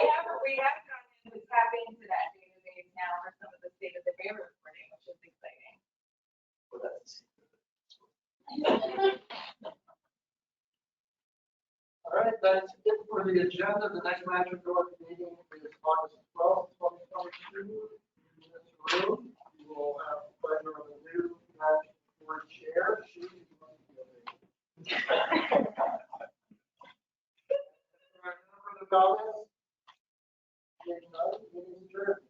have gotten to tap into that database now for some of the state of the day reporting, which is exciting. Well, that's- All right, that's it for the agenda. The next manager board meeting is August 12th, 2022. In this room, we will have the pleasure of the new manager board chair. She is going to be available. All right, no further comments? Meeting adjourned.